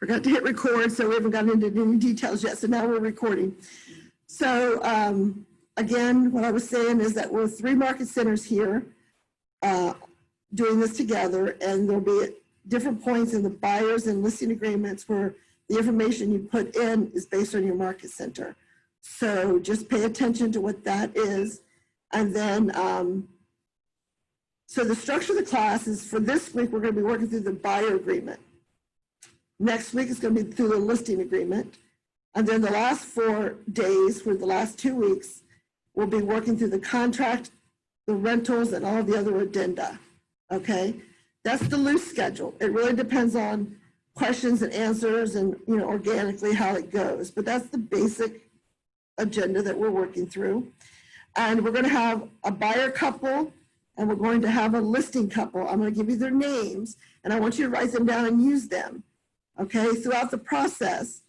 Forgot to hit record, so we haven't gotten into any details yet. So now we're recording. So again, what I was saying is that we're 3 market centers here doing this together, and there'll be at different points in the buyers and listing agreements where the information you put in is based on your market center. So just pay attention to what that is. And then, so the structure of the class is for this week, we're going to be working through the buyer agreement. Next week is going to be through the listing agreement. And then the last 4 days, for the last 2 weeks, we'll be working through the contract, the rentals, and all the other addenda. Okay, that's the loose schedule. It really depends on questions and answers and, you know, organically how it goes. But that's the basic agenda that we're working through. And we're going to have a buyer couple, and we're going to have a listing couple. I'm going to give you their names, and I want you to write them down and use them. Okay, throughout the process.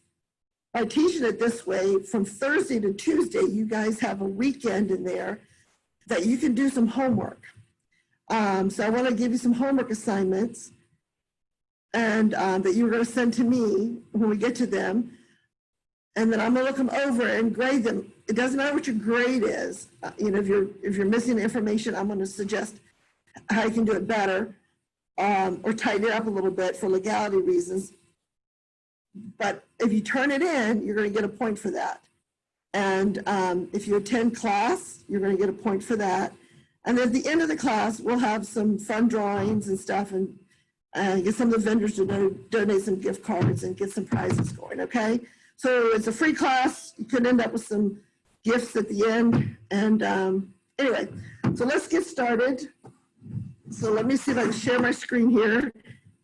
By teaching it this way, from Thursday to Tuesday, you guys have a weekend in there that you can do some homework. So I want to give you some homework assignments, and that you're going to send to me when we get to them. And then I'm going to look them over and grade them. It doesn't matter what your grade is. You know, if you're missing information, I'm going to suggest how you can do it better, or tighten it up a little bit for legality reasons. But if you turn it in, you're going to get a point for that. And if you attend class, you're going to get a point for that. And then at the end of the class, we'll have some fun drawings and stuff, and get some of the vendors to donate some gift cards and get some prizes going, okay? So it's a free class. You could end up with some gifts at the end. And anyway, so let's get started. So let me see if I can share my screen here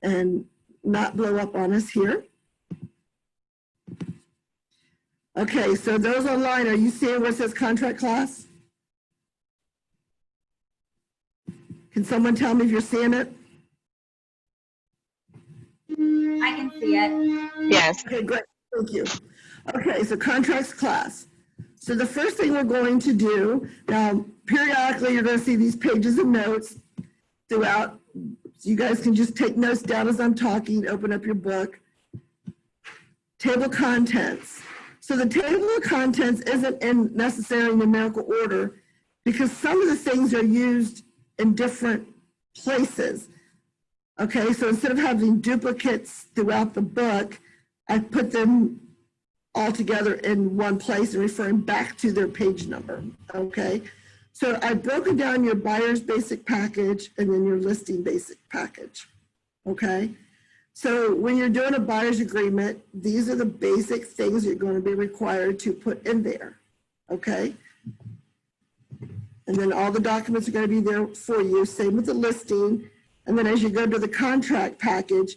and not blow up on us here. Okay, so those online, are you seeing where it says contract class? Can someone tell me if you're seeing it? I can see it. Yes. Okay, great, thank you. Okay, so contracts class. So the first thing we're going to do, now periodically you're going to see these pages of notes throughout. So you guys can just take notes down as I'm talking, open up your book. Table of contents. So the table of contents isn't in necessarily numerical order because some of the things are used in different places. Okay, so instead of having duplicates throughout the book, I put them all together in one place and referring back to their page number. Okay, so I've broken down your buyer's basic package and then your listing basic package. Okay. So when you're doing a buyer's agreement, these are the basic things you're going to be required to put in there, okay? And then all the documents are going to be there for you, same with the listing. And then as you go to the contract package,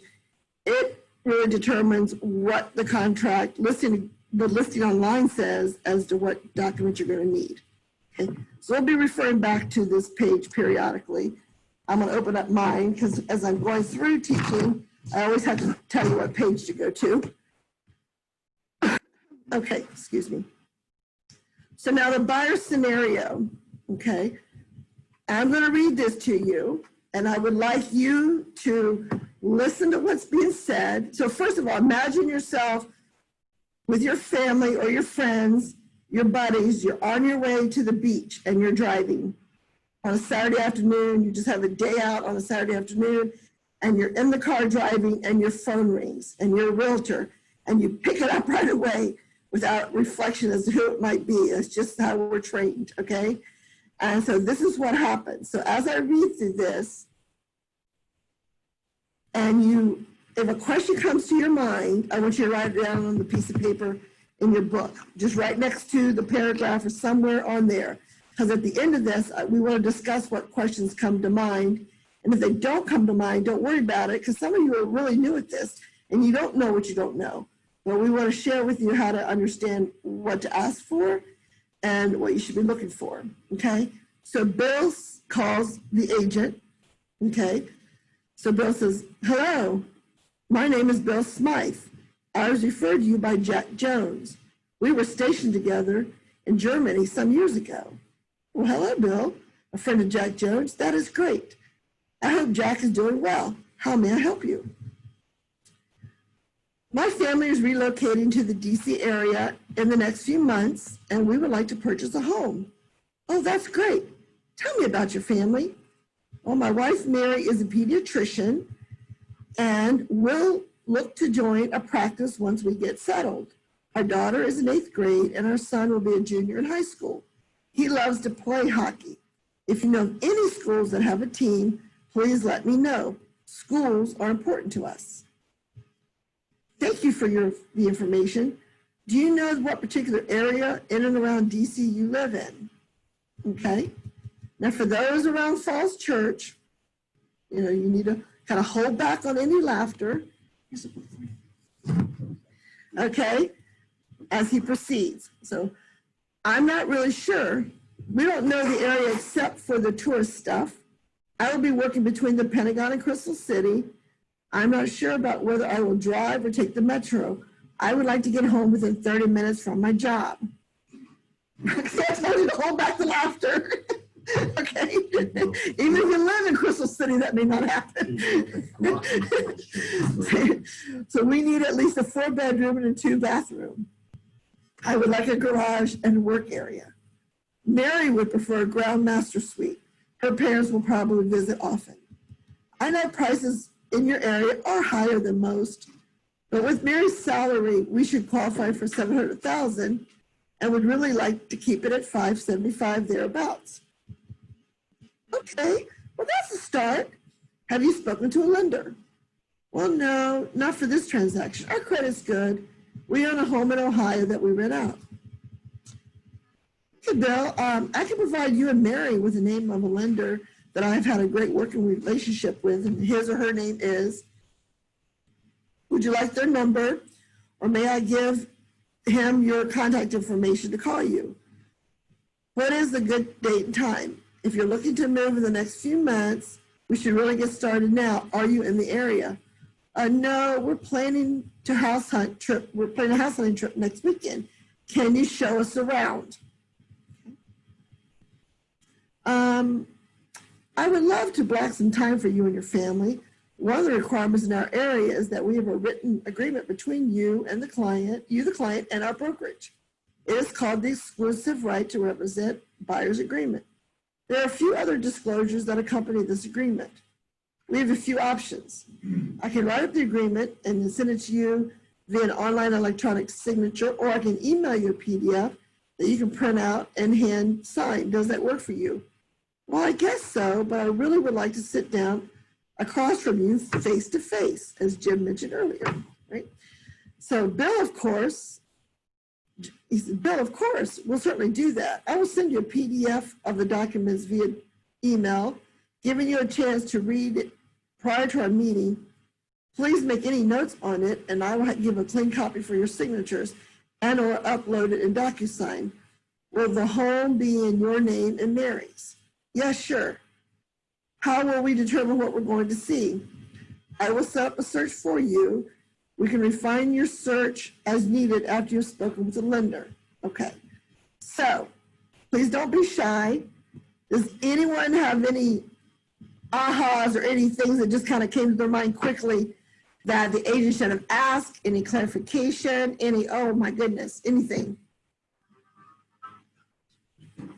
it really determines what the contract listing, the listing online says as to what documents you're going to need, okay? So we'll be referring back to this page periodically. I'm going to open up mine because as I'm going through teaching, I always have to tell you what page to go to. Okay, excuse me. So now the buyer scenario, okay? I'm going to read this to you, and I would like you to listen to what's being said. So first of all, imagine yourself with your family or your friends, your buddies, you're on your way to the beach and you're driving on a Saturday afternoon. You just have a day out on a Saturday afternoon, and you're in the car driving and your phone rings and you're a realtor and you pick it up right away without reflection as to who it might be. It's just how we're trained, okay? And so this is what happens. So as I read through this, and if a question comes to your mind, I want you to write it down on the piece of paper in your book, just right next to the paragraph or somewhere on there. Because at the end of this, we want to discuss what questions come to mind. And if they don't come to mind, don't worry about it, because some of you are really new at this and you don't know what you don't know. But we want to share with you how to understand what to ask for and what you should be looking for, okay? So Bill calls the agent, okay? So Bill says, hello, my name is Bill Smythe. I was referred to you by Jack Jones. We were stationed together in Germany some years ago. Well, hello, Bill, a friend of Jack Jones. That is great. I hope Jack is doing well. How may I help you? My family is relocating to the DC area in the next few months, and we would like to purchase a home. Oh, that's great. Tell me about your family. Well, my wife, Mary, is a pediatrician and will look to join a practice once we get settled. Our daughter is in 8th grade, and our son will be a junior in high school. He loves to play hockey. If you know of any schools that have a team, please let me know. Schools are important to us. Thank you for the information. Do you know what particular area in and around DC you live in? Okay. Now for those around Falls Church, you need to kind of hold back on any laughter. Okay, as he proceeds. So I'm not really sure. We don't know the area except for the tourist stuff. I will be working between the Pentagon and Crystal City. I'm not sure about whether I will drive or take the metro. I would like to get home within 30 minutes from my job. So I told you to hold back the laughter. Okay, even if you live in Crystal City, that may not happen. So we need at least a 4-bedroom and a 2-bathroom. I would like a garage and work area. Mary would prefer a ground master suite. Her parents will probably visit often. I know prices in your area are higher than most, but with Mary's salary, we should qualify for $700,000 and would really like to keep it at $575,000 thereabouts. Okay, well, that's a start. Have you spoken to a lender? Well, no, not for this transaction. Our credit's good. We own a home in Ohio that we rent out. Okay, Bill, I can provide you and Mary with the name of a lender that I've had a great working relationship with, and his or her name is. Would you like their number, or may I give him your contact information to call you? What is the good date and time? If you're looking to move in the next few months, we should really get started now. Are you in the area? No, we're planning a house hunting trip next weekend. Can you show us around? I would love to block some time for you and your family. One of the requirements in our area is that we have a written agreement between you and the client, and our brokerage. It is called the exclusive right to represent buyer's agreement. There are a few other disclosures that accompany this agreement. We have a few options. I can write up the agreement and send it to you via an online electronic signature, or I can email you a PDF that you can print out and hand sign. Does that work for you? Well, I guess so, but I really would like to sit down across from you face to face, as Jim mentioned earlier, right? So Bill, of course, he said, Bill, of course, we'll certainly do that. I will send you a PDF of the documents via email, giving you a chance to read it prior to our meeting. Please make any notes on it, and I will give a clean copy for your signatures and or upload it in DocuSign. Will the home be in your name and Mary's? Yes, sure. How will we determine what we're going to see? I will set up a search for you. We can refine your search as needed after you've spoken with the lender. Okay, so please don't be shy. Does anyone have any ahas or any things that just kind of came to their mind quickly that the agent should have asked? Any clarification? Any, oh my goodness, anything?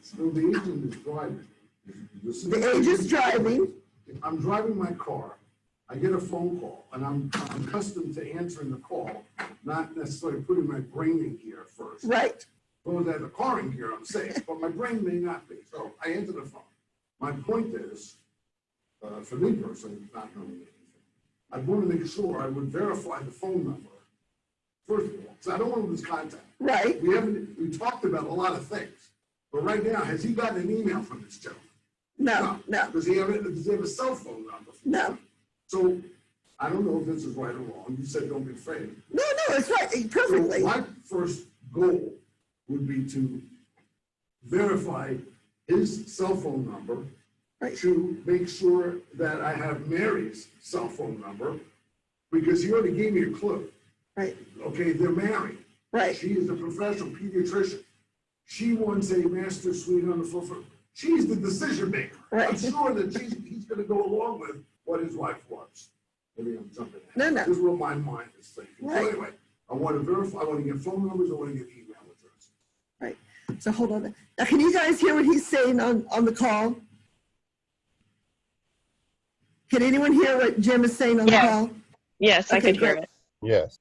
So the agent is driving. The agent's driving. I'm driving my car. I get a phone call, and I'm accustomed to answering the call, not necessarily putting my brain in gear first. Right. Well, that the car in gear, I'm safe, but my brain may not be. So I answer the phone. My point is, for me personally, not knowing anything, I want to make sure I would verify the phone number first of all, because I don't want to lose contact. Right. We talked about a lot of things, but right now, has he gotten an email from this gentleman? No. Does he have a cell phone number? No. So I don't know if this is right or wrong. You said don't be afraid. No, it's right, perfectly. So my first goal would be to verify his cell phone number, Right. to make sure that I have Mary's cell phone number, because he already gave me a clue. Right. Okay, they're married. Right. She is a professional pediatrician. She wants a master suite on the floor. She's the decision maker. Right. I'm sure that he's going to go along with what his wife wants. maybe I'm jumping ahead. No, no. This is what my mind is thinking. Right. So anyway, I want to verify, I want to get phone numbers, I want to get email addresses. Right. So hold on. Now, can you guys hear what he's saying on the call? Can anyone hear what Jim is saying on the Yes. call? Yes, I Okay, could hear great. it. Yes.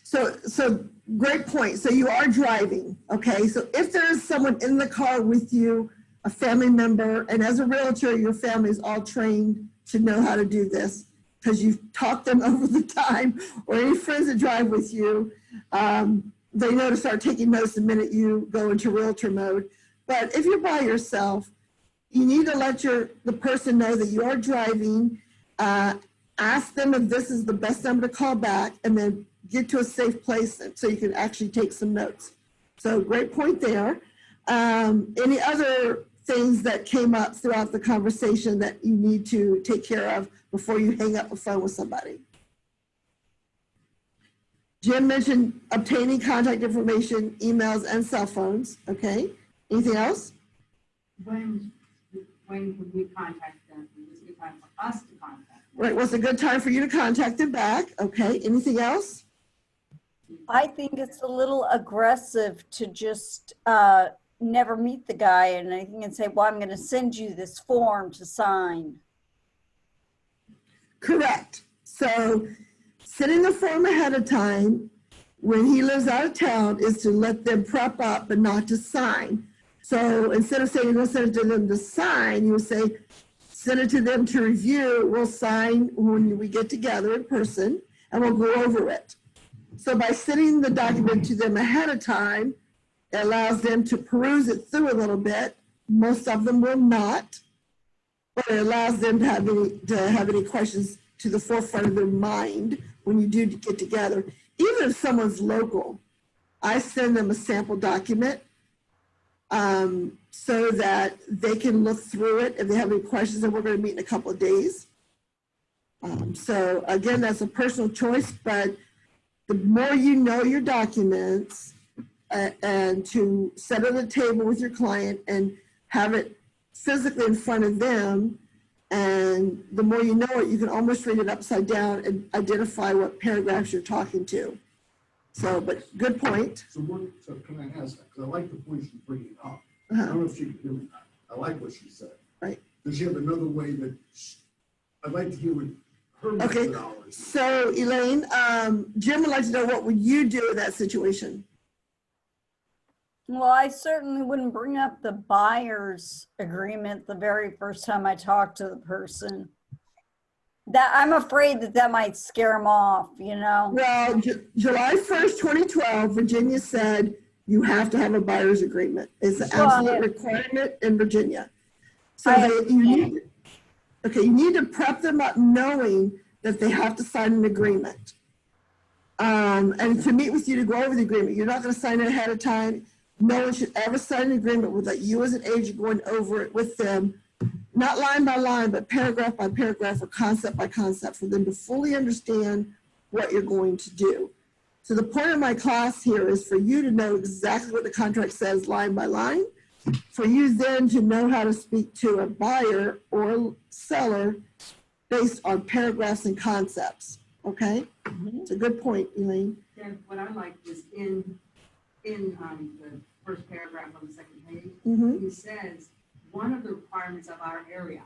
So great point. So you are driving, okay? So if there is someone in the car with you, a family member, and as a realtor, your family is all trained to know how to do this because you've taught them over the time, or any friends that drive with you, they know to start taking notes the minute you go into realtor mode. But if you're by yourself, you need to let the person know that you are driving, ask them if this is the best number to call back, and then get to a safe place so you can actually take some notes. So great point there. Any other things that came up throughout the conversation that you need to take care of before you hang up the phone with somebody? Jim mentioned obtaining contact information, emails, and cell phones. Okay. Anything else? When would we contact them? Is it a good time for us to contact them? Right. What's a good time for you to contact them back? Okay. Anything else? I think it's a little aggressive to just never meet the guy and I can say, well, I'm going to send you this form to sign. Correct. So sending the form ahead of time when he lives out of town is to let them prep up but not to sign. So instead of saying you're going to send it to them to sign, you would say, send it to them to review. We'll sign when we get together in person and we'll go over it. So by sending the document to them ahead of time, it allows them to peruse it through a little bit. Most of them will not, but it allows them to have any questions to the forefront of their mind when you do get together. Even if someone's local, I send them a sample document so that they can look through it if they have any questions, and we're going to meet in a couple of days. So again, that's a personal choice, but the more you know your documents and to set at a table with your client and have it physically in front of them, and the more you know it, you can almost read it upside down and identify what paragraphs you're talking to. So, but good point. So can I ask that? Because I like the point she's bringing up. I don't know if she can hear me. I like what she said. Right. Does she have another way that, I'd like to hear what her Okay. methodology. So Elaine, Jim would like to know, what would you do in that situation? Well, I certainly wouldn't bring up the buyer's agreement the very first time I talked to the person. That I'm afraid that might scare them off, you know? Well, July 1st, 2012, Virginia said you have to have a buyer's agreement. It's an absolute requirement in Virginia. So you need to prep them up knowing that they have to sign an agreement. And to meet with you to go over the agreement. You're not going to sign it ahead of time. No one should ever sign an agreement without you as an agent going over it with them, not line by line, but paragraph by paragraph or concept by concept, for them to fully understand what you're going to do. So the point of my class here is for you to know exactly what the contract says line by line, for you then to know how to speak to a buyer or seller based on paragraphs and concepts. Okay? It's a good point, Elaine. Then what I liked was in the first paragraph on the second page, he says, one of the requirements of our area,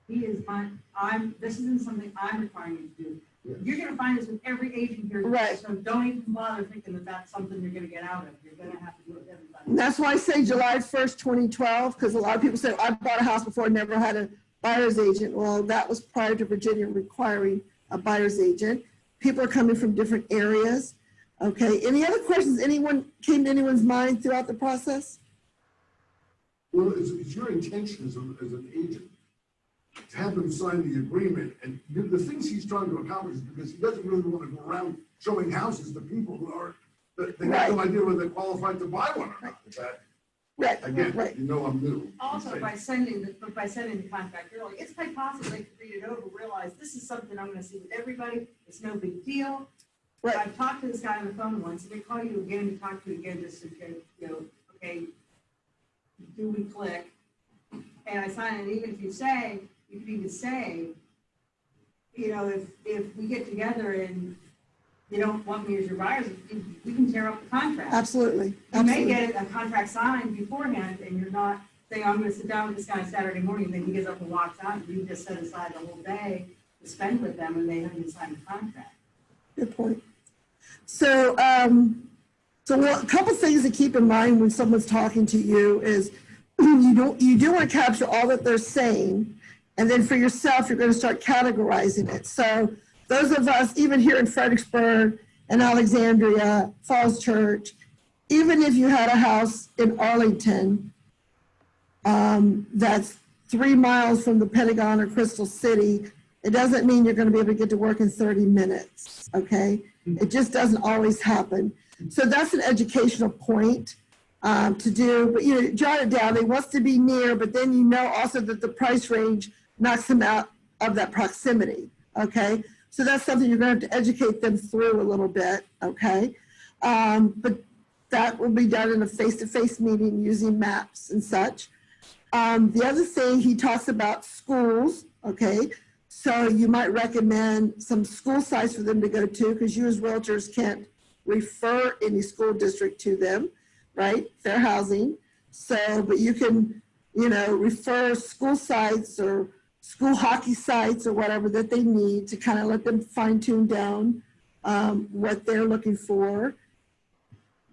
this isn't something I'm requiring you to do. Yes. You're going to find this with every agent here. Right. So don't even bother thinking that that's something you're going to get out of. You're going to have to do it with everybody. And that's why I say July 1st, 2012, because a lot of people say, I bought a house before, never had a buyer's agent. Well, that was prior to Virginia requiring a buyer's agent. People are coming from different areas. Okay, any other questions came to anyone's mind throughout the process? Well, it's your intention as an agent to have them sign the agreement, and the things he's trying to accomplish is because he doesn't really want to go around showing houses to people that they have no idea whether they're qualified to buy one or not. Is that, Right, again, right. you know I'm new. Also, by sending the contract early, it's quite possible they could read it over, realize this is something I'm going to see with everybody. It's no big deal. Right. I've talked to this guy on the phone once, and they call you again to talk to you again, just to get, okay, do we click? And I sign it, even if you could even say, you know, if we get together and you don't want me as your buyers, we can tear up the contract. Absolutely. You may Absolutely. get a contract signed beforehand and you're not saying, I'm gonna sit down with this guy Saturday morning, then he gets up and walks out, and you just set aside the whole day to spend with them and they haven't signed the contract. Good point. So, a couple things to keep in mind when someone's talking to you is you do want to capture all that they're saying, and then for yourself, you're going to start categorizing it. So those of us, even here in Fredericksburg and Alexandria, Falls Church, even if you had a house in Arlington, that's 3 miles from the Pentagon or Crystal City, it doesn't mean you're going to be able to get to work in 30 minutes, okay? It just doesn't always happen. So that's an educational point to do, but you know, jot it down. It wants to be near, but then you know also that the price range knocks them out of that proximity, okay? So that's something you're going to have to educate them through a little bit, okay? But that will be done in a face-to-face meeting using maps and such. The other thing, he talks about schools, okay? So you might recommend some school sites for them to go to, because you as realtors can't refer any school district to them, right? Fair housing. So, but you can, you know, refer school sites or school hockey sites or whatever that they need to kind of let them fine tune down what they're looking for.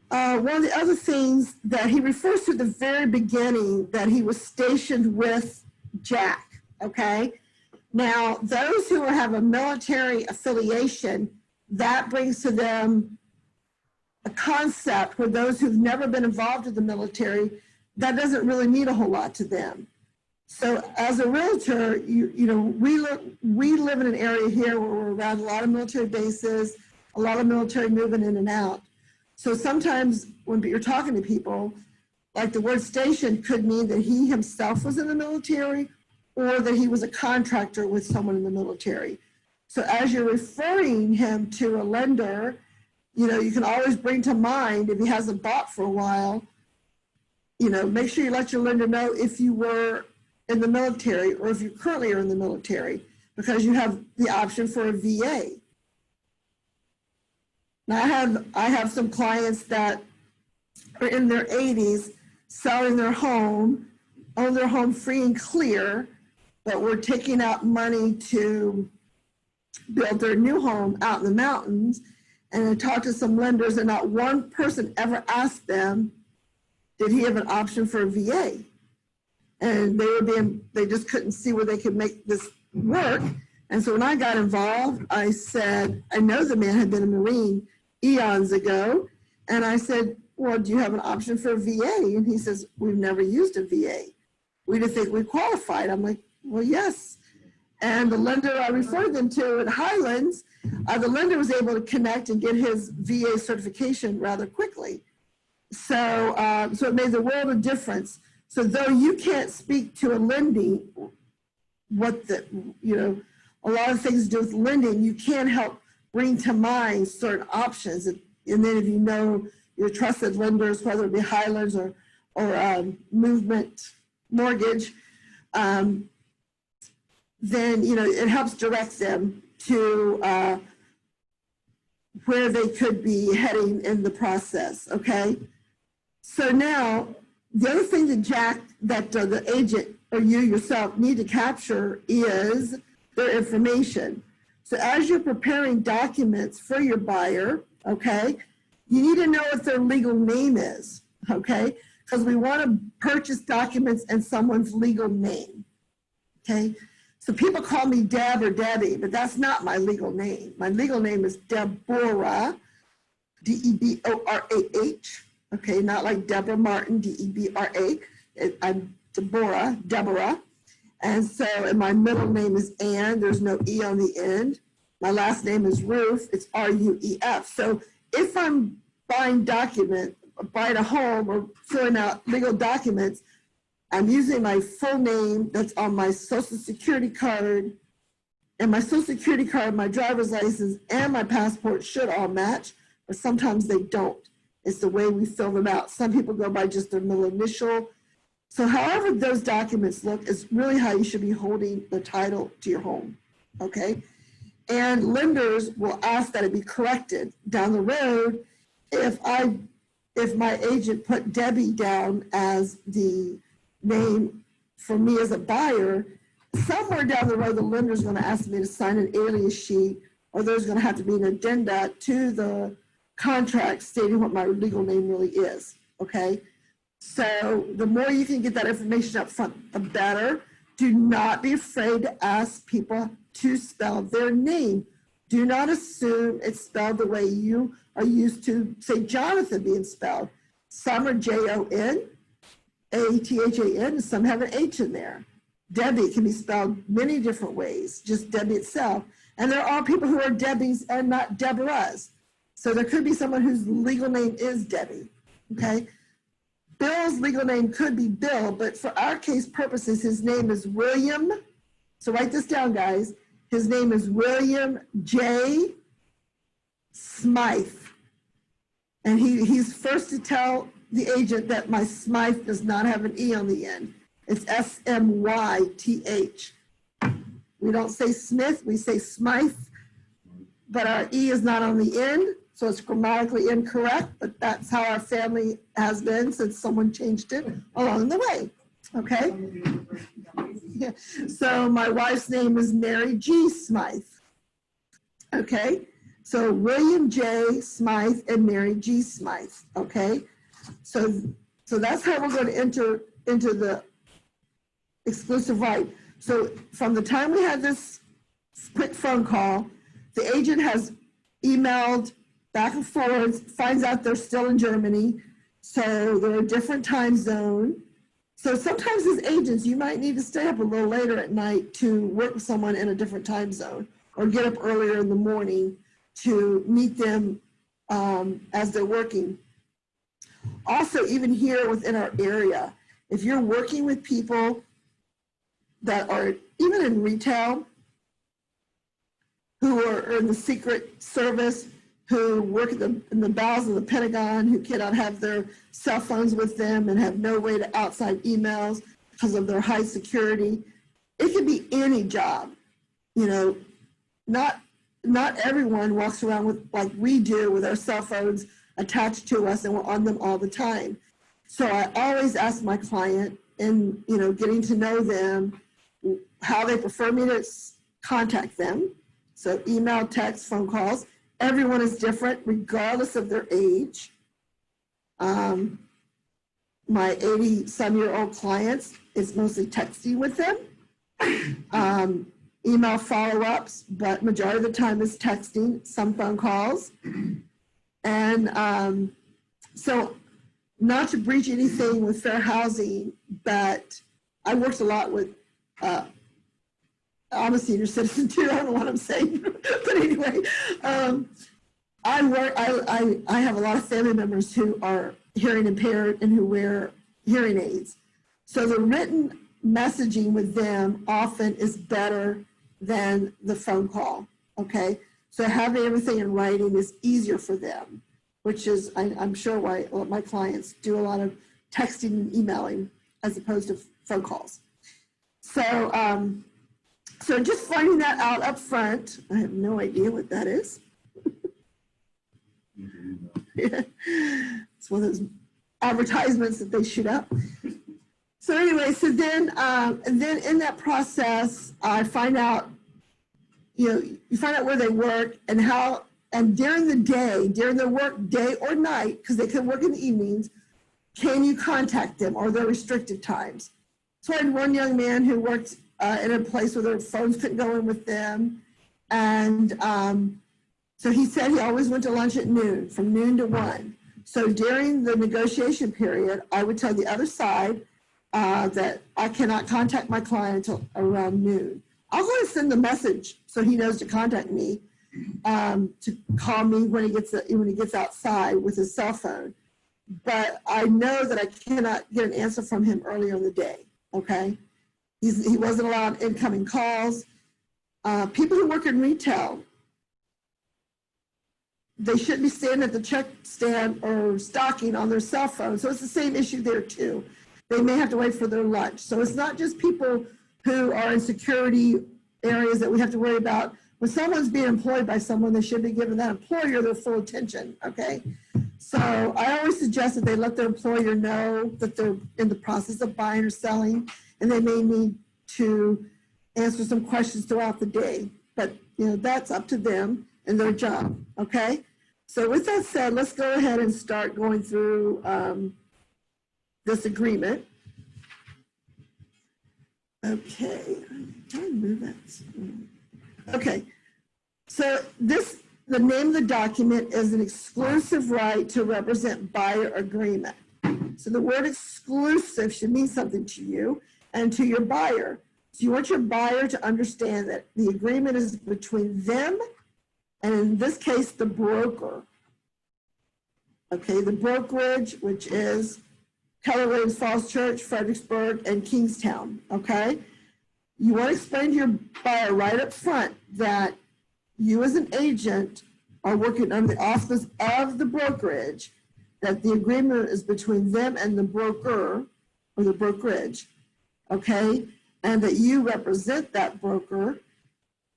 One of the other things that he refers to at the very beginning, that he was stationed with Jack, okay? Now, those who have a military affiliation, that brings to them a concept where those who've never been involved in the military, that doesn't really mean a whole lot to them. So as a realtor, you know, we live in an area here where we're around a lot of military bases, a lot of military moving in and out. So sometimes when you're talking to people, like the word station could mean that he himself was in the military or that he was a contractor with someone in the military. So as you're referring him to a lender, you know, you can always bring to mind, if he hasn't bought for a while, you know, make sure you let your lender know if you were in the military or if you currently are in the military, because you have the option for a VA. Now I have some clients that are in their 80s selling their home, own their home free and clear, but we're taking out money to build their new home out in the mountains. And I talked to some lenders and not one person ever asked them, did he have an option for a VA? And they just couldn't see where they could make this work. And so when I got involved, I said, I know the man had been a Marine eons ago. And I said, well, do you have an option for a VA? And he says, we've never used a VA. We didn't think we qualified. I'm like, well, yes. And the lender I referred them to at Highlands, the lender was able to connect and get his VA certification rather quickly. So, so it made the world of difference. So though you can't speak to a lending, a lot of things to do with lending, you can help bring to mind certain options. And then if you know your trusted lenders, whether it be Highlands or Movement Mortgage, then, you know, it helps direct them to where they could be heading in the process, okay? So now, the other thing that the agent or you yourself need to capture is their information. So as you're preparing documents for your buyer, okay, you need to know what their legal name is, okay? Because we want to purchase documents in someone's legal name, okay? So people call me Deb or Debbie, but that's not my legal name. My legal name is Deborah, D-E-B-O-R-A-H, okay, not like Deborah Martin, D-E-B-R-A. I'm Deborah. And so, and my middle name is Ann, there's no E on the end. My last name is Ruth, it's R-U-E-F. So if I'm buying a home or filling out legal documents, I'm using my full name that's on my social security card, and my social security card, my driver's license, and my passport should all match, but sometimes they don't. It's the way we fill them out. Some people go by just their middle initial. So however those documents look is really how you should be holding the title to your home, okay? And lenders will ask that it be corrected down the road if my agent put Debbie down as the name for me as a buyer. Somewhere down the road, the lender's going to ask me to sign an alias sheet, or there's going to have to be an addenda to the contract stating what my legal name really is, okay? So the more you can get that information up front, the better. Do not be afraid to ask people to spell their name. Do not assume it's spelled the way you are used to, say, Jonathan being spelled. Some are Jonathan, and some have an H in there. Debbie can be spelled many different ways, just Debbie itself. And there are people who are Debbies and not Deborahs. So there could be someone whose legal name is Debbie, okay? Bill's legal name could be Bill, but for our case purposes, his name is William. So write this down, guys. His name is William J. Smythe. And he's first to tell the agent that my Smythe does not have an E on the end. It's S-M-Y-T-H. We don't say Smith, we say Smythe, but our E is not on the end, so it's grammatically incorrect, but that's how our family has been since someone changed it along the way, okay? Yeah. So my wife's name is Mary G. Smythe, okay? So William J. Smythe and Mary G. Smythe, okay? So that's how we're going to enter into the exclusive right. So from the time we had this quick phone call, the agent has emailed back and forth, finds out they're still in Germany. So they're a different time zone. So sometimes as agents, you might need to stay up a little later at night to work with someone in a different time zone, or get up earlier in the morning to meet them as they're working. Also, even here within our area, if you're working with people that are even in retail, who are in the Secret Service, who work in the bowels of the Pentagon, who cannot have their cell phones with them and have no way to outside emails because of their high security. It could be any job, you know, not everyone walks around with, like we do, with our cell phones attached to us and we're on them all the time. So I always ask my client, in, you know, getting to know them, how they prefer me to contact them. So email, text, phone calls. Everyone is different regardless of their age. My 80-some-year-old clients, it's mostly texting with them. Email follow-ups, but majority of the time is texting, some phone calls. And so not to breach anything with fair housing, but I worked a lot with, I'm a senior citizen too, I don't know what I'm saying, but anyway, I have a lot of family members who are hearing impaired and who wear hearing aids. So the written messaging with them often is better than the phone call, okay? So having everything in writing is easier for them, which is, I'm sure why my clients do a lot of texting and emailing as opposed to phone calls. So, so just finding that out up front, I have no idea what that is. Yeah. It's one of those advertisements that they shoot up. So anyway, so then, and then in that process, I find out, you know, you find out where they work and how, and during the day, during their work day or night, because they can work in the evenings, can you contact them or their restricted times? So I had one young man who worked in a place where their phones couldn't go in with them. And so he said he always went to lunch at noon, from noon to 1. So during the negotiation period, I would tell the other side that I cannot contact my client until around noon. I'll go and send the message so he knows to contact me, to call me when he gets outside with his cell phone. But I know that I cannot get an answer from him earlier in the day, okay? He wasn't allowed incoming calls. People who work in retail, they shouldn't be standing at the check stand or stocking on their cell phone. So it's the same issue there too. They may have to wait for their lunch. So it's not just people who are in security areas that we have to worry about when someone's being employed by someone, they should be giving that employer their full attention, okay? So I always suggest that they let their employer know that they're in the process of buying or selling, and they may need to answer some questions throughout the day. But, you know, that's up to them and their job, okay? So with that said, let's go ahead and start going through this agreement. Okay, can I move that? Okay, so the name of the document is an exclusive right to represent buyer agreement. So the word exclusive should mean something to you and to your buyer. So you want your buyer to understand that the agreement is between them and, in this case, the broker. Okay, the brokerage, which is Keller Williams Falls Church, Fredericksburg, and Kingstown, okay? You want to explain to your buyer right up front that you as an agent are working under the auspices of the brokerage, that the agreement is between them and the broker or the brokerage, okay? And that you represent that broker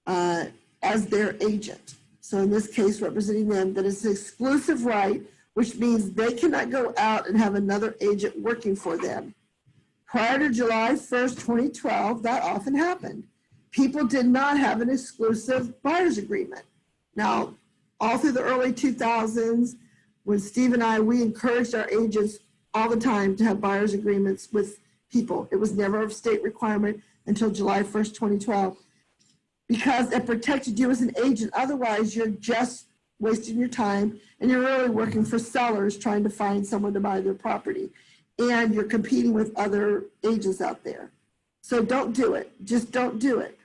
as their agent. So in this case, representing them, that it's an exclusive right, which means they cannot go out and have another agent working for them. Prior to July 1st, 2012, that often happened. People did not have an exclusive buyer's agreement. Now, all through the early 2000s, when Steve and I, we encouraged our agents all the time to have buyer's agreements with people. It was never a state requirement until July 1st, 2012, because it protected you as an agent. Otherwise, you're just wasting your time, and you're really working for sellers trying to find someone to buy their property, and you're competing with other agents out there. So don't do it. Just don't do it.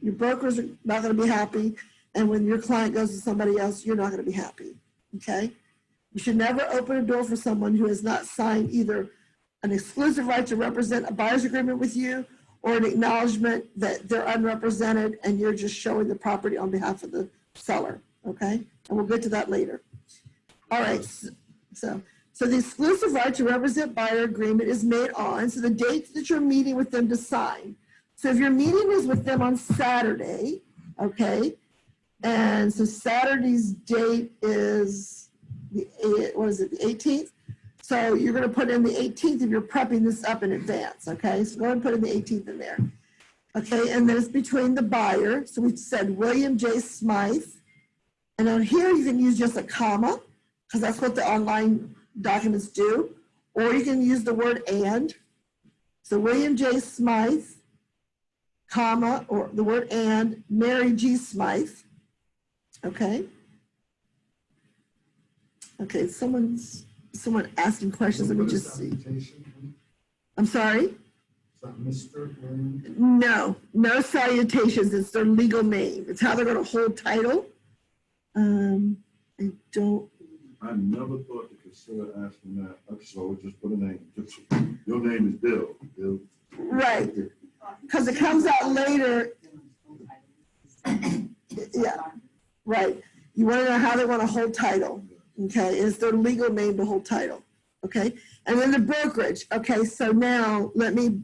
Your brokers are not going to be happy, and when your client goes to somebody else, you're not going to be happy, okay? You should never open a door for someone who has not signed either an exclusive right to represent a buyer's agreement with you or an acknowledgement that they're unrepresented and you're just showing the property on behalf of the seller. Okay, and we'll get to that later. All right, so the exclusive right to represent buyer agreement is made on, so the date that you're meeting with them to sign. So if your meeting is with them on Saturday, okay, and so Saturday's date is the 18th? So you're gonna put in the 18th if you're prepping this up in advance, okay? So go ahead and put in the 18th in there. Okay, and then it's between the buyer, so we said William J. Smythe. And on here, you can use just a comma, because that's what the online documents do. Or you can use the word and. So William J. Smythe, comma, or the word and, Mary G. Smythe. Okay. Okay, someone asking questions. Let me just see. I'm sorry? Is that Mr. William? No salutations. It's their legal name. It's how they're going to hold title. I don't. I never thought to consider asking that. I just always just put a name. Just, your name is Bill. Bill. Right, because it comes out later. Yeah, right. You want to know how they want to hold title. Okay, it's their legal name to hold title. Okay, and then the brokerage. Okay, so now let me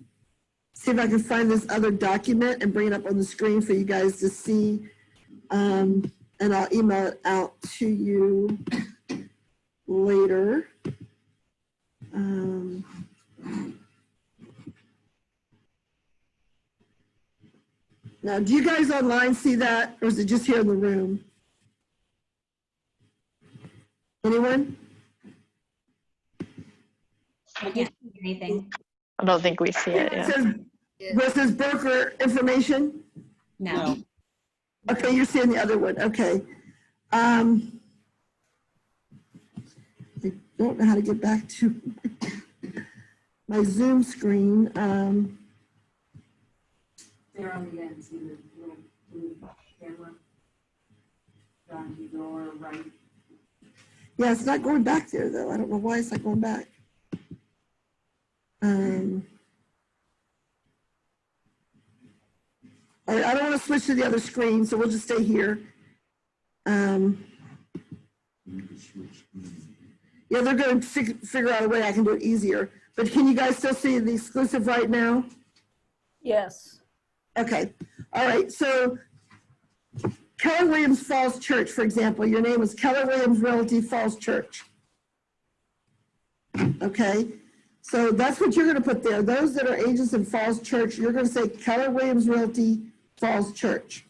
see if I can find this other document and bring it up on the screen for you guys to see. And I'll email it out to you later. Now, do you guys online see that, or is it just here in the room? Anyone? I can't see anything. I don't think we see it, yeah. This is broker information? No. Okay, you're seeing the other one, okay. I don't know how to get back to my Zoom screen. There on the end, see the little blue camera? Down your right. Yeah, it's not going back there though. I don't know why it's not going back. All right, I don't want to switch to the other screen, so we'll just stay here. You can switch. Yeah, they're going to figure out a way I can do it easier. But can you guys still see the exclusive right now? Yes. Okay. All right. So Keller Williams Falls Church, for example, your name is Keller Williams Realty Falls Church. Okay, so that's what you're gonna put there. Those that are agents in Falls Church, you're gonna say Keller Williams Realty Falls Church.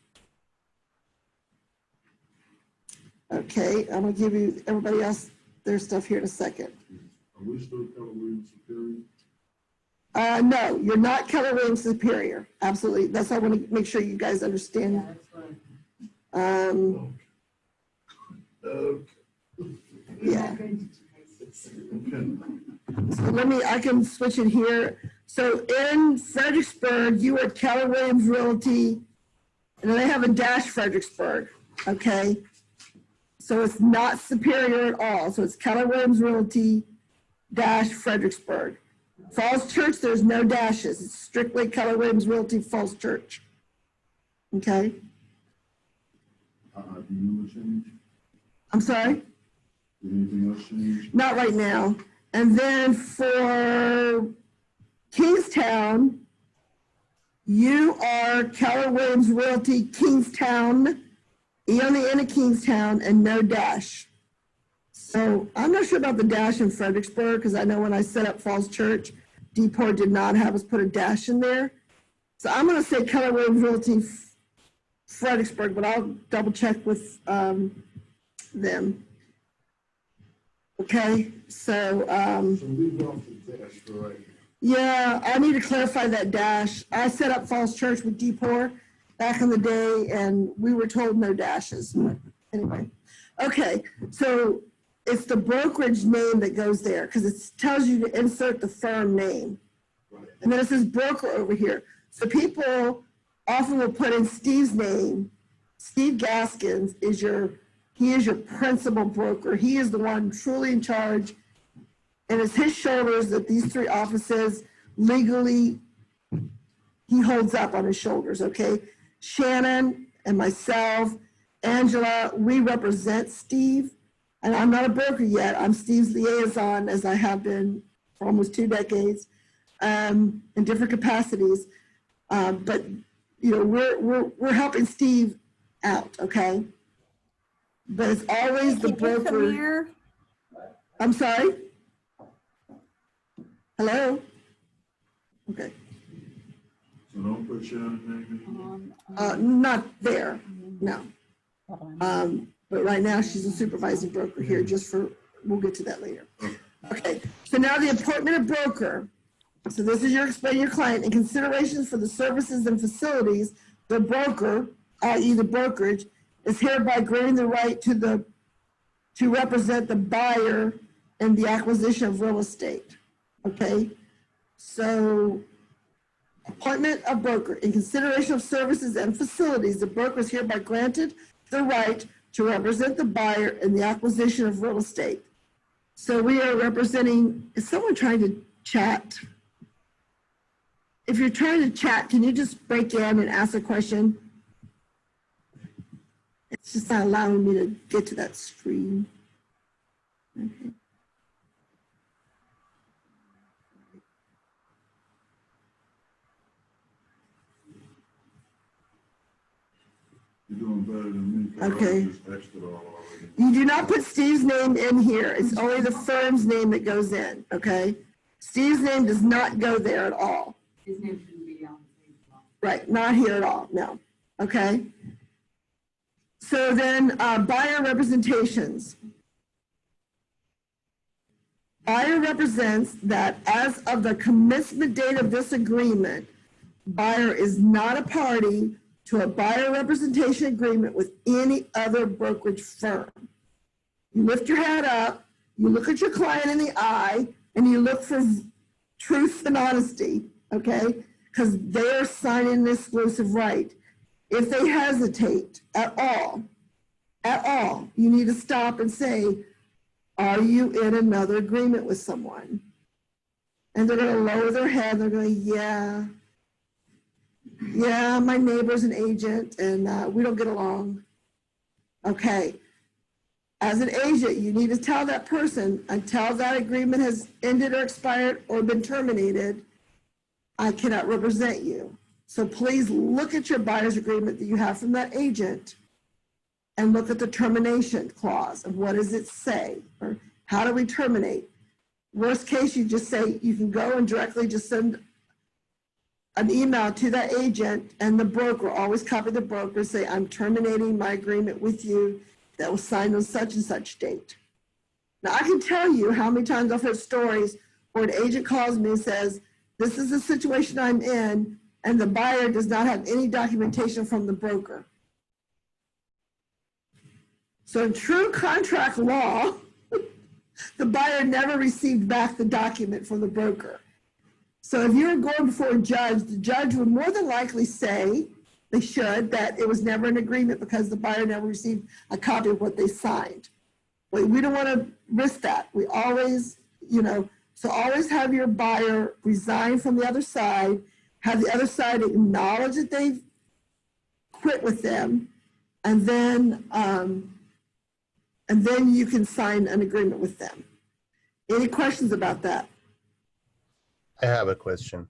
Okay, I'm gonna give you, everybody else, their stuff here in a second. Are we still Keller Williams Superior? No, you're not Keller Williams Superior. Absolutely. That's what I want to make sure you guys Yeah, understand. that's what. Yeah. Okay. So I can switch it here. So in Fredericksburg, you are Keller Williams Realty, and then they have a dash Fredericksburg, okay? So it's not Superior at all. So it's Keller Williams Realty dash Fredericksburg. Falls Church, there's no dashes. It's strictly Keller Williams Realty Falls Church. Okay? Do you know the change? I'm sorry? Did anything else change? Not right now. And then for Kingstown, you are Keller Williams Realty Kingstown, E on the end of Kingstown, and no dash. So I'm not sure about the dash in Fredericksburg, because I know when I set up Falls Church, Depot did not have us put a dash in there. So I'm going to say Keller Williams Realty Fredericksburg, but I'll double check with them. Okay, so So leave off the dash for right now. yeah, I need to clarify that dash. I set up Falls Church with Depot back in the day, and we were told no dashes. But anyway, okay, so it's the brokerage name that goes there, because it tells you to insert the firm name. Right. And then it says broker over here. So people often will put in Steve's name. Steve Gaskins is your principal broker. He is the one truly in charge. And it's his shoulders that these three offices legally, he holds up on his shoulders, okay? Shannon and myself, Angela, we represent Steve. And I'm not a broker yet. I'm Steve's liaison, as I have been for almost 2 decades, in different capacities. But you know, we're helping Steve out, okay? But it's always the Can you come broker. here? I'm sorry? Hello? Okay, So don't put Shannon's name in? not there, no. But right now, she's a supervising broker here, just for, we'll get to that later. Okay, so now the appointment of broker. So this is your explain your client. In considerations for the services and facilities, the broker, i.e. the brokerage, is hereby granting the right to represent the buyer in the acquisition of real estate. Okay, so appointment of broker. In consideration of services and facilities, the broker is hereby granted the right to represent the buyer in the acquisition of real estate. So we are representing, is someone trying to chat? If you're trying to chat, can you just break in and ask a question? It's just not allowing me to get to that screen. Okay. You're doing better than me. 'Cause I Okay. just X'd it all already. You do not put Steve's name in here. It's only the firm's name that goes in, okay? Steve's name does not go there at all. His name shouldn't be on the page at all. Right, not here at all, no, okay? So then, buyer representations. Buyer represents that as of the commencement date of this agreement, buyer is not a party to a buyer representation agreement with any other brokerage firm. You lift your head up, you look at your client in the eye, and you look for truth and honesty, okay? Because they're signing an exclusive right. If they hesitate at all, you need to stop and say, are you in another agreement with someone? And they're gonna lower their head, they're going, yeah, my neighbor's an agent and we don't get along. Okay. As an agent, you need to tell that person, until that agreement has ended or expired or been terminated, I cannot represent you. So please look at your buyer's agreement that you have from that agent and look at the termination clause of what does it say, or how do we terminate? Worst case, you just say, you can go and directly just send an email to that agent and the broker, always copy the broker, say, I'm terminating my agreement with you that was signed on such and such date. Now, I can tell you how many times I've heard stories where an agent calls me and says, this is the situation I'm in, and the buyer does not have any documentation from the broker. So in true contract law, the buyer never received back the document from the broker. So if you're going before a judge, the judge would more than likely say, they should, that it was never an agreement because the buyer never received a copy of what they signed. But we don't want to risk that. We always, so always have your buyer resign from the other side, have the other side acknowledge that they've quit with them, and then you can sign an agreement with them. Any questions about that? I have a question.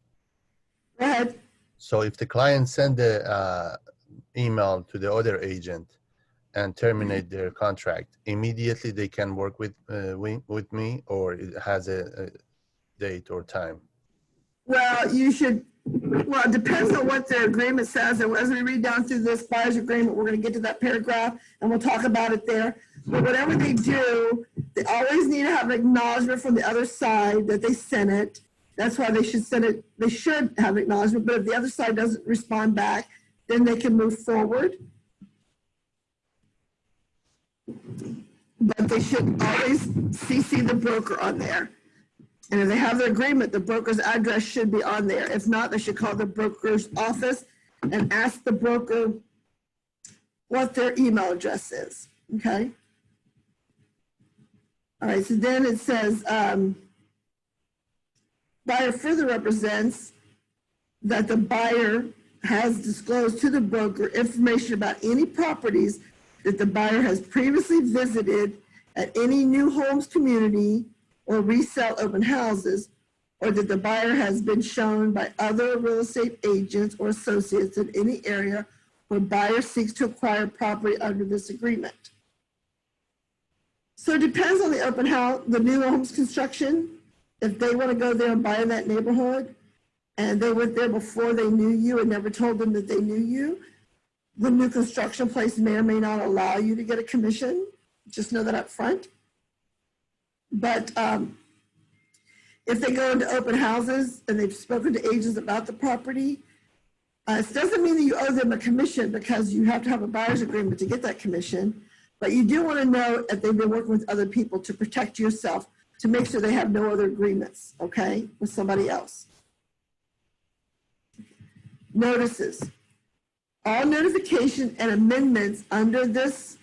Go ahead. So if the client send the email to the other agent and terminate their contract, immediately they can work with me, or it has a date or time? Well, it depends on what their agreement says. And as we read down through this buyer's agreement, we're going to get to that paragraph and we'll talk about it there. But whatever they do, they always need to have an acknowledgement from the other side that they sent it. That's why they should send it. They should have acknowledgement, but if the other side doesn't respond back, then they can move forward. But they should always CC the broker on there. And if they have their agreement, the broker's address should be on there. If not, they should call the broker's office and ask the broker what their email address is, okay? All right, so then it says, buyer further represents that the buyer has disclosed to the broker information about any properties that the buyer has previously visited at any new homes community or resale open houses, or that the buyer has been shown by other real estate agents or associates in any area where buyer seeks to acquire property under this agreement. So it depends on the open house, the new homes construction. If they want to go there and buy in that neighborhood and they went there before they knew you and never told them that they knew you, the new construction place may or may not allow you to get a commission. Just know that up front. But if they go into open houses and they've spoken to agents about the property, it doesn't mean that you owe them a commission because you have to have a buyer's agreement to get that commission. But you do want to know if they've been working with other people to protect yourself, to make sure they have no other agreements, okay, with somebody else. Notices. All notification and amendments under this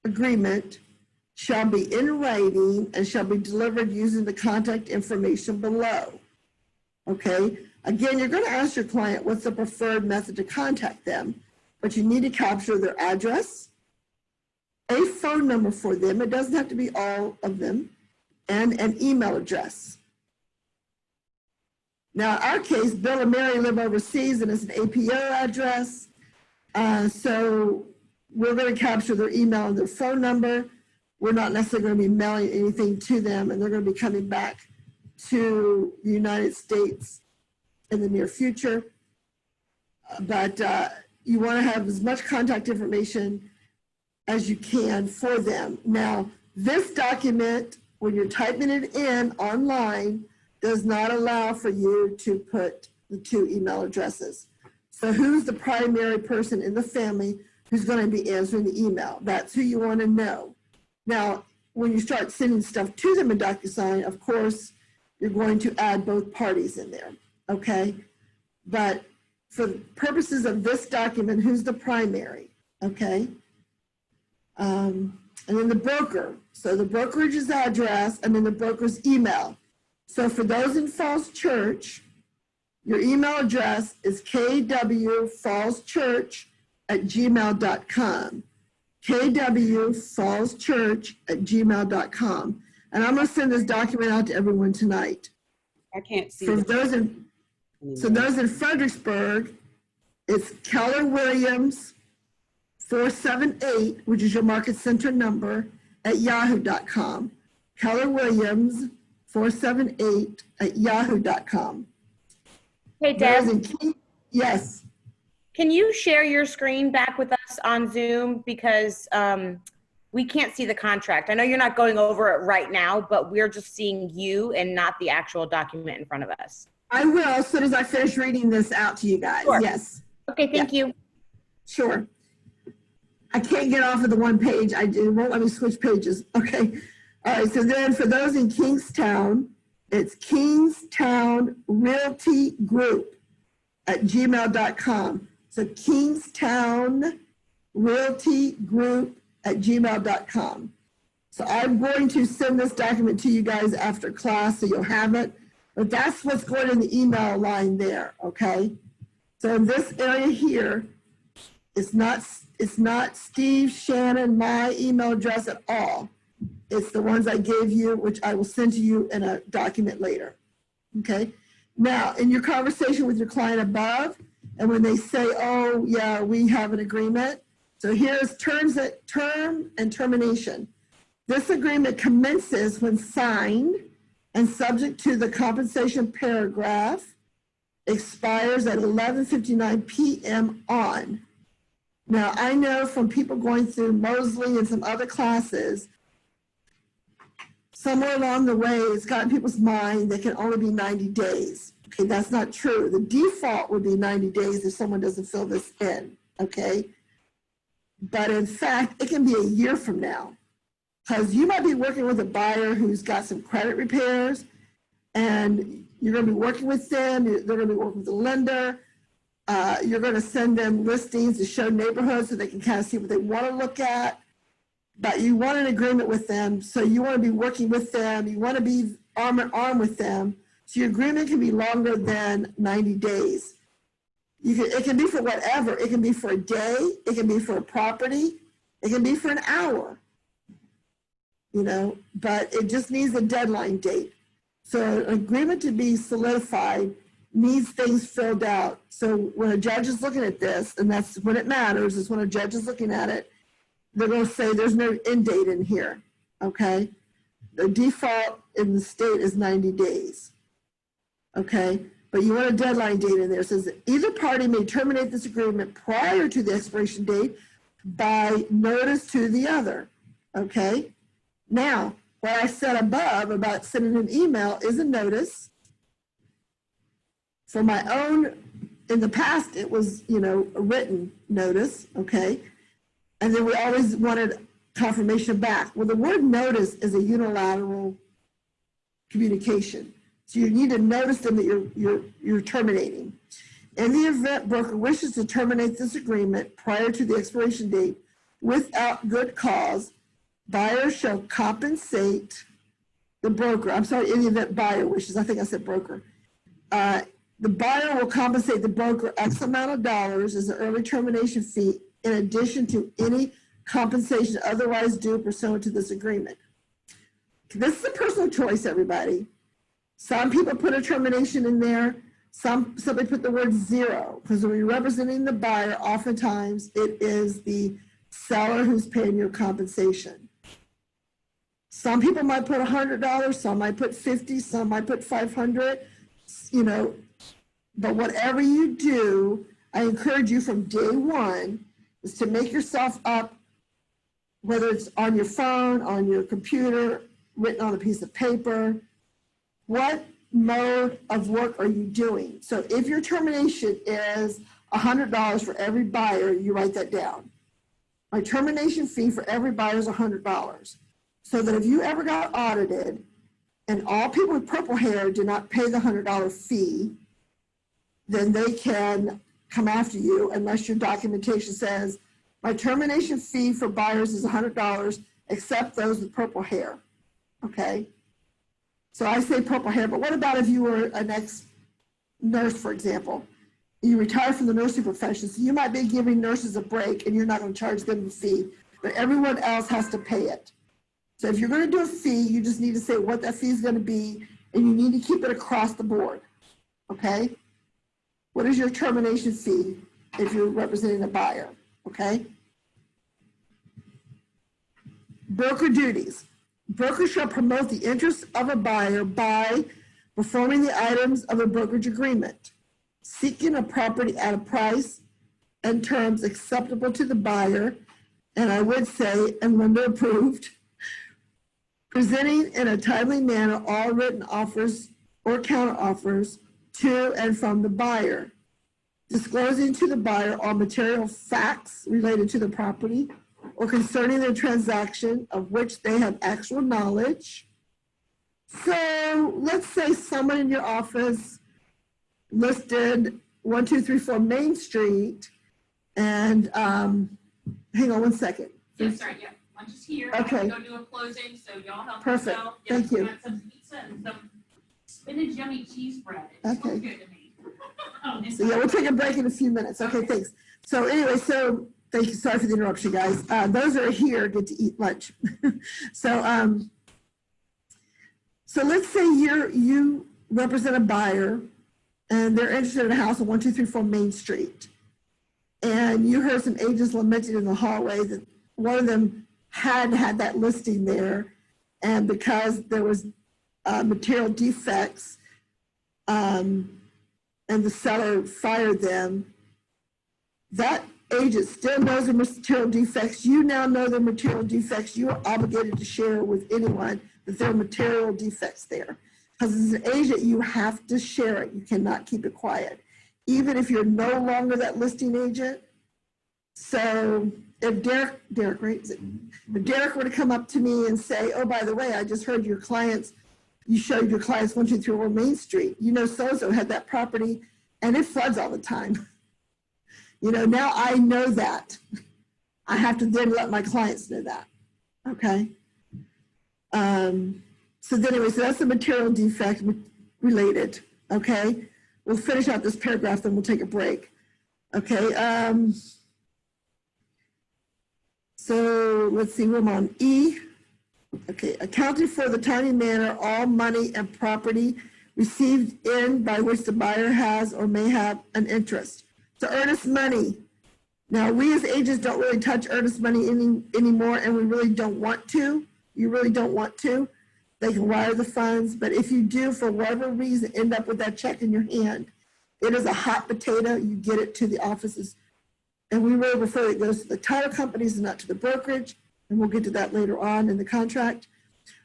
agreement shall be in writing and shall be delivered using the contact information below. Okay, again, you're going to ask your client what's the preferred method to contact them, but you need to capture their address, a phone number for them, it doesn't have to be all of them, and an email address. Now, in our case, Bill and Mary live overseas and it's an APO address, so we're going to capture their email and their phone number. We're not necessarily going to be mailing anything to them, and they're going to be coming back to the United States in the near future. But you want to have as much contact information as you can for them. Now, this document, when you're typing it in online, does not allow for you to put the two email addresses. So who's the primary person in the family who's going to be answering the email? That's who you want to know. Now, when you start sending stuff to them in DocuSign, of course, you're going to add both parties in there, okay? But for the purposes of this document, who's the primary, okay? And then the broker. So the brokerage's address and then the broker's email. So for those in Falls Church, your email address is kwfallschurch@gmail.com. kwfallschurch@gmail.com. And I'm going to send this document out to everyone tonight. I can't see For that. those in, So those in Fredericksburg, it's Keller Williams 478, which is your market center number, at yahoo.com. Keller Williams 478 at yahoo.com. Hey, Those Deb, in King- Yes. can you share your screen back with us on Zoom? Because we can't see the contract. I know you're not going over it right now, but we're just seeing you and not the actual document in front of us. I will as soon as I finish reading this out to you guys. Sure. Yes. Okay, thank you. Sure. I can't get off of the one page. It won't let me switch pages. Okay. All right. So then for those in Kingstown, it's Kingstown Realty Group at gmail.com. So Kingstown Realty Group at gmail.com. So I'm going to send this document to you guys after class so you'll have it. But that's what's going in the email line there. Okay. So in this area here, it's not Steve, Shannon, my email address at all. It's the ones I gave you, which I will send to you in a document later. Okay. Now, in your conversation with your client above, and when they say, oh, yeah, we have an agreement. So here's term and termination. This agreement commences when signed and subject to the compensation paragraph, expires at 11:59 p.m. on. Now, I know from people going through Mosley and some other classes, somewhere along the way, it's got in people's mind that can only be 90 days. Okay, that's not true. The default would be 90 days if someone doesn't fill this in, okay? But in fact, it can be a year from now, because you might be working with a buyer who's got some credit repairs, and you're going to be working with them. They're going to be working with the lender. You're going to send them listings to show neighborhoods so they can kind of see what they want to look at. But you want an agreement with them, so you want to be working with them. You want to be arm in arm with them. So your agreement can be longer than 90 days. It can be for whatever. It can be for a day. It can be for a property. It can be for an hour. You know, but it just needs a deadline date. So an agreement to be solidified needs things filled out. So when a judge is looking at this, and that's when it matters, is when a judge is looking at it, they're going to say there's no end date in here, okay? The default in the state is 90 days, okay? But you want a deadline date in there. It says either party may terminate this agreement prior to the expiration date by notice to the other, okay? Now, what I said above about sending an email is a notice. For my own, in the past, it was, you know, a written notice, okay? And then we always wanted confirmation back. Well, the word notice is a unilateral communication. So you need to notice them that you're terminating. In the event broker wishes to terminate this agreement prior to the expiration date without good cause, buyer shall compensate the broker. I'm sorry, in the event buyer wishes, I think I said broker. The buyer will compensate the broker X amount of dollars as an early termination fee in addition to any compensation otherwise due pursuant to this agreement. This is a personal choice, everybody. Some people put a termination in there. Somebody put the word zero, because when you're representing the buyer, oftentimes it is the seller who's paying your compensation. Some people might put $100, some might put $50, some might put $500, you know, but whatever you do, I encourage you from day one is to make yourself up, whether it's on your phone, on your computer, written on a piece of paper. What mode of work are you doing? So if your termination is $100 for every buyer, you write that down. My termination fee for every buyer is $100. So that if you ever got audited and all people with purple hair did not pay the $100 fee, then they can come after you unless your documentation says my termination fee for buyers is $100 except those with purple hair, okay? So I say purple hair, but what about if you were an ex-nurse, for example? You retire from the nursing profession, so you might be giving nurses a break and you're not going to charge them the fee, but everyone else has to pay it. So if you're going to do a fee, you just need to say what that fee is going to be, and you need to keep it across the board, okay? What is your termination fee if you're representing a buyer, okay? Broker duties. Broker shall promote the interests of a buyer by performing the items of a brokerage agreement, seeking a property at a price and terms acceptable to the buyer, and I would say, and lender approved, presenting in a timely manner all written offers or counter offers to and from the buyer, disclosing to the buyer all material facts related to the property or concerning the transaction of which they have actual knowledge. So let's say someone in your office listed 1234 Main Street and hang on one second. Yeah, sorry, yeah, lunch is here. Okay. I'm gonna go do a closing, so y'all help Perfect. yourself. Thank We you. got some pizza and some spinach yummy cheese bread. It Okay. smells good to me. Oh, and So yeah, we'll take a break in a few minutes. Okay, thanks. So anyway, so thank you. Sorry for the interruption, guys. Those that are here get to eat lunch. So so let's say you represent a buyer and they're interested in a house on 1234 Main Street. And you heard some agents lamenting in the hallway that one of them had that listing there. And because there was material defects, and the seller fired them, that agent still knows the material defects. You now know the material defects. You are obligated to share with anyone that there are material defects there. Because as an agent, you have to share it. You cannot keep it quiet, even if you're no longer that listing agent. So if Derek, right? If Derek were to come up to me and say, oh, by the way, I just heard you showed your clients 1234 Main Street. You know, so-and-so had that property and it floods all the time. You know, now I know that. I have to then let my clients know that, okay? So then anyway, so that's the material defect related, okay? We'll finish out this paragraph, then we'll take a break. Okay, so let's see, we're on E. Okay, accounting for the timely manner, all money and property received in by which the buyer has or may have an interest. So earnest money. Now, we as agents don't really touch earnest money anymore, and we really don't want to. You really don't want to. They can wire the funds, but if you do, for whatever reason, end up with that check in your hand, it is a hot potato. You get it to the offices. And we really prefer it goes to the title companies and not to the brokerage. And we'll get to that later on in the contract.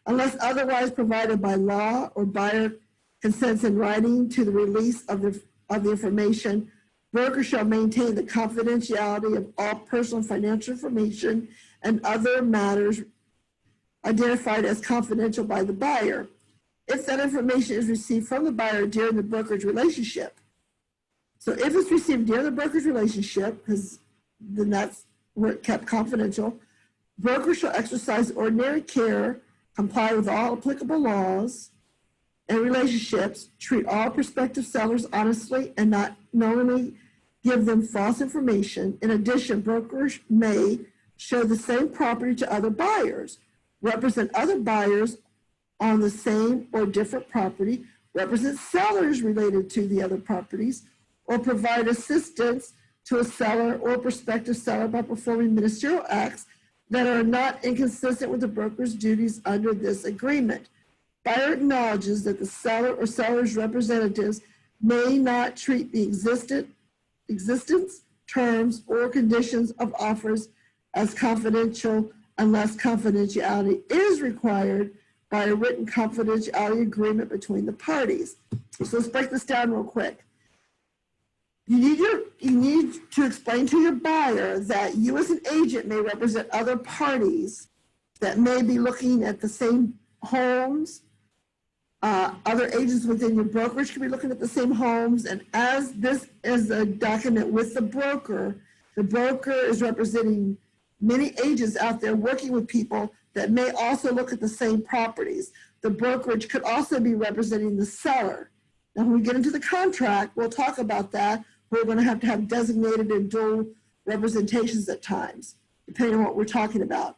Unless otherwise provided by law or buyer consents in writing to the release of the information, broker shall maintain the confidentiality of all personal financial information and other matters identified as confidential by the buyer, if that information is received from the buyer during the brokerage relationship. So if it's received during the brokerage relationship, because then that's where it kept confidential, broker shall exercise ordinary care, comply with all applicable laws and relationships, treat all prospective sellers honestly and not knowingly give them false information. In addition, brokers may show the same property to other buyers, represent other buyers on the same or different property, represent sellers related to the other properties, or provide assistance to a seller or prospective seller by performing ministerial acts that are not inconsistent with the broker's duties under this agreement. Buyer acknowledges that the seller or seller's representatives may not treat the existence, terms, or conditions of offers as confidential unless confidentiality is required by a written confidentiality agreement between the parties. So let's break this down real quick. You need to explain to your buyer that you as an agent may represent other parties that may be looking at the same homes. Other agents within your brokerage can be looking at the same homes. And as this is a document with the broker is representing many agents out there working with people that may also look at the same properties. The brokerage could also be representing the seller. Now, when we get into the contract, we'll talk about that. We're going to have designated and dual representations at times, depending on what we're talking about.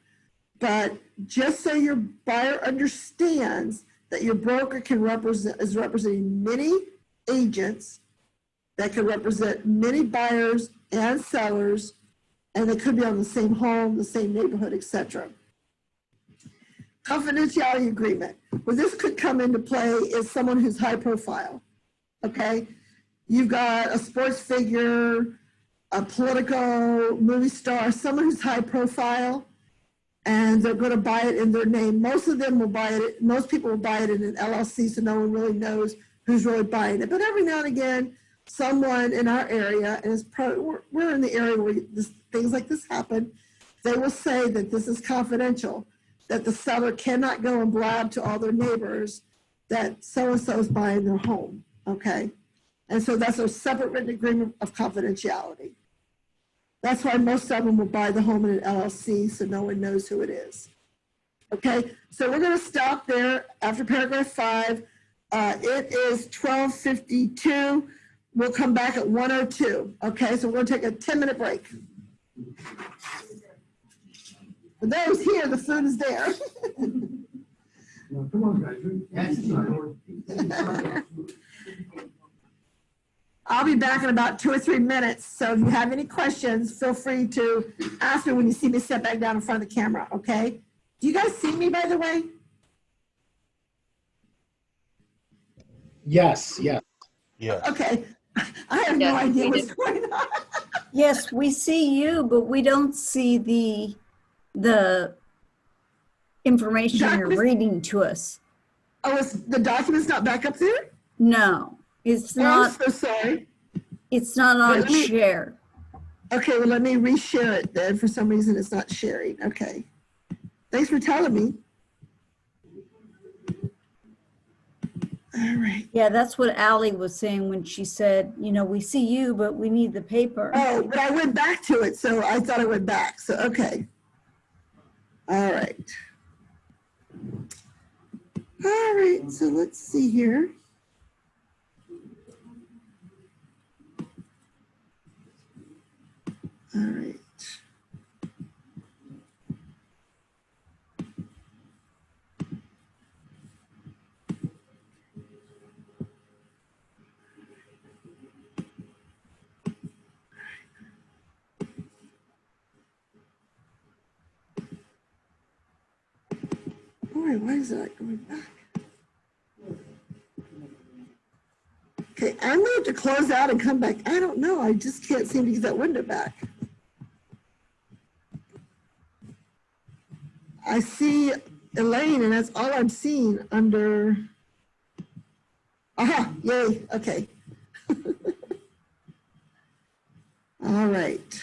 But just so your buyer understands that your broker is representing many agents that could represent many buyers and sellers, and they could be on the same home, the same neighborhood, etc. Confidentiality agreement. Where this could come into play is someone who's high profile, okay? You've got a sports figure, a political movie star, someone who's high profile, and they're going to buy it in their name. Most of them will buy it, most people will buy it in an LLC, so no one really knows who's really buying it. But every now and again, someone in our area, and it's probably, we're in the area where things like this happen, they will say that this is confidential, that the seller cannot go and blab to all their neighbors that so-and-so is buying their home, okay? And so that's a separate written agreement of confidentiality. That's why most of them will buy the home in an LLC, so no one knows who it is. Okay, so we're gonna stop there after paragraph 5. It is 12:52. We'll come back at 1:02. Okay, so we're gonna take a 10-minute break. For those here, the food is there. Now, come on, guys. I'll be back in about 2 or 3 minutes, so if you have any questions, feel free to ask me when you see me step back down in front of the camera, okay? Do you guys see me, by the way? Yes, yes. Yeah. Okay, I have no Yes, idea we what's did. going on. Yes, we see you, but we don't see the information you're Documents- reading to us. Oh, is the document's not back up there? No, it's Oh, I'm not, so sorry. it's not on Let me- share. Okay, well, let me reshare it then. For some reason, it's not sharing. Okay. Thanks for telling me. All right. Yeah, that's what Ally was saying when she said, you know, we see you, but we need the paper. Oh, but I went back to it, so I thought I went back. So, okay. All right. All right, so let's see here. All right. Boy, why is that going back? Okay, I'm going to close out and come back. I don't know. I just can't seem to get that window back. I see Elaine, and that's all I'm seeing under. Aha, yay, okay. All right.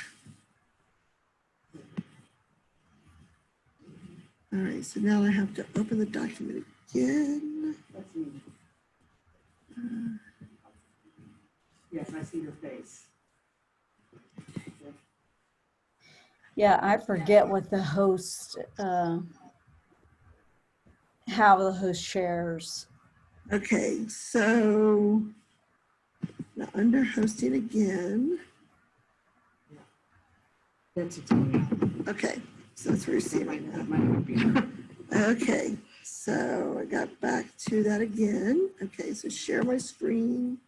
All right, so now I have to open the document again. That's me. Yes, I see your face. Yeah, I forget what the host, how the host shares. Okay, so now under hosting again. That's it, Tony. Okay, so that's where you're seeing right now. Okay, so I got back to that again. Okay, so share my screen.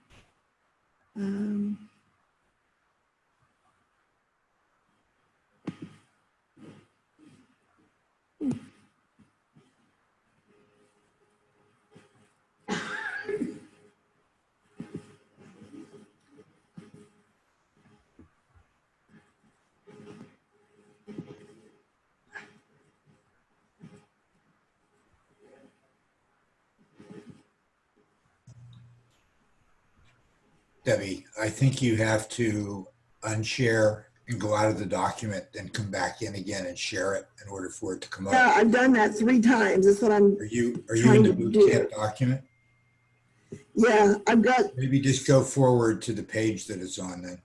Debbie, I think you have to unshare and go out of the document, then come back in again and share it in order for it to come Yeah, up. I've done that 3 times. That's what I'm, Are you in trying the to boot do. camp document? yeah, I've got, Maybe just go forward to the page that it's on then.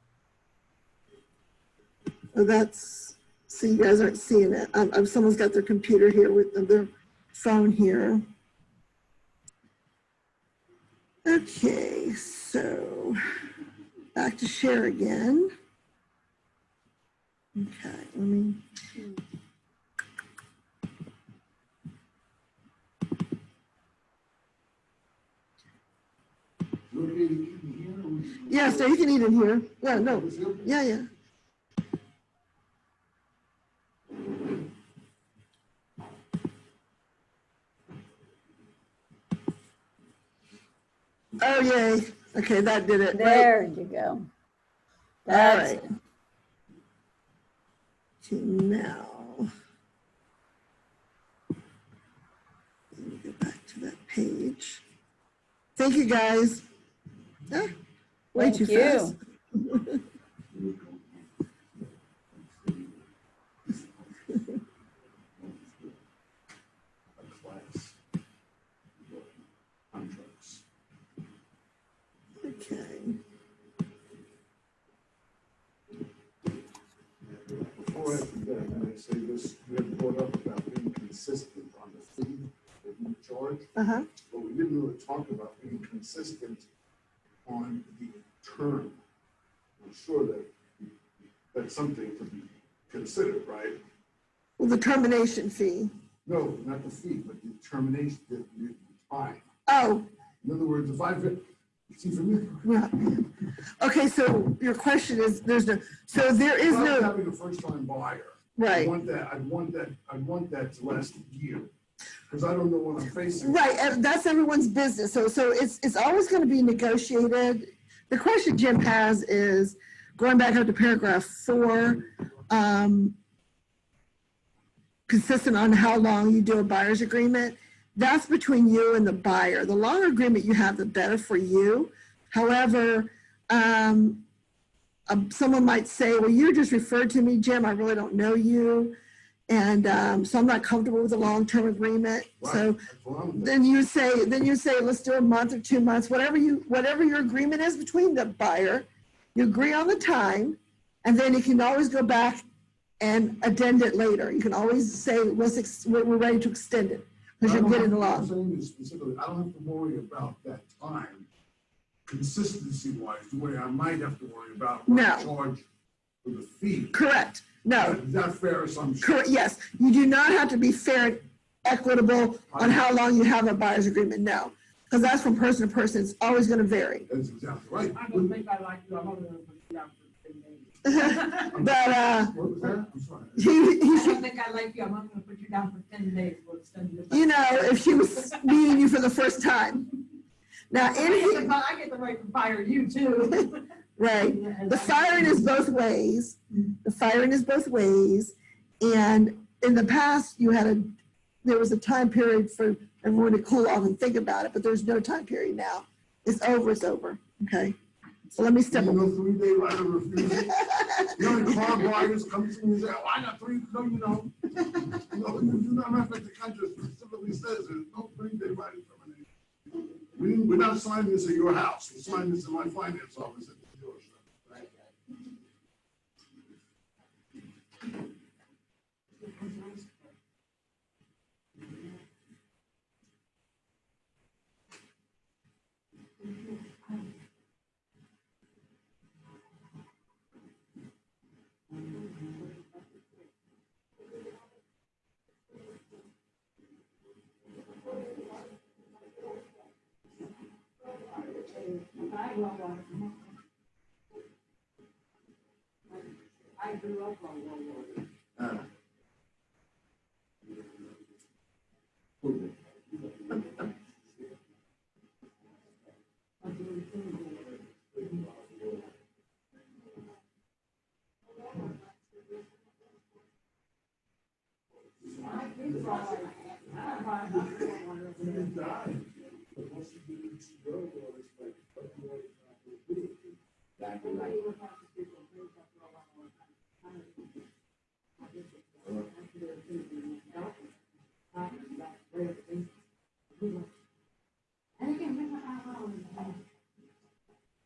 oh, that's, so you guys aren't seeing it. Someone's got their computer here with their phone here. Okay, so back to share again. Okay, let me. Located here, Yes, no, you can eat in here. Yeah, no, yeah, yeah. Oh, yay. Okay, that did it. Right. There you go. That's right. Okay, now. Let me go back to that page. Thank you, guys. Ah, way Thank too you. fast. Class. Contracts. Okay. Before I forget, can I say this, we had brought up about being consistent on the fee that you charge, Uh-huh. but we didn't really talk about being consistent on the term. I'm sure that that's something to be considered, right? Well, the termination fee. No, not the fee, but the termination, the time. Oh, In other words, if see for me. yeah. Okay, so your question is, there is If I'm no, having a first-time buyer. right. I'd want that to last a year, because I don't know what I'm facing. Right, and that's everyone's business. So it's always going to be negotiated. The question Jim has is, going back up to paragraph 4, consistent on how long you do a buyer's agreement. That's between you and the buyer. The longer agreement you have, the better for you. However, someone might say, well, you just referred to me, Jim, I really don't know you. And so I'm not comfortable with a long-term agreement. Right, So that's what I'm doing. then you say, let's do a month or 2 months, whatever your agreement is between the buyer. You agree on the time, and then you can always go back and addend it later. You can always say, we're ready to extend it, because you're getting I'm along. saying this specifically, I don't have to worry about that time, consistency-wise, the way I might have to worry about what I No. charge for the fee. Correct. No. Is that fair assumption? Correct. Yes. You do not have to be fair and equitable on how long you have a buyer's agreement. No. Because that's from person to person. It's always going to vary. That's exactly right. I don't think I like you, I'm only gonna put you down for 10 days. But What was that? I'm sorry. he I should, don't think I like you, I'm only gonna put you down for 10 days, we'll extend it. you know, if she was meeting you for the first time. Now, I get the right to fire you too. right. The firing is both ways. The firing is both ways. And in the past, there was a time period for everyone to cool off and think about it, but there's no time period now. It's over. Okay. So let me step You away. know, 3-day right of refusal. You know, car buyers come to me and say, oh, I got 3, no, you don't. No, you do not, matter of fact, the contract specifically says there's no 3-day right of termination. We're not signing this at your house, we're signing this in my finance office at the dealership. Right? I grew up on World War.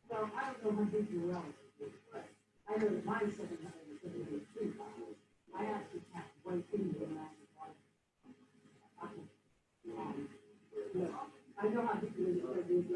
So I don't know how big your relative is, but I know that mine 773 pounds. I actually have one finger and I I know how big it is, but it's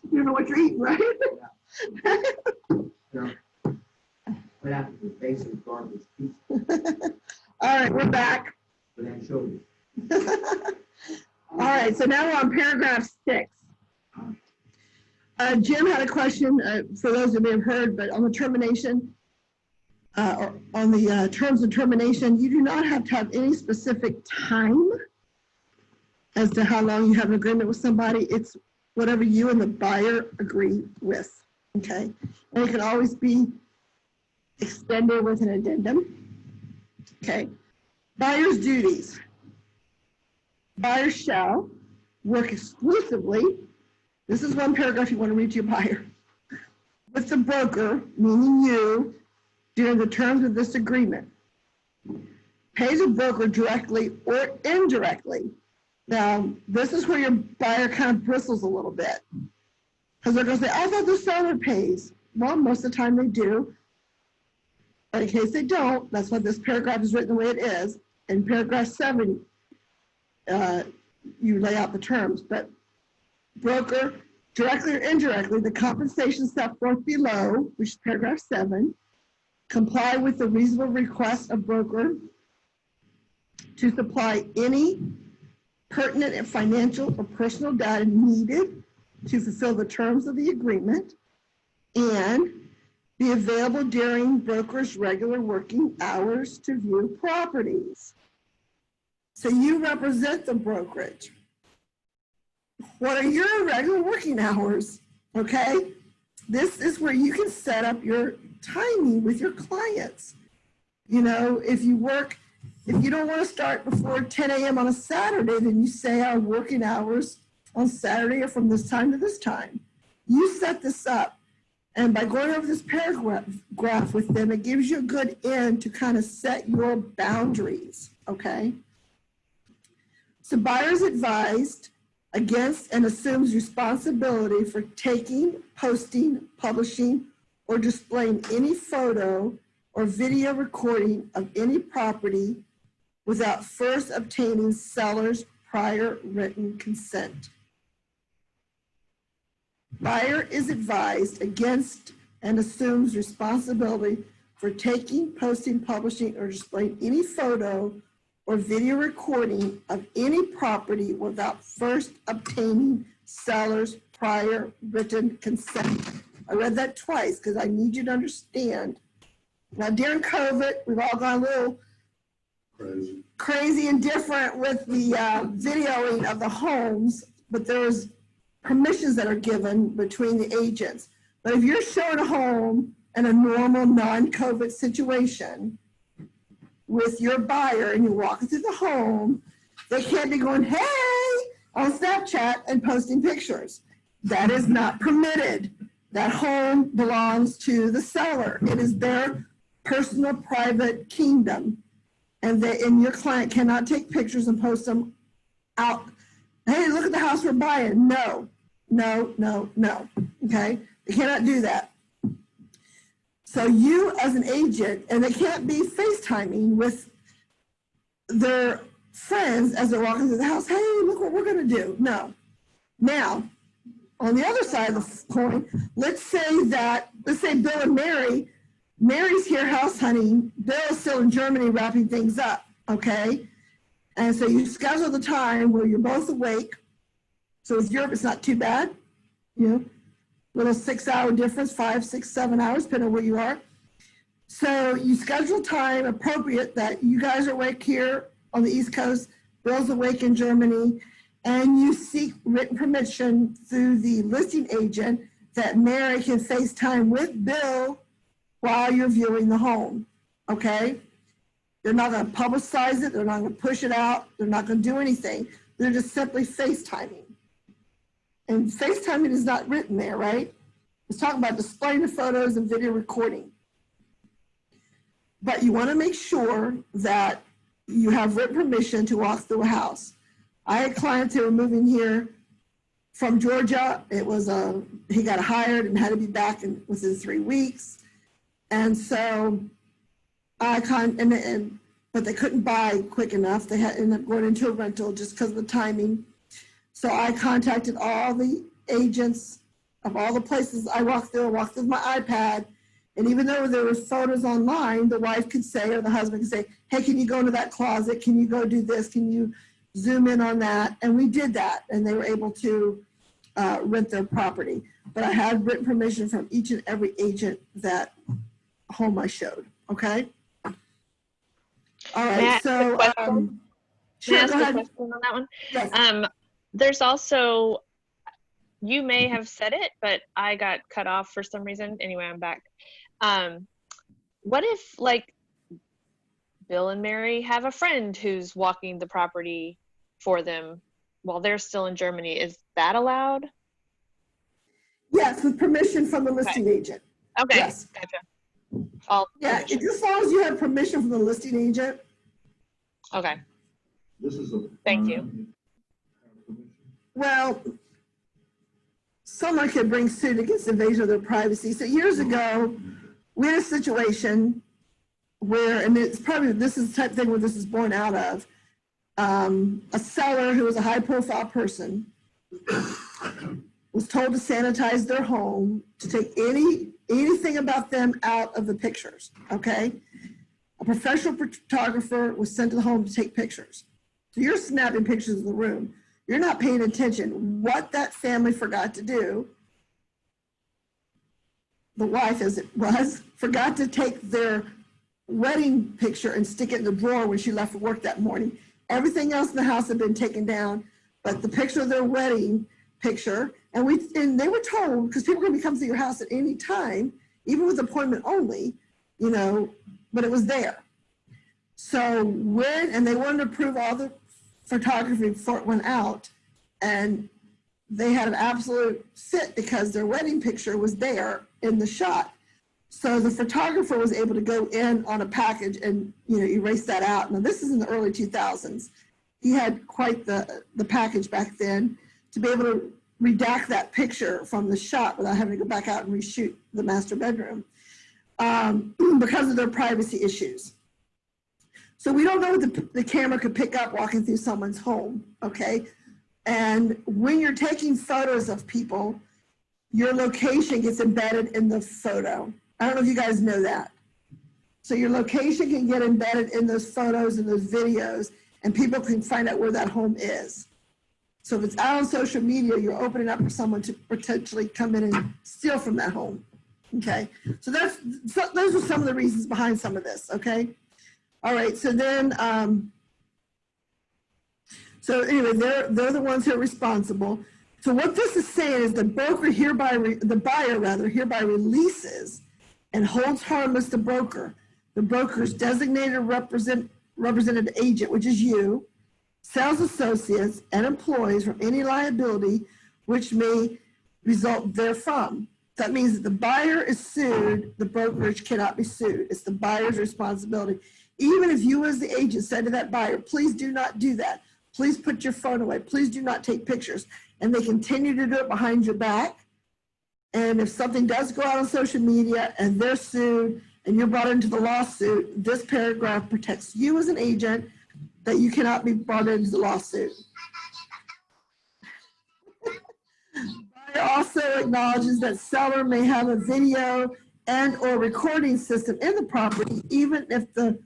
You know what you're eating, right? What happened to basic garbage pizza All right, we're back. with anchovies? All right, so now we're on paragraph 6. Jim had a question, for those who may have heard, but on the termination, or on the terms of termination, you do not have to have any specific time as to how long you have an agreement with somebody. It's whatever you and the buyer agree with, okay? And it can always be extended with an addendum, okay? Buyer's duties. Buyer shall work exclusively, this is one paragraph you want to read to your buyer, with the broker, meaning you, during the terms of this agreement. Pays a broker directly or indirectly. Now, this is where your buyer kind of bristles a little bit. Because they're going to say, I thought the seller pays. Well, most of the time they do. But in case they don't, that's why this paragraph is written the way it is. In paragraph 7, you lay out the terms. But broker, directly or indirectly, the compensation set forth below, which is paragraph 7, comply with the reasonable request of broker to supply any pertinent and financial or personal data needed to fulfill the terms of the agreement and be available during broker's regular working hours to view properties. So you represent the brokerage. What are your regular working hours? Okay? This is where you can set up your timing with your clients. You know, if you don't want to start before 10 a.m. on a Saturday, then you say our working hours on Saturday are from this time to this time. You set this up. And by going over this paragraph with them, it gives you a good end to kind of set your boundaries, okay? So buyer is advised against and assumes responsibility for taking, posting, publishing, or displaying any photo or video recording of any property without first obtaining seller's prior written consent. Buyer is advised against and assumes responsibility for taking, posting, publishing, or displaying any photo or video recording of any property without first obtaining seller's prior written consent. I read that twice because I need you to understand. Now, during COVID, we've all gone a little crazy and different with the videoing of the homes, but there's permissions that are given between the agents. But if you're showing a home in a normal non-COVID situation with your buyer and you're walking through the home, they can't be going, hey, on Snapchat and posting pictures. That is not permitted. That home belongs to the seller. It is their personal private kingdom. And your client cannot take pictures and post them out. Hey, look at the house we're buying. No, no, no, no. Okay? They cannot do that. So you as an agent, and they can't be FaceTiming with their friends as they're walking through the house. Hey, look what we're going to do. No. Now, on the other side of the coin, let's say Bill and Mary, Mary's here house hunting, Bill's still in Germany wrapping things up, okay? And so you schedule the time where you're both awake. So with Europe, it's not too bad, you know, little 6-hour difference, 5, 6, 7 hours, depending on where you are. So you schedule time appropriate that you guys are awake here on the East Coast, Bill's awake in Germany, and you seek written permission through the listing agent that Mary can FaceTime with Bill while you're viewing the home, okay? They're not going to publicize it. They're not going to push it out. They're not going to do anything. They're just simply FaceTiming. And FaceTiming is not written there, right? It's talking about displaying the photos and video recording. But you want to make sure that you have written permission to walk through a house. I had clients who were moving here from Georgia. It was he got hired and had to be back within 3 weeks. And so but they couldn't buy quick enough. They ended up going into a rental just because of the timing. So I contacted all the agents of all the places I walked through with my iPad. And even though there were photos online, the wife could say, or the husband could say, hey, can you go into that closet? Can you go do this? Can you zoom in on that? And we did that, and they were able to rent their property. But I had written permission from each and every agent that home I showed, okay? All May I right, ask a so, question? sure, May I ask go a ahead. question on that one? Yes. There's also, you may have said it, but I got cut off for some reason. Anyway, I'm back. What if, like, Bill and Mary have a friend who's walking the property for them while they're still in Germany? Is that allowed? Yes, with permission from the listing agent. Okay, Yes. gotcha. All Yeah, permission. as long as you have permission from the listing agent. Okay, This is a. thank you. Well, someone could bring suit against invasion of their privacy. So years ago, we had a situation where, and it's probably, this is the type of thing where this is born out of, a seller who was a high profile person was told to sanitize their home, to take anything about them out of the pictures, okay? A professional photographer was sent to the home to take pictures. So you're snapping pictures of the room. You're not paying attention. What that family forgot to do, the wife as it was, forgot to take their wedding picture and stick it in the drawer when she left for work that morning. Everything else in the house had been taken down, but the picture of their wedding picture, and they were told, because people are gonna come to your house at any time, even with appointment only, you know, but it was there. So and they wanted to prove all the photography before it went out, and they had an absolute fit because their wedding picture was there in the shot. So the photographer was able to go in on a package and, you know, erase that out. Now this is in the early 2000s. He had quite the package back then to be able to redact that picture from the shot without having to go back out and reshoot the master bedroom because of their privacy issues. So we don't know what the camera could pick up walking through someone's home, okay? And when you're taking photos of people, your location gets embedded in the photo. I don't know if you guys know that. So your location can get embedded in those photos and those videos, and people can find out where that home is. So if it's out on social media, you're opening up for someone to potentially come in and steal from that home, okay? So those are some of the reasons behind some of this, okay? All right, so then, so anyway, they're the ones who are responsible. So what this is saying is the buyer hereby releases and holds harmless the broker's designated represented agent, which is you, sales associates, and employees from any liability which may result therefrom. That means that the buyer is sued, the brokerage cannot be sued. It's the buyer's responsibility. Even if you as the agent said to that buyer, please do not do that. Please put your phone away. Please do not take pictures. And they continue to do it behind your back. And if something does go out on social media and they're sued and you're brought into the lawsuit, this paragraph protects you as an agent that you cannot be brought into the lawsuit. Buyer also acknowledges that seller may have a video and or recording system in the property, even if the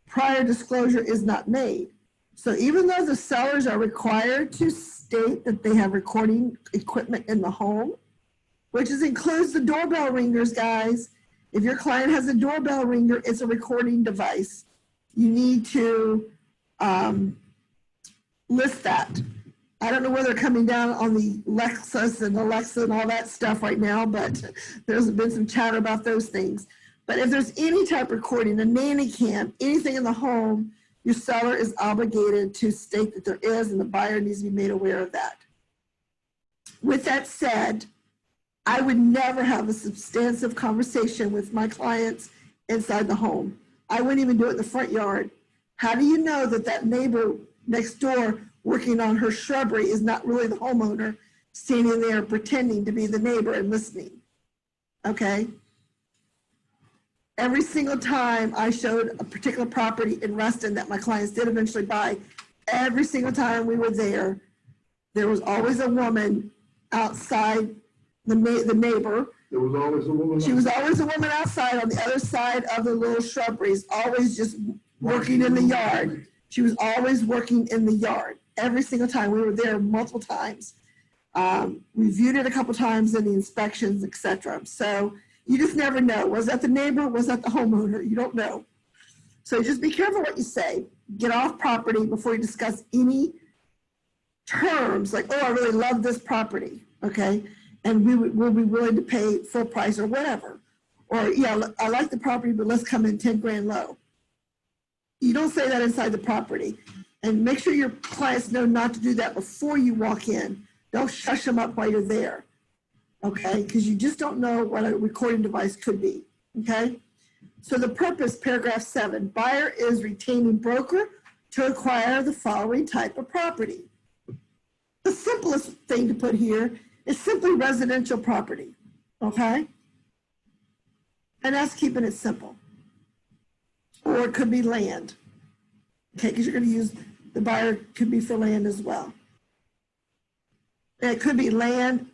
prior disclosure is not made. So even though the sellers are required to state that they have recording equipment in the home, which includes the doorbell ringers, guys. If your client has a doorbell ringer, it's a recording device. You need to list that. I don't know whether they're coming down on the Lexus and Alexa and all that stuff right now, but there's been some chatter about those things. But if there's any type of recording, a nanny cam, anything in the home, your seller is obligated to state that there is, and the buyer needs to be made aware of that. With that said, I would never have a substantive conversation with my clients inside the home. I wouldn't even do it in the front yard. How do you know that that neighbor next door working on her shrubbery is not really the homeowner standing there pretending to be the neighbor and listening? Okay? Every single time I showed a particular property in Reston that my clients did eventually buy, every single time we were there, there was always a woman outside the neighbor. There was always a woman. She was always a woman outside on the other side of the little shrubberies, always just working in the yard. She was always working in the yard. Every single time. We were there multiple times. We viewed it a couple times in the inspections, etc. So you just never know. Was that the neighbor? Was that the homeowner? You don't know. So just be careful what you say. Get off property before you discuss any terms like, oh, I really love this property, okay? And we'll be willing to pay full price or whatever. Or, yeah, I like the property, but let's come in 10 grand low. You don't say that inside the property. And make sure your clients know not to do that before you walk in. Don't shush them up while you're there, okay? Because you just don't know what a recording device could be, okay? So the purpose, paragraph 7, buyer is retaining broker to acquire the following type of property. The simplest thing to put here is simply residential property, okay? And that's keeping it simple. Or it could be land, okay? Because you're going to use, the buyer could be for land as well. And it could be land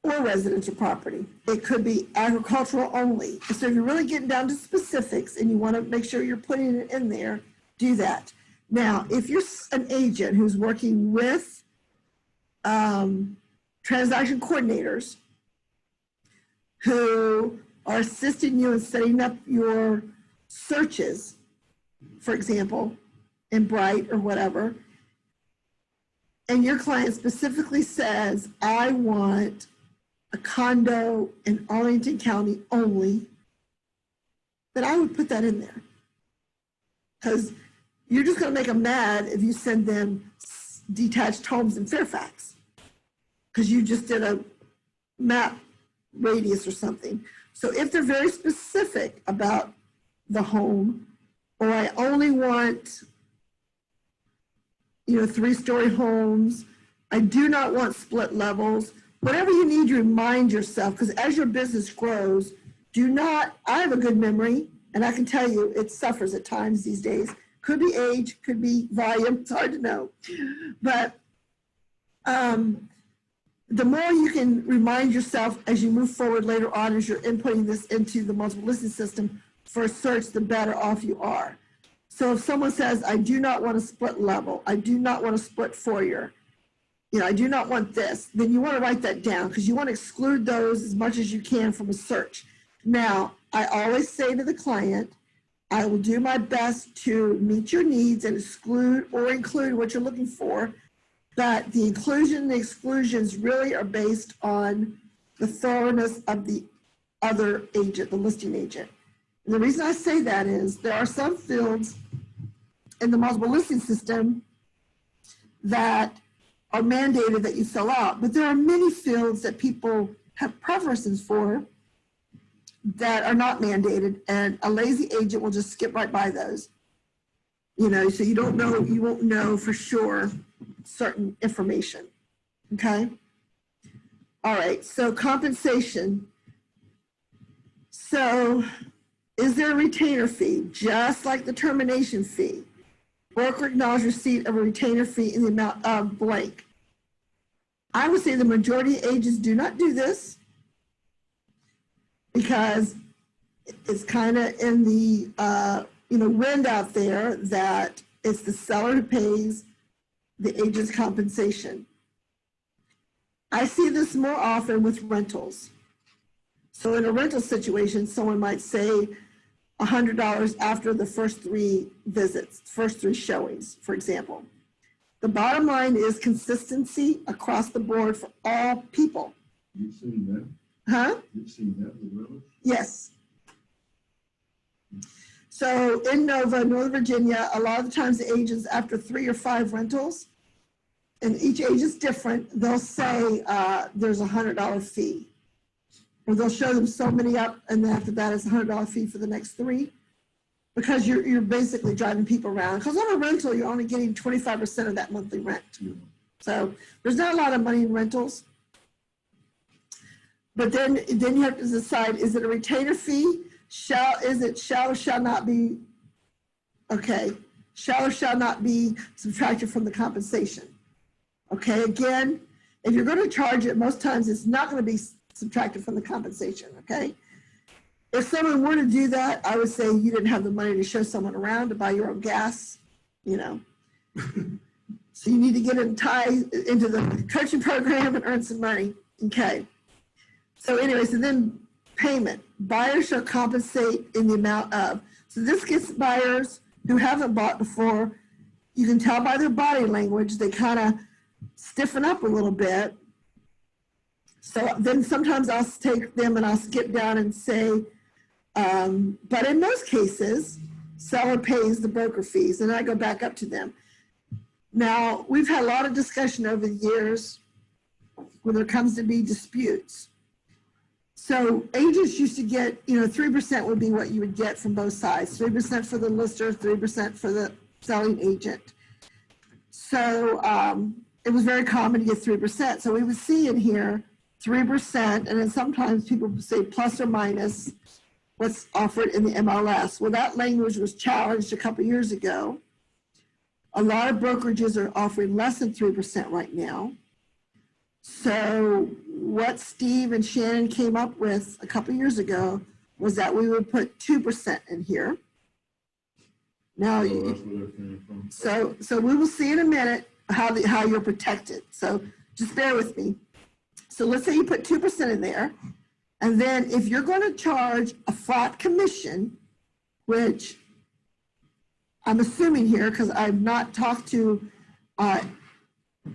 or residential property. It could be agricultural only. So if you're really getting down to specifics and you want to make sure you're putting it in there, do that. Now, if you're an agent who's working with transaction coordinators who are assisting you in setting up your searches, for example, in Bright or whatever, and your client specifically says, I want a condo in Arlington County only, then I would put that in there. Because you're just going to make them mad if you send them detached homes in Fairfax. Because you just did a map radius or something. So if they're very specific about the home, or I only want, 3-story homes, I do not want split levels, whatever you need to remind yourself, because as your business grows, I have a good memory, and I can tell you it suffers at times these days. Could be age, could be volume, it's hard to know. But the more you can remind yourself as you move forward later on, as you're inputting this into the multiple listing system for a search, the better off you are. So if someone says, I do not want a split level, I do not want a split foyer, I do not want this, then you want to write that down because you want to exclude those as much as you can from a search. Now, I always say to the client, I will do my best to meet your needs and exclude or include what you're looking for, but the inclusion and the exclusions really are based on the thoroughness of the other agent, the listing agent. And the reason I say that is there are some fields in the multiple listing system that are mandated that you fill out, but there are many fields that people have preferences for that are not mandated, and a lazy agent will just skip right by those. So you won't know for sure certain information, okay? All right, so compensation. So is there a retainer fee, just like the termination fee? Broker acknowledge receipt of a retainer fee in the amount of blank. I would say the majority of agents do not do this because it's kind of in the wind out there that it's the seller who pays the agent's compensation. I see this more often with rentals. So in a rental situation, someone might say $100 after the first 3 visits, first 3 showings, for example. The bottom line is consistency across the board for all people. You've seen that? Huh? You've seen that with rentals? Yes. So in Northern Virginia, a lot of the times the agents, after 3 or 5 rentals, and each agent's different, they'll say there's $100 fee. Or they'll show them so many up, and then after that, it's a $100 fee for the next 3. Because you're basically driving people around. Because on a rental, you're only getting 25% of that monthly rent. So there's not a lot of money in rentals. But then you have to decide, is it a retainer fee? Shall or shall not be, okay, shall or shall not be subtracted from the compensation. Okay, again, if you're going to charge it, most times it's not going to be subtracted from the compensation, okay? If someone were to do that, I would say you didn't have the money to show someone around to buy your own gas, you know. So you need to get into the coaching program and earn some money, okay? So anyways, and then payment. Buyers shall compensate in the amount of. So this gets buyers who haven't bought before. You can tell by their body language, they kind of stiffen up a little bit. So then sometimes I'll take them and I'll skip down and say, but in most cases, seller pays the broker fees, and I go back up to them. Now, we've had a lot of discussion over the years when there comes to be disputes. So agents used to get, 3% would be what you would get from both sides, 3% for the lister, 3% for the selling agent. So it was very common to get 3%. So we would see in here 3%, and then sometimes people would say plus or minus what's offered in the MLS. Well, that language was challenged a couple years ago. A lot of brokerages are offering less than 3% right now. So what Steve and Shannon came up with a couple years ago was that we would put 2% in here. Now, So that's where that came from. so we will see in a minute how you're protected. So just bear with me. So let's say you put 2% in there. And then if you're going to charge a flat commission, which I'm assuming here, because I've not talked to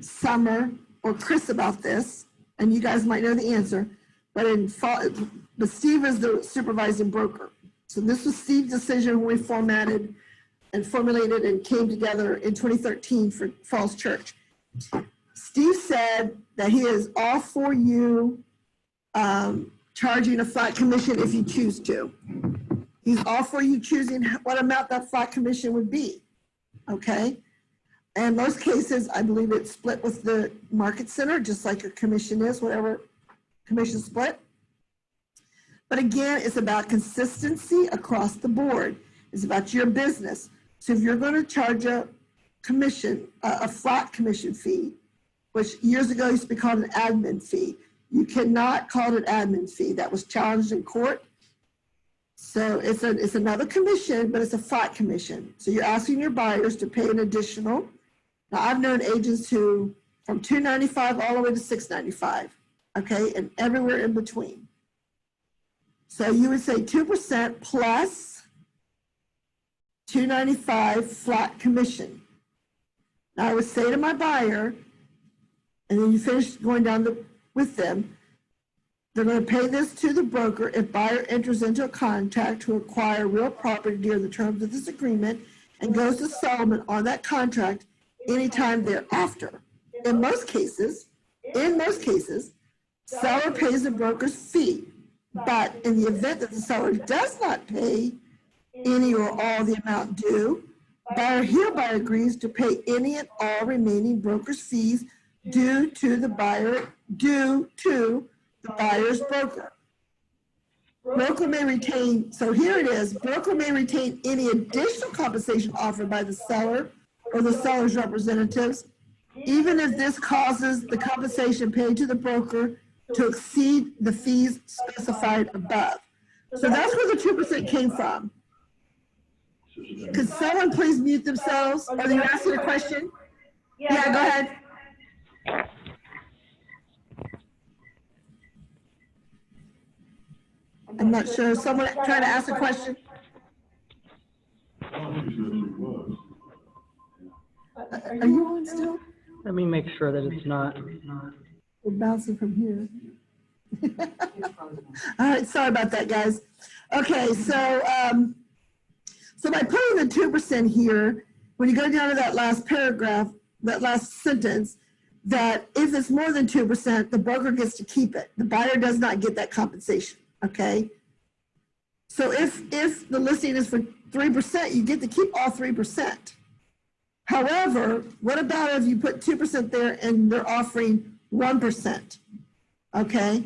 Summer or Chris about this, and you guys might know the answer, but Steve is the supervising broker. So this was Steve's decision when we formatted and formulated and came together in 2013 for Falls Church. Steve said that he is all for you charging a flat commission if you choose to. He's all for you choosing what amount that flat commission would be, okay? And most cases, I believe it's split with the market center, just like a commission is, whatever commission split. But again, it's about consistency across the board. It's about your business. So if you're going to charge a commission, a flat commission fee, which years ago used to be called an admin fee, you cannot call it an admin fee. That was challenged in court. So it's another commission, but it's a flat commission. So you're asking your buyers to pay an additional. Now I've known agents who from $295 all the way to $695, okay, and everywhere in between. So you would say 2% plus $295 flat commission. Now I would say to my buyer, and then you finish going down with them, they're going to pay this to the broker if buyer enters into a contract to acquire real property during the terms of this agreement and goes to settlement on that contract anytime thereafter. In most cases, seller pays the broker's fee. But in the event that the seller does not pay any or all the amount due, buyer hereby agrees to pay any and all remaining broker's fees due to the buyer's broker. Broker may retain, so here it is, broker may retain any additional compensation offered by the seller or the seller's representatives, even if this causes the compensation paid to the broker to exceed the fees specified above. So that's where the 2% came from. Could someone please mute themselves? Are you asking a question? Yeah, go ahead. I'm not sure. Someone trying to ask a question? Oh, she said she was. Are you on still? Let me make sure that it's not. We're bouncing from here. All right, sorry about that, guys. Okay, so by putting the 2% here, when you go down to that last paragraph, that last sentence, that if it's more than 2%, the broker gets to keep it. The buyer does not get that compensation, okay? So if the listing is for 3%, you get to keep all 3%. However, what about if you put 2% there and they're offering 1%? Okay?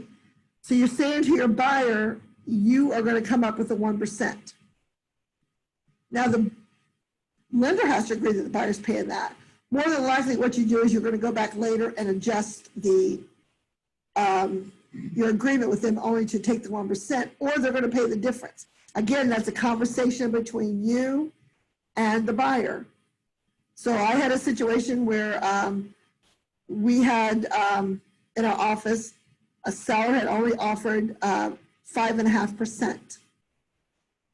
So you're saying to your buyer, you are going to come up with a 1%. Now the lender has to agree that the buyer's paying that. More than likely what you do is you're going to go back later and adjust the your agreement with them only to take the 1%, or they're going to pay the difference. Again, that's a conversation between you and the buyer. So I had a situation where we had in our office, a seller had only offered 5.5%.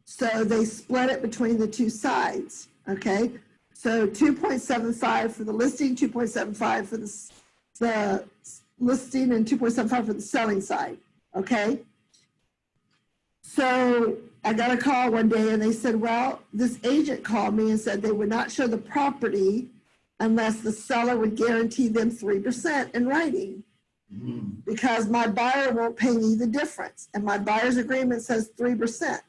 So they split it between the two sides, okay? So 2.75 for the listing, 2.75 for the listing, and 2.75 for the selling side, okay? So I got a call one day and they said, well, this agent called me and said they would not show the property unless the seller would guarantee them 3% in writing, because my buyer won't pay me the difference. And my buyer's agreement says 3%.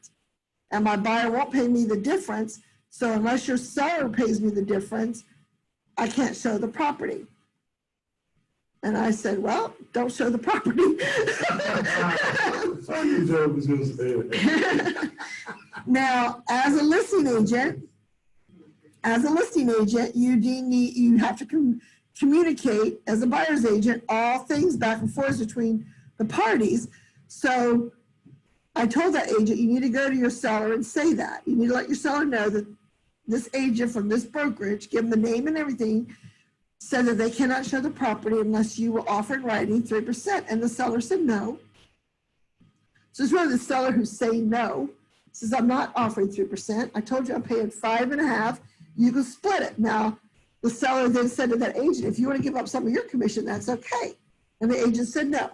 And my buyer won't pay me the difference. So unless your seller pays me the difference, I can't show the property. And I said, well, don't show the property. Now, as a listing agent, you have to communicate as a buyer's agent all things back and forth between the parties. So I told that agent, you need to go to your seller and say that. You need to let your seller know that this agent from this brokerage, give them the name and everything, said that they cannot show the property unless you will offer in writing 3%. And the seller said no. So it's really the seller who's saying no. Says, I'm not offering 3%. I told you I'm paying 5.5. You can split it. Now, the seller then said to that agent, if you want to give up some of your commission, that's okay. And the agent said no.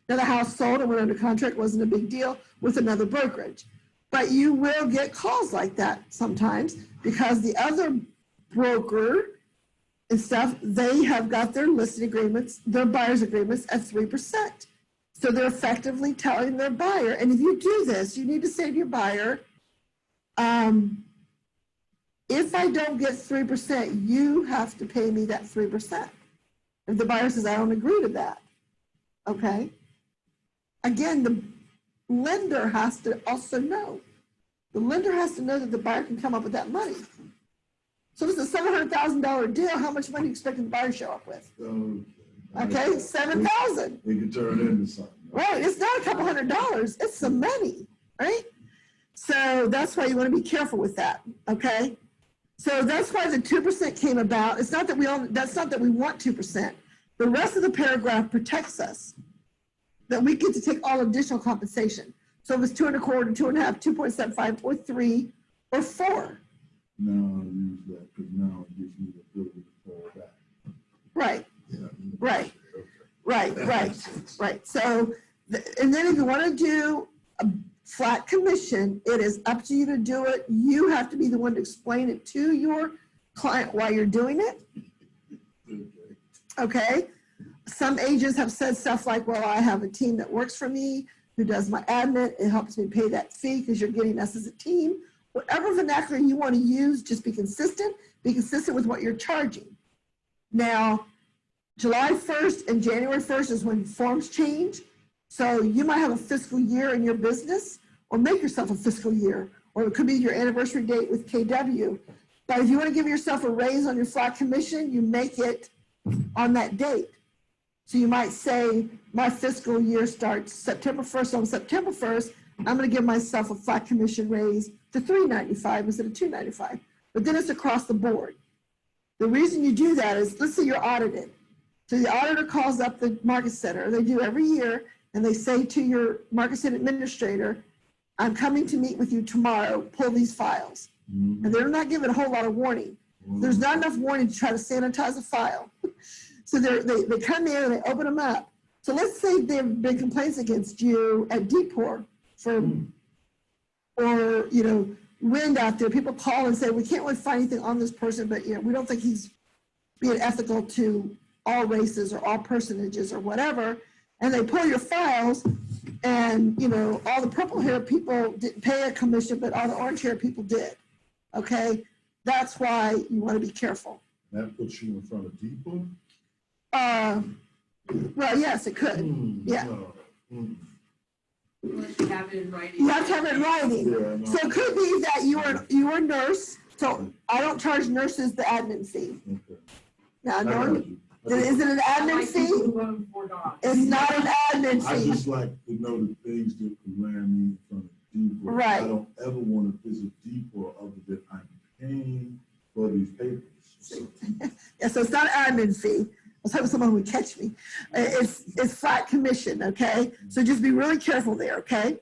Now the house sold and went under contract, wasn't a big deal with another brokerage. But you will get calls like that sometimes because the other broker and stuff, they have got their listing agreements, their buyer's agreements at 3%. So they're effectively telling their buyer, and if you do this, you need to say to your buyer, if I don't get 3%, you have to pay me that 3%. If the buyer says, I don't agree to that, okay? Again, the lender has to also know. The lender has to know that the buyer can come up with that money. So if it's a $700,000 deal, how much money do you expect the buyer to show up with? Okay, $7,000. We can turn it into something. Right, it's not a couple $100, it's some money, right? So that's why you want to be careful with that, okay? So that's why the 2% came about. It's not that that's not that we want 2%. The rest of the paragraph protects us, that we get to take all additional compensation. So if it's 2.25, 2.5, 2.75, or 3, or 4. No, use that because now it gives me the ability to fall back. Right. Yeah. Right. Okay. Right. So, and then if you want to do a flat commission, it is up to you to do it. You have to be the one to explain it to your client why you're doing it. Okay. Some agents have said stuff like, well, I have a team that works for me who does my admin. It helps me pay that fee because you're getting us as a team. Whatever vernacular you want to use, just be consistent with what you're charging. Now, July 1st and January 1st is when forms change. So you might have a fiscal year in your business, or make yourself a fiscal year, or it could be your anniversary date with KW. But if you want to give yourself a raise on your flat commission, you make it on that date. So you might say, my fiscal year starts September 1st. On September 1st, I'm going to give myself a flat commission raise to $395 instead of $295. But then it's across the board. The reason you do that is, let's say you're audited. So the auditor calls up the market center, they do every year, and they say to your market center administrator, I'm coming to meet with you tomorrow, pull these files. And they're not giving a whole lot of warning. There's not enough warning to try to sanitize a file. So they come in and they open them up. So let's say there have been complaints against you at Depot or wind out there. People call and say, we can't really find anything on this person, but we don't think he's being ethical to all races or all personages or whatever, and they pull your files, and, you know, all the purple hair people didn't pay a commission, but all the orange hair people did, okay? That's why you want to be careful. That puts you in front of Depot? Well, yes, it could. Yeah. No. Unless you have it in writing. You have to have it in writing. Yeah, no. So it could be that you were a nurse, so I don't charge nurses the admin fee. Okay. Now, I no, got you. is it an I admin like people fee? who own 4 dogs. It's not an admin I fee. just like to know the things that could land me in front of Depot. Right. I don't ever want to visit Depot other than I'm paying for these papers. So, Yeah, so it's not an admin fee. I was hoping someone would catch me. It's flat commission, okay? So just be really careful there, okay?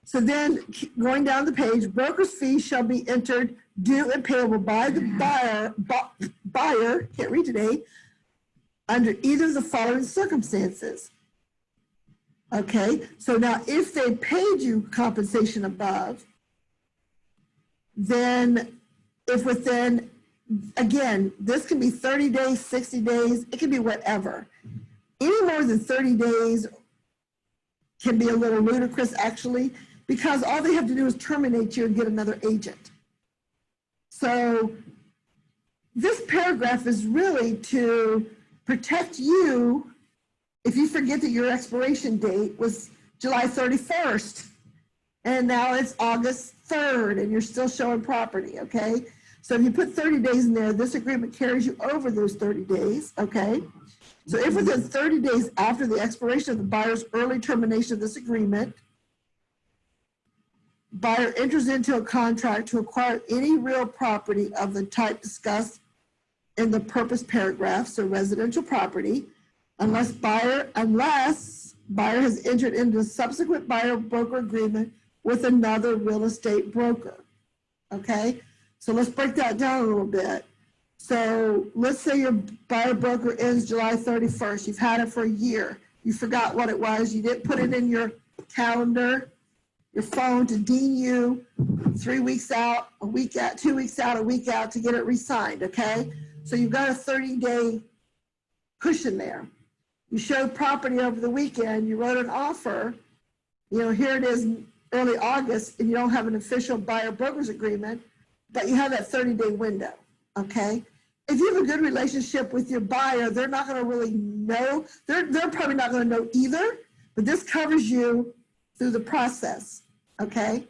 So then going down the page, broker's fee shall be entered due and payable by the buyer, can't read today, under either of the following circumstances. Okay, so now if they paid you compensation above, then if within, again, this can be 30 days, 60 days, it can be whatever. Any more than 30 days can be a little ludicrous, actually, because all they have to do is terminate you and get another agent. So this paragraph is really to protect you if you forget that your expiration date was July 31st, and now it's August 3rd, and you're still showing property, okay? So if you put 30 days in there, this agreement carries you over those 30 days, okay? So if within 30 days after the expiration of the buyer's early termination of this agreement, buyer enters into a contract to acquire any real property of the type discussed in the purpose paragraph, so residential property, unless buyer has entered into a subsequent buyer broker agreement with another real estate broker, okay? So let's break that down a little bit. So let's say your buyer broker ends July 31st. You've had it for a year. You forgot what it was. You didn't put it in your calendar, your phone to deem you 3 weeks out, a week out, 2 weeks out, a week out to get it re-signed, okay? So you've got a 30-day cushion there. You showed property over the weekend, you wrote an offer, you know, here it is early August, and you don't have an official buyer brokers agreement, but you have that 30-day window, okay? If you have a good relationship with your buyer, they're not gonna really know, they're probably not gonna know either, but this covers you through the process, okay?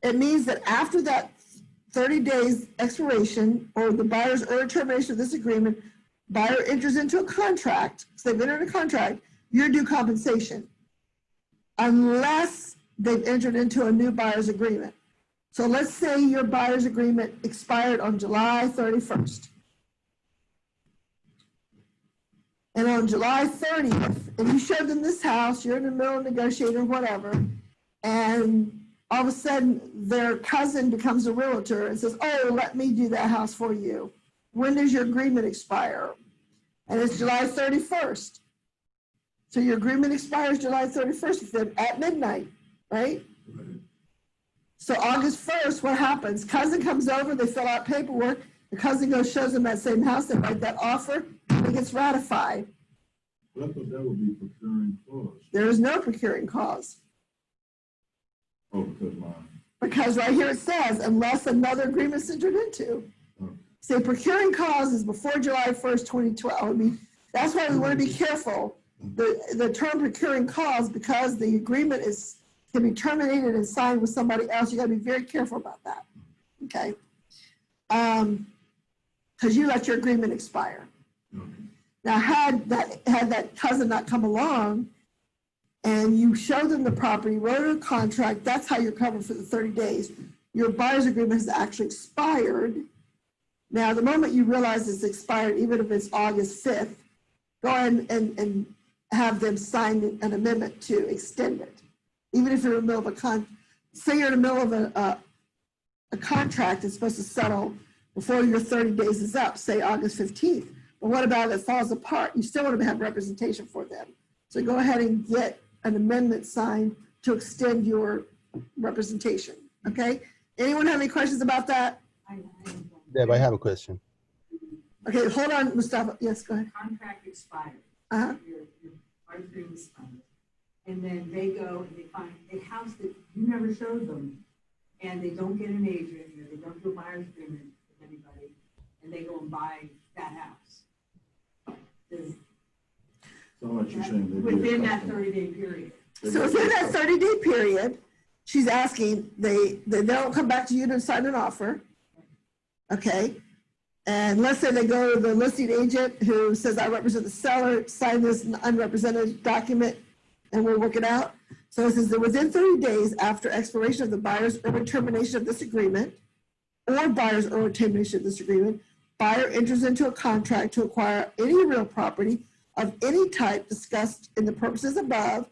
It means that after that 30 days expiration or the buyer's early termination of this agreement, buyer enters into a contract, so they've entered a contract, you're due compensation, unless they've entered into a new buyer's agreement. So let's say your buyer's agreement expired on July 31st. And on July 30th, and you showed them this house, you're in the middle of negotiating or whatever, and all of a sudden their cousin becomes a realtor and says, oh, let me do that house for you. When does your agreement expire? And it's July 31st. So your agreement expires July 31st at midnight, right? So August 1st, what happens? Cousin comes over, they fill out paperwork, the cousin goes, shows them that same house, they write that offer, and it gets ratified. but I thought that would be procuring clause. There is no procuring clause. Oh, because mine. Because right here it says, unless another agreement is entered into. Say procuring cause is before July 1st, 2012. I mean, that's why we want to be careful. The term procuring cause, because the agreement can be terminated and signed with somebody else, you got to be very careful about that. Okay. Because you let your agreement expire. Now, had that cousin not come along and you showed them the property, wrote a contract, that's how you're covered for the 30 days. Your buyer's agreement has actually expired. Now, the moment you realize it's expired, even if it's August 5th, go ahead and have them sign an amendment to extend it. Even if you're in the middle of say you're in the middle of a contract that's supposed to settle before your 30 days is up, say August 15th. But what about if it falls apart? You still want to have representation for them. So go ahead and get an amendment signed to extend your representation, okay? Anyone have any questions about that? Deb, I have a question. Okay, hold on, Mustafa. Yes, go ahead. Contract expired. Uh-huh. Your buyer's agreement expired. And then they go and they find a house that you never showed them, and they don't get an agent, or they don't do a buyer's agreement with anybody, and they go and buy that house. Does So what you're saying. they do within a that custom- 30-day period. So within that 30-day period, she's asking, they don't come back to you to sign an offer. Okay? And let's say they go to the listing agent who says, I represent the seller, sign this unrepresented document, and we'll work it out. So it says that within 30 days after expiration of the buyer's early termination of this agreement, or buyer's early termination of this agreement, buyer enters into a contract to acquire any real property of any type discussed in the purposes above,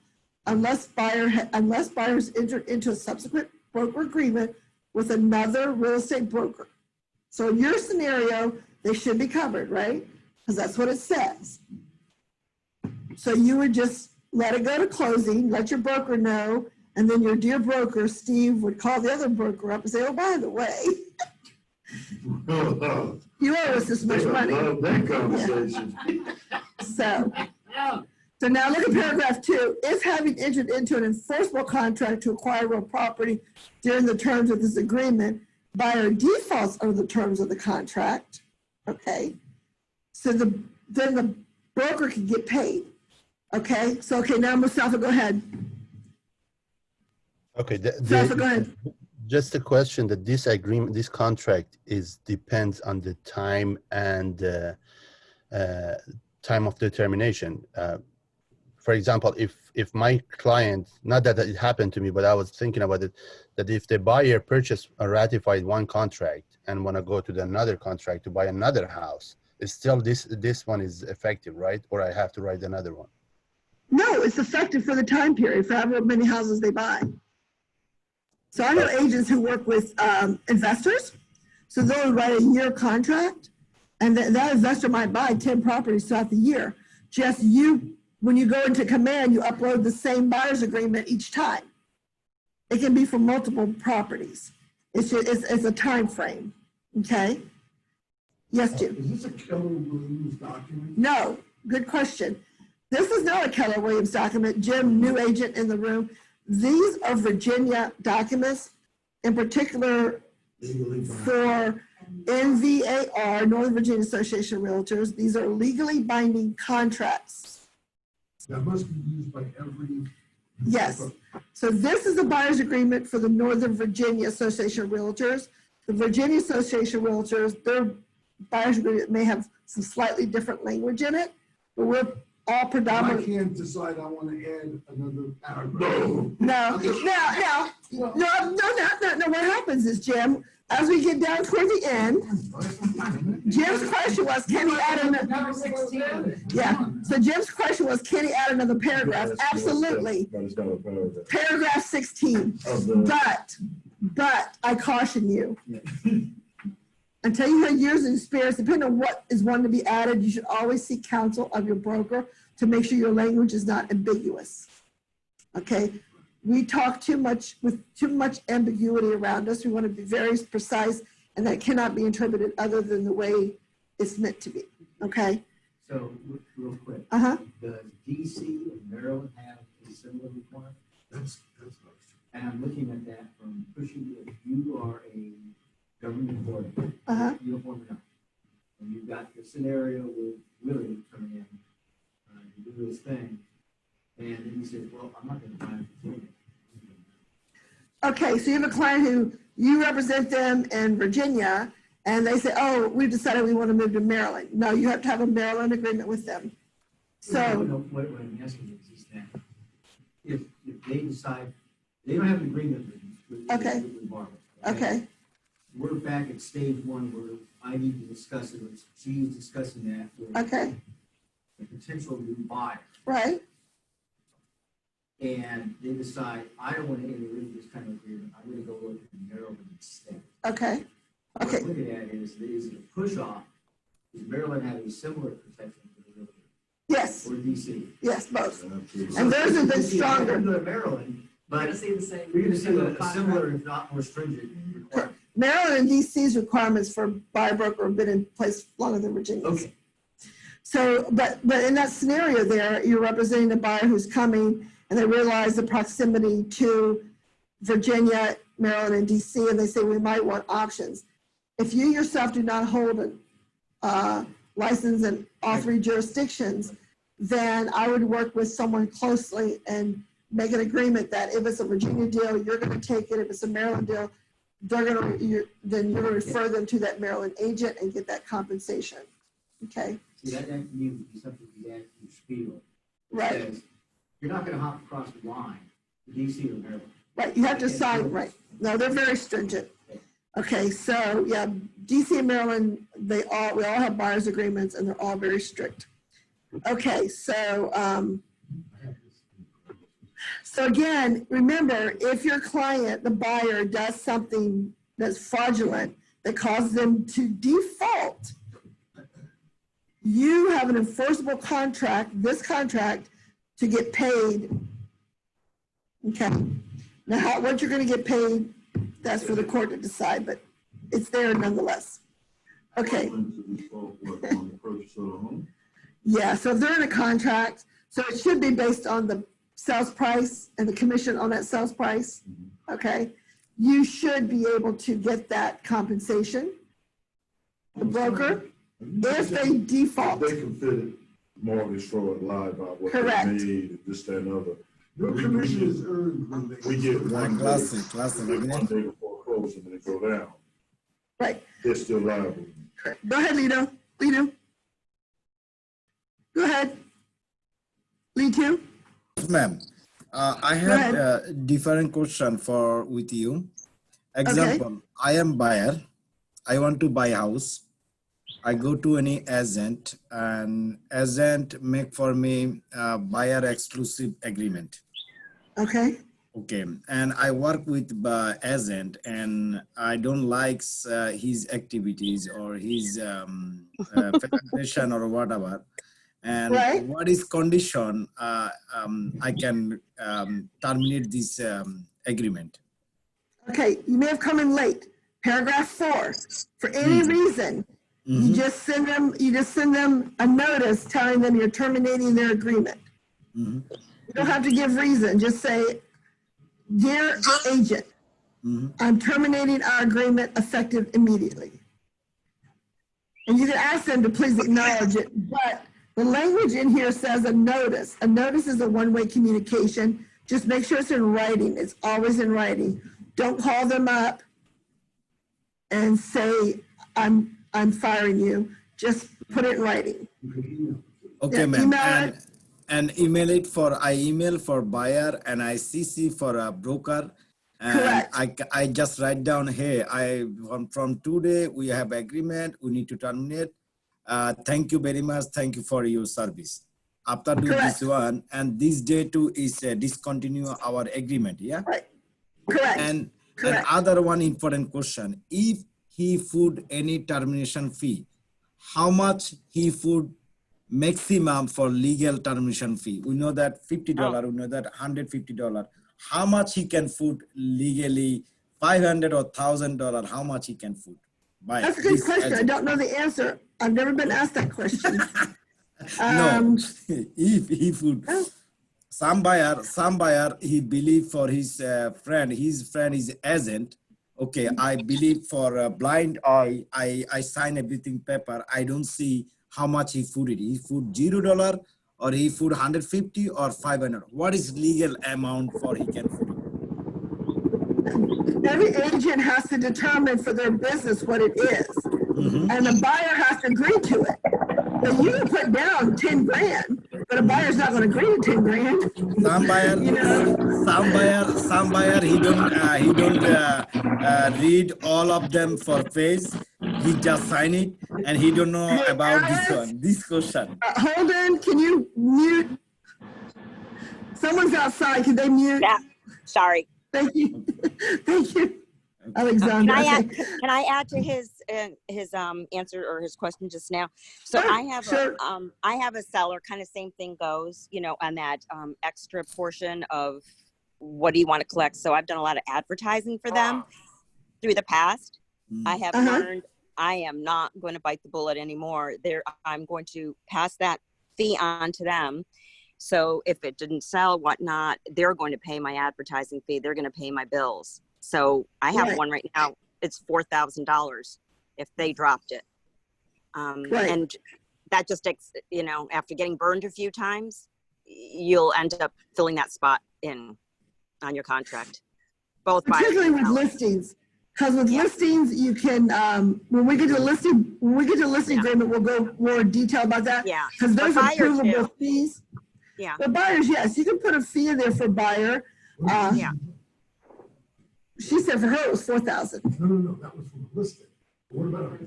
unless buyers enter into a subsequent broker agreement with another real estate broker. So in your scenario, they should be covered, right? Because that's what it says. So you would just let it go to closing, let your broker know, and then your dear broker, Steve, would call the other broker up and say, oh, by the way, you owe us this much money. Love that conversation. So now look at paragraph 2. If having entered into an enforceable contract to acquire real property during the terms of this agreement, buyer defaults under the terms of the contract, okay? So then the broker can get paid, okay? So, okay, now Mustafa, go ahead. Okay, Mustafa, go ahead. just a question that this agreement, this contract depends on the time and time of determination. For example, if my client, not that it happened to me, but I was thinking about it, that if the buyer purchased or ratified one contract and want to go to another contract to buy another house, it's still this one is effective, right? Or I have to write another one? No, it's effective for the time period, for however many houses they buy. So I know agents who work with investors. So they'll write a year contract, and that investor might buy 10 properties throughout the year. Just when you go into command, you upload the same buyer's agreement each time. It can be for multiple properties. It's a time frame, okay? Yes, Jim? Is this a Keller Williams document? No, good question. This is not a Keller Williams document. Jim, new agent in the room. These are Virginia documents, in particular for NVAR, Northern Virginia Association of Realtors. These are legally binding contracts. That must be used by every. Yes. So this is a buyer's agreement for the Northern Virginia Association of Realtors. The Virginia Association of Realtors, their buyer's agreement may have some slightly different language in it, but we're all predominantly. I can't decide I want to add another paragraph. No. What happens is, Jim, as we get down toward the end, Jim's question was, can he add another? Number 16. Yeah. So Jim's question was, can he add another paragraph? Absolutely. But it's got a paragraph. Paragraph 16. But I caution you. Until you have years of experience, depending on what is wanted to be added, you should always seek counsel of your broker to make sure your language is not ambiguous. Okay? We talk too much with too much ambiguity around us. We want to be very precise, and that cannot be interpreted other than the way it's meant to be. Okay? So, real quick. Uh-huh. Does DC and Maryland have a similar requirement? That's And I'm looking at that from pushing, if you are a government employee, Uh-huh. uniform enough, and you've got the scenario with Willie coming in, to do his thing, and then he says, well, I'm not gonna buy it for you. Okay, so you have a client who you represent them in Virginia, and they say, oh, we've decided we want to move to Maryland. No, you have to have a Maryland agreement with them. So, No, what I'm asking is that if they decide, they don't have an agreement with Okay. with Barbara. okay, We're back at stage one where I need to discuss it, she's discussing that with okay, a potential new buyer. right, And they decide, I don't want to enter into this kind of agreement, I'm gonna go look at Maryland instead. okay, What okay. I'm looking at is it a push off? Does Maryland have a similar protection for the realtor? Yes, Or DC? yes, both. Absolutely. And theirs have been So, stronger. Go to Maryland, We're but gonna see the same. we're gonna see a similar, if not more stringent requirement. Maryland and DC's requirements for buyer broker have been in place longer than Virginia's. Okay. So, but in that scenario there, you're representing a buyer who's coming and they realize the proximity to Virginia, Maryland, and DC, and they say, we might want options. If you yourself do not hold a license in all three jurisdictions, then I would work with someone closely and make an agreement that if it's a Virginia deal, you're gonna take it. If it's a Maryland deal, then you're gonna refer them to that Maryland agent and get that compensation, okay? See, that needs to be something you add to Spiegel. It Right. says, you're not gonna hop across the line to DC or Maryland. Right, you have to sign, right. No, they're very stringent. Okay, so yeah, DC and Maryland, we all have buyer's agreements and they're all very strict. Okay, so again, remember, if your client, the buyer, does something that's fraudulent that causes them to default, you have an enforceable contract, this contract, to get paid. Okay. Now, what you're going to get paid, that's for the court to decide, but it's there nonetheless. Okay. On the purchase of the home? Yeah, so if they're in a contract, so it should be based on the sales price and the commission on that sales price. Okay. You should be able to get that compensation, the broker, if they default. They can fit it, mortgage fraud, lie about what they Correct. made, this, that, and other. Your commission is earned when they. We get one day, Classic, we get one day before closing and it go down. Right. They're still liable. Go ahead, Lito. Lito. Go ahead. Lito. Ma'am, I had a different question for with you. Example, I am buyer. I want to buy house. I go to any agent and agent make for me buyer exclusive agreement. Okay. Okay, and I work with agent and I don't like his activities or his presentation or whatever. And right. What is condition I can terminate this agreement? Okay, you may have come in late. Paragraph 4. For any reason, you just send them a notice telling them you're terminating their agreement. You don't have to give reason. Just say, dear agent, I'm terminating our agreement effective immediately. And you can ask them to please acknowledge it, but the language in here says a notice. A notice is a one-way communication. Just make sure it's in writing. It's always in writing. Don't call them up and say, I'm firing you. Just put it in writing. Okay, ma'am. And email it for, I email for buyer and I CC for a broker. And correct. I just write down, hey, from today we have agreement, we need to terminate. Thank you very much. Thank you for your service. After do this one, and this day too is discontinue our agreement, yeah? Right. Correct. And other one important question, if he put any termination fee, how much he put maximum for legal termination fee? We know that $50, we know that $150. How much he can put legally, $500 or $1,000, how much he can put? That's a good question. I don't know the answer. I've never been asked that question. No, if he would, some buyer, he believe for his friend is agent. Okay, I believe for a blind eye, I sign everything paper. I don't see how much he put it. He put $0 or he put 150 or 500. What is legal amount for he can put it? Every agent has to determine for their business what it is. And the buyer has to agree to it. So you can put down 10 grand, but a buyer's not going to agree to 10 grand. Some buyer, you know? some buyer, he don't read all of them for face. He just sign it and he don't know about this one, this question. Hold on, can you mute? Someone's outside, can they mute? Yeah, sorry. Thank you. Thank you, Alexandra. Can I add to his answer or his question just now? So Sure, I have a seller, kind of same thing goes, you know, on that extra portion of what do you want to collect. So I've done a lot of advertising for them through the past. I have learned I am not going to bite the bullet anymore. I'm going to pass that fee on to them. So if it didn't sell, whatnot, they're going to pay my advertising fee. They're going to pay my bills. So I have one right now. It's $4,000 if they dropped it. And that just, you know, after getting burned a few times, you'll end up filling that spot in on your contract. Both particularly with listings. Because with listings, you can, when we get to the listing agreement, we'll go more detail about that. Yeah. Because those are provable fees. Yeah. For buyers, yes, you can put a fee in there for buyer. Yeah. She said for her it was $4,000. No, that was from the listing. What about?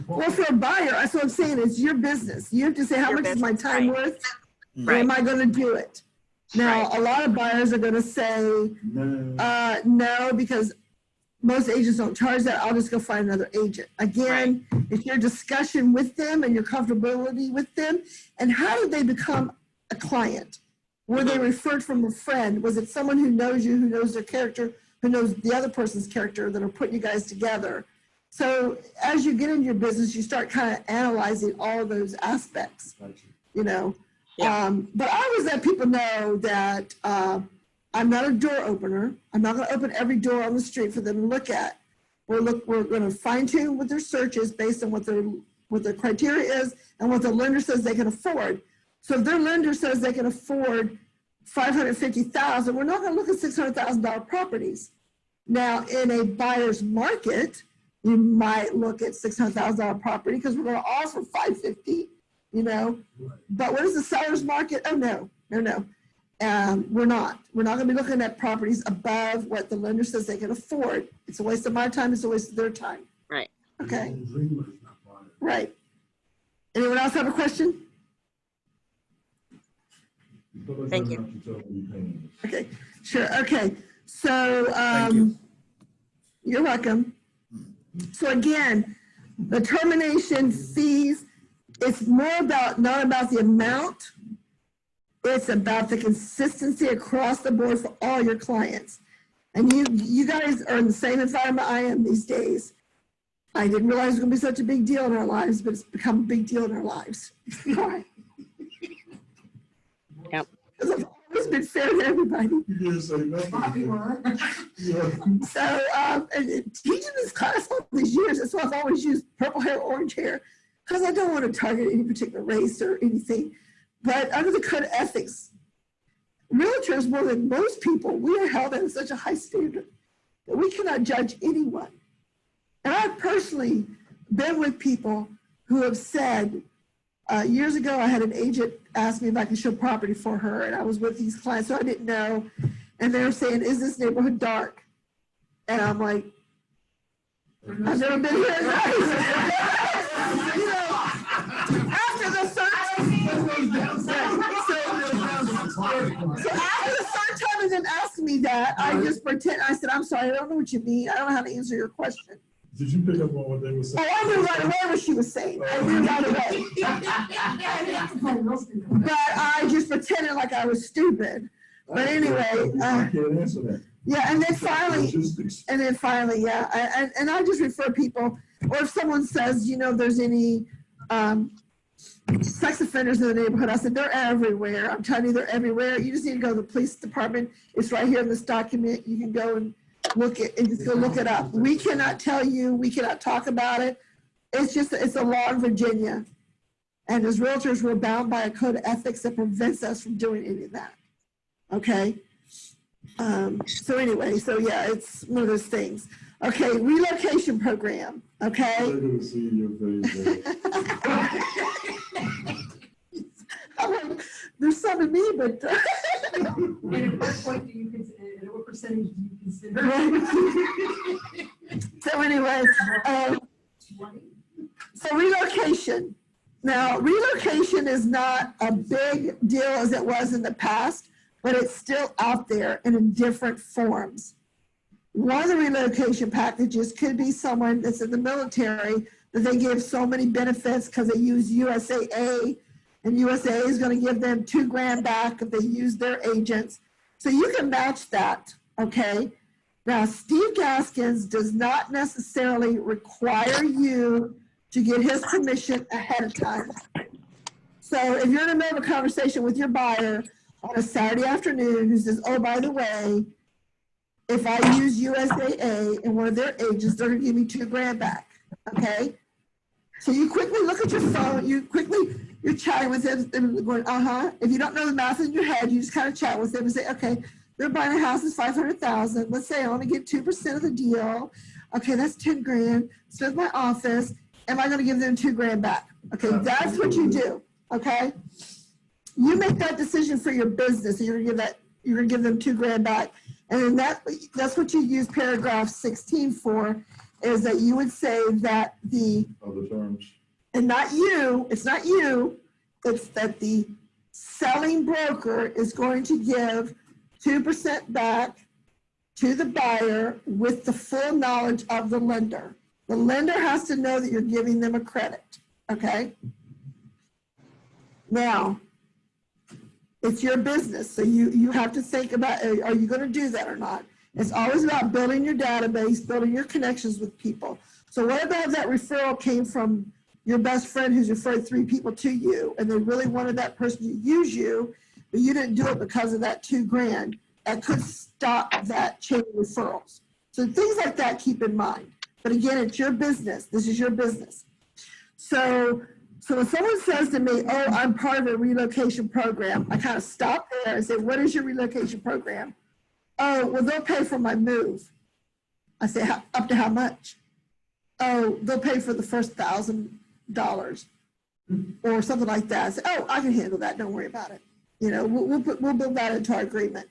Well, for a buyer, that's what I'm saying. It's your business. You have to say how much is my time worth, and am I going to do it? Now, a lot of buyers are going to say no, because most agents don't charge that. I'll just go find another agent. Again, it's your discussion with them and your comfortability with them, and how did they become a client? Were they referred from a friend? Was it someone who knows you, who knows their character, who knows the other person's character, that are putting you guys together? So as you get into your business, you start kind of analyzing all of those aspects, you know. But I always let people know that I'm not a door opener. I'm not going to open every door on the street for them to look at. We're going to fine tune what their search is based on what their criteria is and what the lender says they can afford. So if their lender says they can afford $550,000, we're not going to look at $600,000 properties. Now, in a buyer's market, you might look at $600,000 property because we're going to offer $550,000, you know. But what is the seller's market? Oh, no. We're not. We're not going to be looking at properties above what the lender says they can afford. It's a waste of my time. It's a waste of their time. Right. Okay. Right. Anyone else have a question? Thank you. Okay, sure. Okay, so you're welcome. So again, the termination fees, it's more about, not about the amount, it's about the consistency across the board for all your clients. And you guys are in the same environment I am these days. I didn't realize it was going to be such a big deal in our lives, but it's become a big deal in our lives. All right. Yep. Because I've always been fair to everybody. So, and teaching this class all these years, that's why I've always used purple hair, orange hair, because I don't want to target any particular race or anything. But under the code of ethics, realtors, more than most people, we are held at such a high standard that we cannot judge anyone. And I've personally been with people who have said, years ago, I had an agent ask me if I could show property for her, and I was with these clients, so I didn't know. And they were saying, is this neighborhood dark? And I'm like, I've never been here at night. You know, after the third time and then asked me that, I just pretend, I said, I'm sorry, I don't know what you mean. I don't know how to answer your question. Did you pick up on what they were saying? Oh, I knew right away what she was saying. I knew right away. But I just pretended like I was stupid. But anyway. I can't answer that. Yeah, and then finally, yeah. And I just refer people, or if someone says, you know, there's any sex offenders in the neighborhood, I said, they're everywhere. I'm telling you, they're everywhere. You just need to go to the police department. It's right here in this document. You can go and just go look it up. We cannot tell you, we cannot talk about it. It's a law in Virginia. And as realtors, we're bound by a code of ethics that prevents us from doing any of that. Okay? So anyway, so yeah, it's one of those things. Okay, relocation program, okay? I'm going to see your face. There's some in me, but. And at what point do you consider, at what percentage do you consider? So anyway, so relocation. Now, relocation is not a big deal as it was in the past, but it's still out there and in different forms. One of the relocation packages could be someone that's in the military that they give so many benefits because they use USAA, and USAA is going to give them $2,000 back if they use their agents. So you can match that, okay? Now, Steve Gaskins does not necessarily require you to get his permission ahead of time. So if you're in the middle of a conversation with your buyer on a Saturday afternoon who says, oh, by the way, if I use USAA and one of their agents, they're gonna give me $2,000 back, okay? So you quickly look at your phone, you're chatting with him, and going, uh-huh. If you don't know the math in your head, you just kind of chat with them and say, okay, they're buying a house, it's $500,000. Let's say I only get 2% of the deal. Okay, that's $10,000. So it's my office. Am I gonna give them $2,000 back? Okay, that's what you do, okay? You make that decision for your business, and you're gonna give them $2,000 back. And then that's what you use paragraph 16 for, is that you would say that the Other terms. and not you, it's not you, it's that the selling broker is going to give 2% back to the buyer with the full knowledge of the lender. The lender has to know that you're giving them a credit, okay? Now, it's your business, so you have to think about, are you gonna do that or not? It's always about building your database, building your connections with people. So what about if that referral came from your best friend who's referred 3 people to you, and they really wanted that person to use you, but you didn't do it because of that $2,000? That could stop that chain of referrals. So things like that, keep in mind. But again, it's your business. This is your business. So when someone says to me, oh, I'm part of a relocation program, I kind of stop there and say, what is your relocation program? Oh, well, they'll pay for my move. I say, up to how much? Oh, they'll pay for the first $1,000 or something like that. I say, oh, I can handle that. Don't worry about it. You know, we'll build that into our agreement.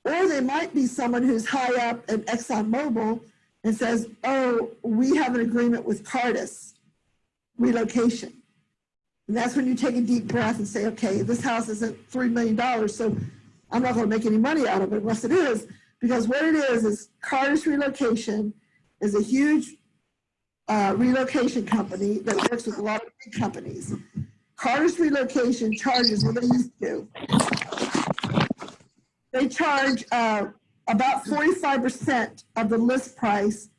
Or they might be someone who's high up at ExxonMobil and says, oh, we have an agreement with Cardis relocation. And that's when you take a deep breath and say, okay, this house isn't $3 million, so I'm not going to make any money out of it unless it is. Because what it is Cardis Relocation is a huge relocation company that works with a lot of big companies. Cardis Relocation charges what they used to. They charge about 45% of the list price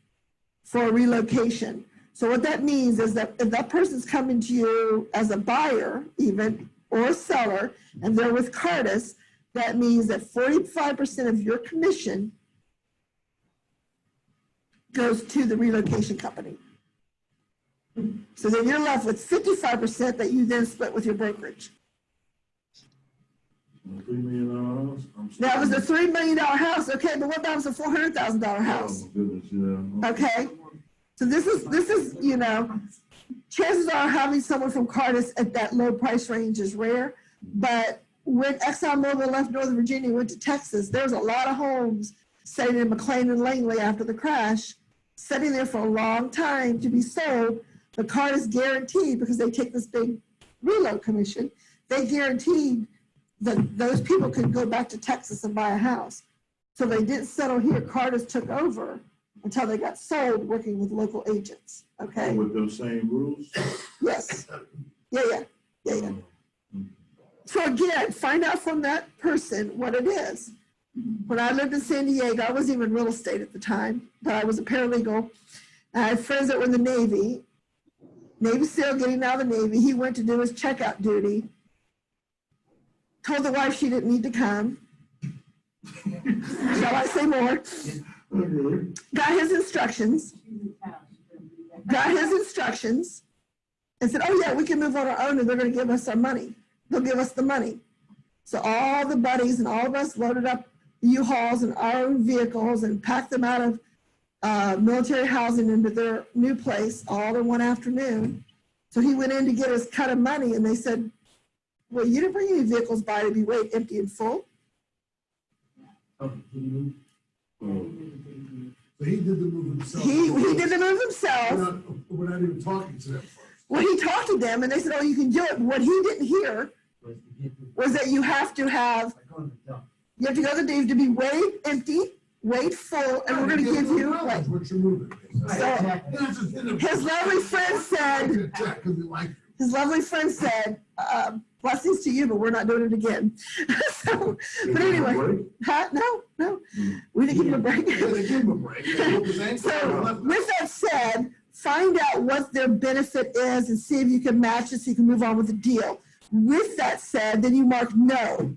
for a relocation. So what that means is that if that person's coming to you as a buyer even, or a seller, and they're with Cardis, that means that 45% of your commission goes to the relocation company. So then you're left with 55% that you then split with your brokerage. $3 million house. That was a $3 million house, okay, but what about was a $400,000 house? Oh, my goodness, yeah. Okay, so this is, you know, chances are having someone from Cardis at that low price range is rare, but when ExxonMobil left Northern Virginia and went to Texas, there was a lot of homes sitting in McLean and Langley after the crash, sitting there for a long time to be sold. The Cardis guaranteed, because they take this big reload commission, they guaranteed that those people could go back to Texas and buy a house. So they didn't settle here. Cardis took over until they got sold, working with local agents, okay? With those same rules? Yes, yeah. So again, find out from that person what it is. When I lived in San Diego, I wasn't even real estate at the time, but I was a paralegal. I had friends that were in the Navy SEAL getting out of the Navy. He went to do his checkout duty, told the wife she didn't need to come. Shall I say more? Got his instructions, and said, oh yeah, we can move on our own and they're gonna give us our money. They'll give us the money. So all the buddies and all of us loaded up U-Hauls and our own vehicles and packed them out of military housing into their new place all in one afternoon. So he went in to get his cut of money and they said, well, you didn't bring any vehicles by to be weighed empty and full. So he did the move himself. He did the move himself. We're not even talking to them first. Well, he talked to them and they said, oh, you can do it. What he didn't hear was that you have to go to the Dave to be weighed empty, weighed full, and we're going to give you. What you're moving. So his lovely friend said, his lovely friend said, blessings to you, but we're not doing it again. So, but anyway, huh? No, we didn't give him a break. Yeah, they gave him a break. So with that said, find out what their benefit is and see if you can match it so you can move on with the deal. With that said, then you mark no.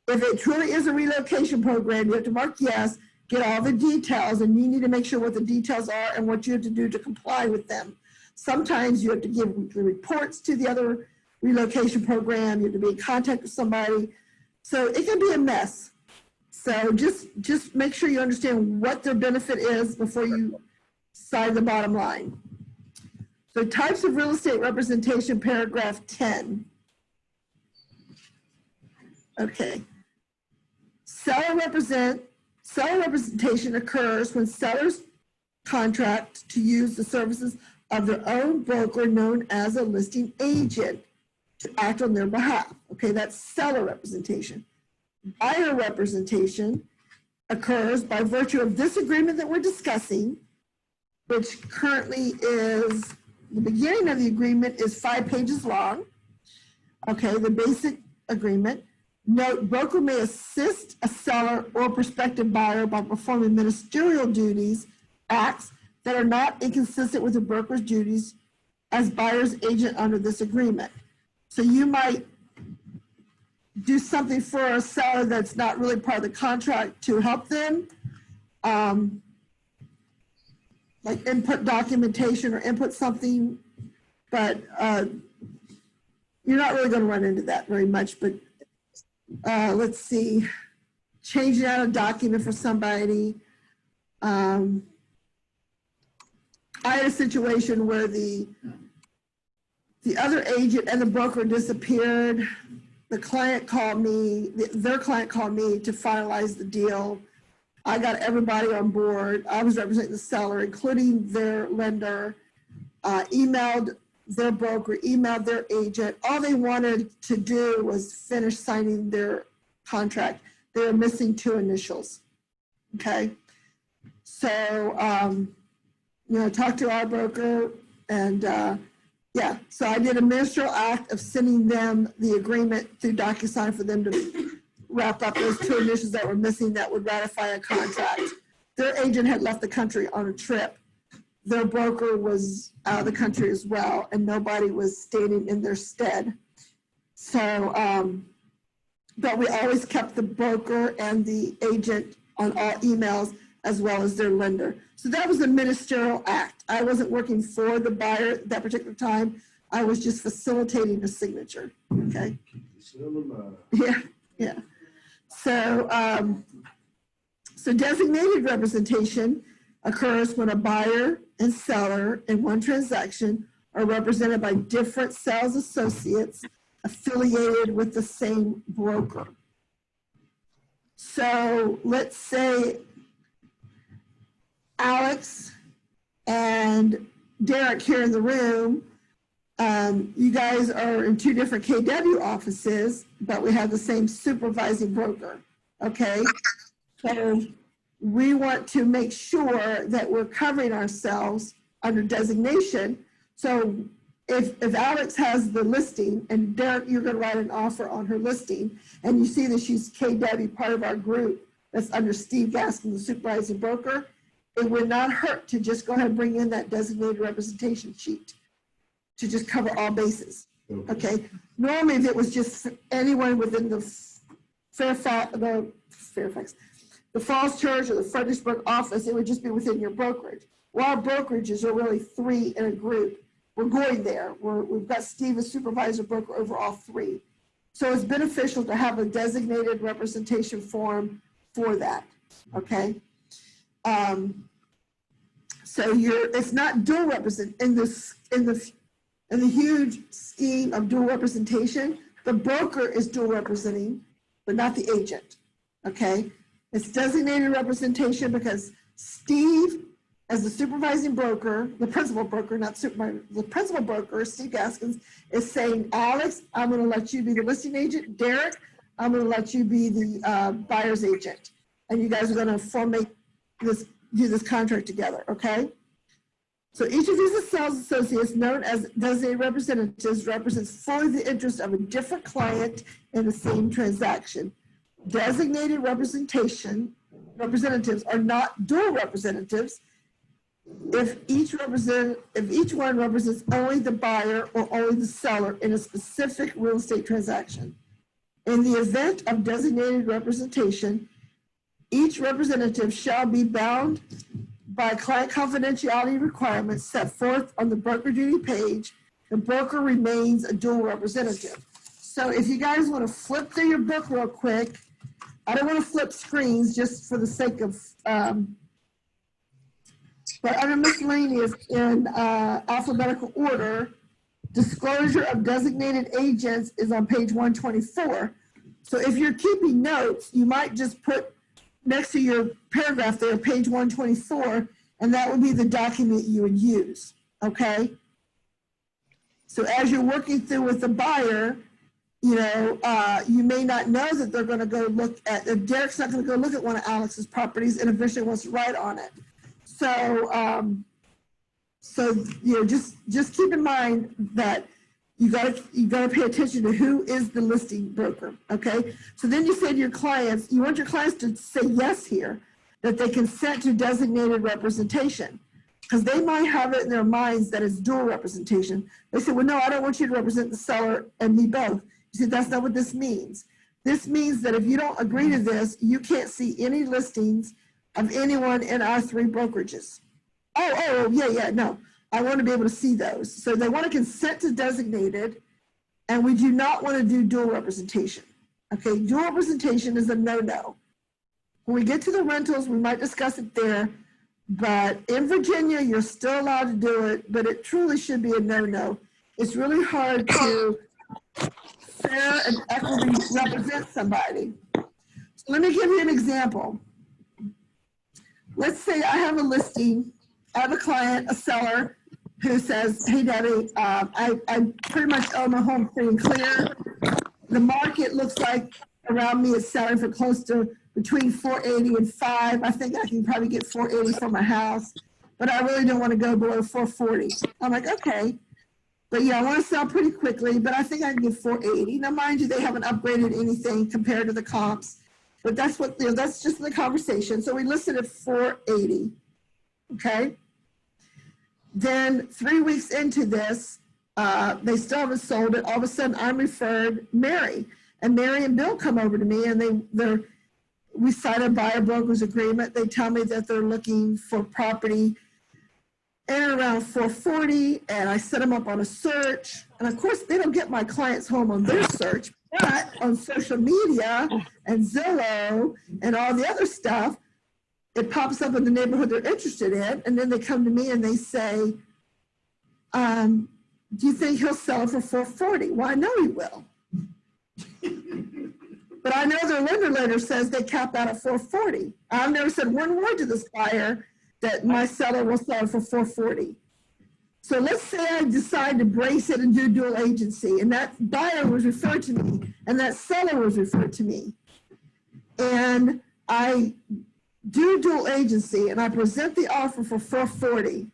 If it truly is a relocation program, you have to mark yes, get all the details, and you need to make sure what the details are and what you have to do to comply with them. Sometimes you have to give weekly reports to the other relocation program. You have to be in contact with somebody. So it can be a mess. So just make sure you understand what their benefit is before you sign the bottom line. So types of real estate representation, paragraph 10. Okay. Seller representation occurs when sellers contract to use the services of their own broker known as a listing agent to act on their behalf. Okay, that's seller representation. Buyer representation occurs by virtue of this agreement that we're discussing, which currently is, the beginning of the agreement is 5 pages long. Okay, the basic agreement. Note, broker may assist a seller or prospective buyer by performing ministerial duties, acts that are not inconsistent with the broker's duties as buyer's agent under this agreement. So you might do something for a seller that's not really part of the contract to help them, like input documentation or input something, but you're not really going to run into that very much. But let's see, changing out a document for somebody. I had a situation where the other agent and the broker disappeared. The client called me, their client called me to finalize the deal. I got everybody on board. I was representing the seller, including their lender, emailed their broker, emailed their agent. All they wanted to do was finish signing their contract. They were missing 2 initials. Okay. So, talk to our broker and yeah, so I did a ministerial act of sending them the agreement through DocuSign for them to wrap up those 2 initials that were missing that would ratify a contract. Their agent had left the country on a trip. Their broker was out of the country as well, and nobody was standing in their stead. So, but we always kept the broker and the agent on all emails as well as their lender. So that was a ministerial act. I wasn't working for the buyer at that particular time. I was just facilitating a signature, okay? Yeah. So, so designated representation occurs when a buyer and seller in one transaction are represented by different sales associates affiliated with the same broker. So let's say Alex and Derek here in the room, you guys are in 2 different KW offices, but we have the same supervising broker, okay? So we want to make sure that we're covering ourselves under designation. So if Alex has the listing and Derek, you're gonna write an offer on her listing and you see that she's KW, part of our group that's under Steve Gaskin, the supervising broker, it would not hurt to just go ahead and bring in that designated representation sheet to just cover all bases, okay? Normally, if it was just anyone within the the Falls Church or the Fredericksburg office, it would just be within your brokerage. Well, our brokerages are really 3 in a group. We're going there. We've got Steve as supervisor broker over all 3. So it's beneficial to have a designated representation form for that, okay? So it's not dual represent in the huge scheme of dual representation. The broker is dual representing, but not the agent. Okay, it's designated representation because Steve, as the supervising broker, the principal broker, not supervisor, the principal broker, Steve Gaskins, is saying, Alex, I'm going to let you be the listing agent. Derek, I'm going to let you be the buyer's agent, and you guys are going to do this contract together, okay? So each of these sales associates, known as designated representatives, represents fully the interest of a different client in the same transaction. Designated representatives are not dual representatives if each one represents only the buyer or only the seller in a specific real estate transaction. In the event of designated representation, each representative shall be bound by client confidentiality requirements set forth on the broker duty page. The broker remains a dual representative. So if you guys want to flip through your book real quick, I don't want to flip screens just for the sake of, but under miscellaneous in alphabetical order, disclosure of designated agents is on page 124. So if you're keeping notes, you might just put next to your paragraph there, page 124, and that would be the document you would use, okay? So as you're working through with the buyer, you know, you may not know that they're gonna go look at, Derek's not gonna go look at one of Alex's properties and eventually wants to write on it. So, you know, just keep in mind that you gotta pay attention to who is the listing broker, okay? So then you say to your clients, you want your clients to say yes here, that they consent to designated representation, because they might have it in their minds that it's dual representation. They say, well, no, I don't want you to represent the seller and me both. You see, that's not what this means. This means that if you don't agree to this, you can't see any listings of anyone in our 3 brokerages. Yeah, no. I want to be able to see those. So they want to consent to designated, and we do not want to do dual representation. Okay, dual representation is a no-no. When we get to the rentals, we might discuss it there, but in Virginia, you're still allowed to do it, but it truly should be a no-no. It's really hard to fair and equity represent somebody. So let me give you an example. Let's say I have a listing, I have a client, a seller, who says, hey, Debbie, I pretty much own my home free and clear. The market looks like around me is selling for close to between 480 and 5. I think I can probably get 480 for my house, but I really don't want to go below 440. I'm like, okay. But yeah, I want to sell pretty quickly, but I think I can get 480. Now, mind you, they haven't upgraded anything compared to the comps, but that's what, you know, that's just the conversation. So we listed at 480, okay? Then 3 weeks into this, they still haven't sold it. All of a sudden, I'm referred Mary, and Mary and Bill come over to me, and we sign a buyer broker's agreement. They tell me that they're looking for property in and around 440, and I set them up on a search. And of course, they don't get my client's home on their search, but on social media and Zillow and all the other stuff, it pops up in the neighborhood they're interested in, and then they come to me and they say, do you think he'll sell it for 440? Well, I know he will. But I know their lender later says they cap out at 440. I've never said one word to this buyer that my seller will sell it for 440. So let's say I decide to brace it and do dual agency, and that buyer was referred to me, and that seller was referred to me. And I do dual agency and I present the offer for 440,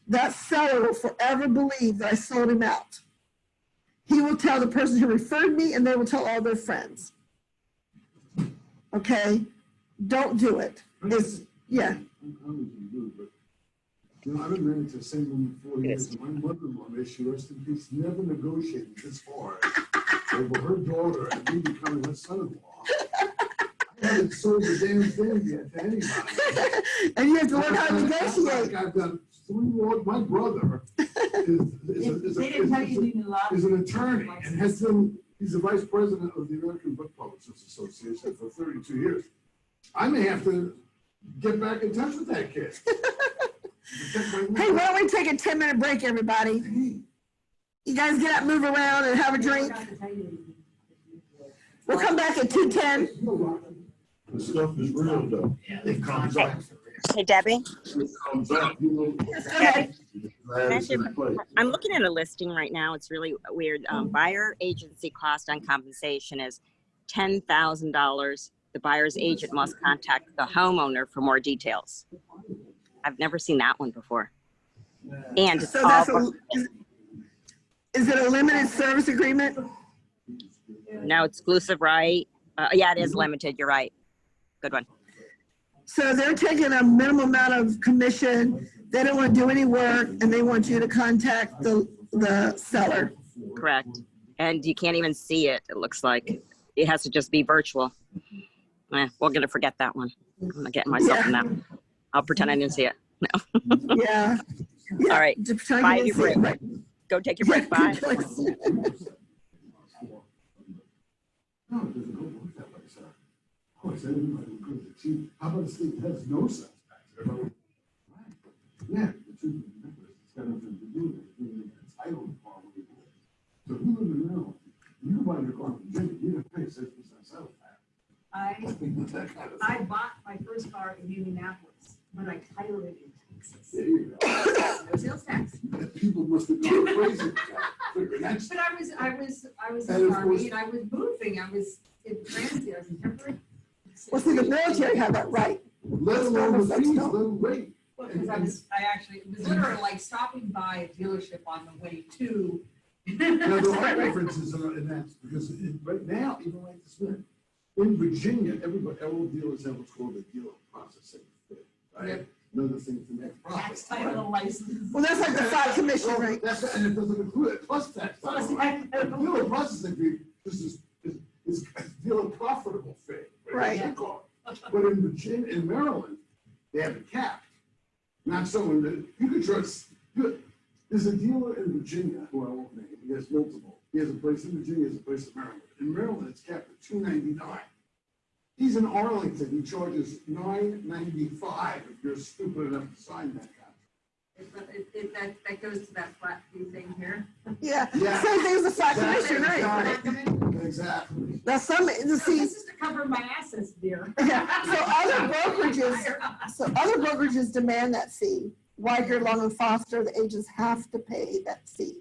that seller will forever believe that I sold him out. He will tell the person who referred me, and they will tell all their friends. Okay, don't do it. It's, yeah. You know, I've been married to the same woman for 4 years, and my mother-in-law, may she rest in peace, never negotiated this far over her daughter and me becoming her son-in-law. I haven't sold the damn thing yet to anybody. And you have to learn how to negotiate. I've got 3 more. My brother is an attorney and has been, he's the vice president of the American Book Publishers Association for 32 years. I may have to get back in touch with that kid. Hey, why don't we take a 10-minute break, everybody? You guys get up, move around, and have a drink. We'll come back at 2:10. The stuff is real though. It comes up. Hey, Debbie. It comes up. Okay. I'm looking at a listing right now. It's really weird. Buyer agency cost on compensation is $10,000. The buyer's agent must contact the homeowner for more details. I've never seen that one before. And it's So all, that's is it a limited service agreement? no exclusive, right? Yeah, it is limited. You're right. Good one. So they're taking a minimum amount of commission. They don't want to do any work and they want you to contact the seller. Correct. And you can't even see it. It looks like it has to just be virtual. We're going to forget that one. I'm not getting myself in that. I'll pretend I didn't see it. No. Yeah. All right. Bye, your break. Right. Go take your break. Bye. No, it doesn't go work that way, sir. Of course, everybody would go to the chief. How about a state that has no sales tax? Everybody- Right. Yeah, the truth of the matter is, it's got nothing to do with it. Being entitled to property. So if you live in Maryland, you can buy your car in Virginia, you don't pay 6% sales tax. That kind of I thing. bought my first car in Indianapolis, but I titled it in Texas. There you go. No sales tax. And people must have gone crazy with that. Figuring that's- But I was And in of the Army course- and I was moving. I was in transit, I was in temporary. Well, see, the military have that right. Let alone the fees, let alone rate. Because it was literally like stopping by a dealership on the way to. Now, there are differences in that, because right now, even like this minute, in Virginia, all dealers have what's called a dealer processing fee, right? Yep. Another thing to make Tax profit. title and license. Well, that's like the side commission Well, rate. that's, and it doesn't include it, plus tax. Plus title. tax. Dealer processing fee, this is a dealer profitable fee. Right. They call it. But in Virginia, in Maryland, they have it capped. Not someone that, you can trust, there's a dealer in Virginia, who I won't name, he has multiple. He has a place in Virginia, he has a place in Maryland. In Maryland, it's capped at $299. He's in Arlington, he charges $995 if you're stupid enough to sign that contract. That goes to that flat fee thing here. Yeah. Yeah. Same thing as the side commission rate. Exactly. Now some, This see, is to cover my assets, dear. yeah, so other brokerages demand that fee. Weiger, Long and Foster, the agents have to pay that fee.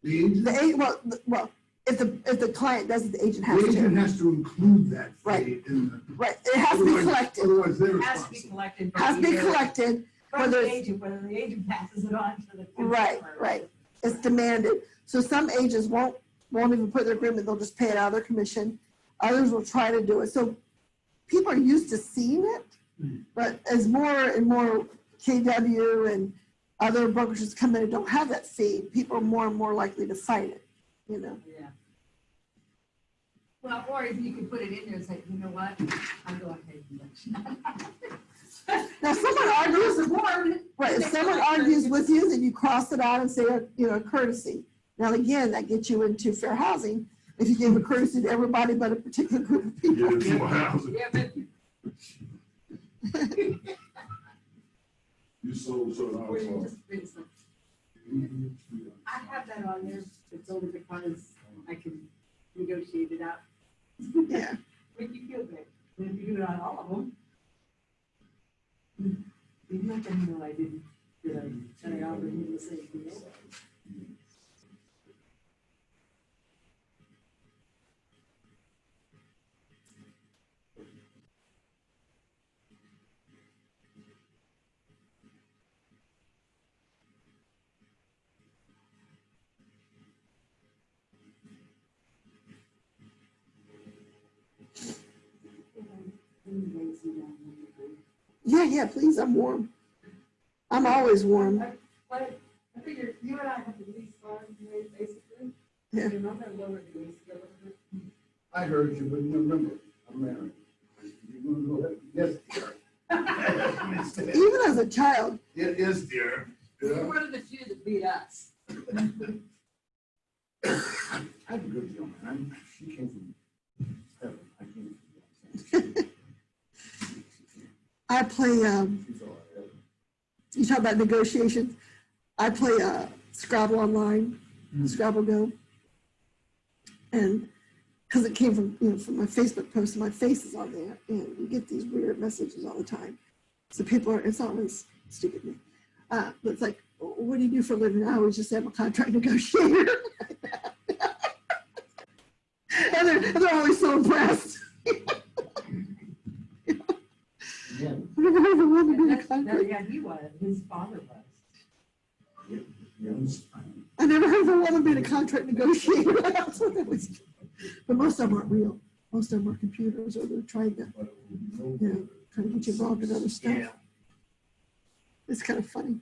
The agent, Well, if the client doesn't, the agent the has agent to. has to include that Right. fee in the. Right, it has to be Otherwise- collected, Otherwise, they're It has to be responsible. collected. has to be collected, From whether the it's, agent, whether the agent passes it on to the. right, consumer. right. It's demanded. So some agents won't even put their agreement, they'll just pay it out of their commission. Others will try to do it. So people are used to seeing it, but as more and more KW and other brokerages come in and don't have that fee, people are more and more likely to fight it, you know? Yeah. Well, or if you could put it in there and say, you know what, I'm going to pay convention. Now, if someone argues, right, if someone argues with you, then you cross it out and say, you know, courtesy. Now, again, that gets you into fair housing. If you give a courtesy to everybody but a particular group of people. Yeah, for housing. Yeah, but You sold, or you just, it's like, I have that on there, it's only because I can negotiate it out. Yeah. Make you feel good. And if you do it on all of them, you're not gonna know I didn't, that I offered you the same thing. Yeah, please, I'm warm. I'm always warm. I figured you and I have the lease funds, basically. Yeah. You're not gonna lower the lease a little bit. I heard you, but you remember, I'm married. You wanna go ahead? Yes, dear. Even as a child, It is, dear. You're one of the few that beat us. I had a good deal, man. She came from heaven. I came from. I play, She's all right. you talk about negotiations. I play Scrabble online, Scrabble Go. And because it came from my Facebook post, and my face is on there, and you get these weird messages all the time. So people it's always stupid me. But it's like, what do you do for a living? I always just am a contract negotiator. and they're always so impressed. Yeah. I've never heard of a woman doing a No, contract. yeah, he was, his father was. I never heard of a woman being a contract negotiator. That's what that was. But most of them aren't real. Most of them are computers, or they're trying to, trying to get you involved in other stuff. Yeah. It's kind of funny.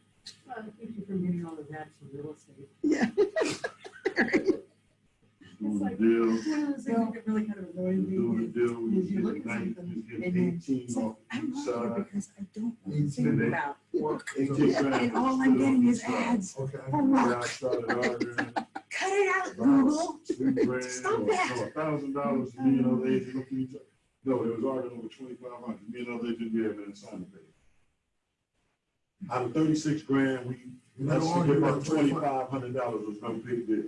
Well, it keeps you from getting all the rats in real estate. Yeah. Doing the like- deal, One of those things that really kind of annoys me doing the is deal, we is you look get at 19, something just and get then 18 it's like, off I'm each not here side. because I don't want to And think they- about work. 18 grand. And all I'm getting is ads Okay. for Yeah, I work. started arguing. Cut it out, Google. $2,000 Stop or that. $1,000, me and other agents looked at each other. No, it was arguing over 2,500. Me and other agents, yeah, man, sign the paper. Out of 36 grand, that's to give up $2,500 was no big deal.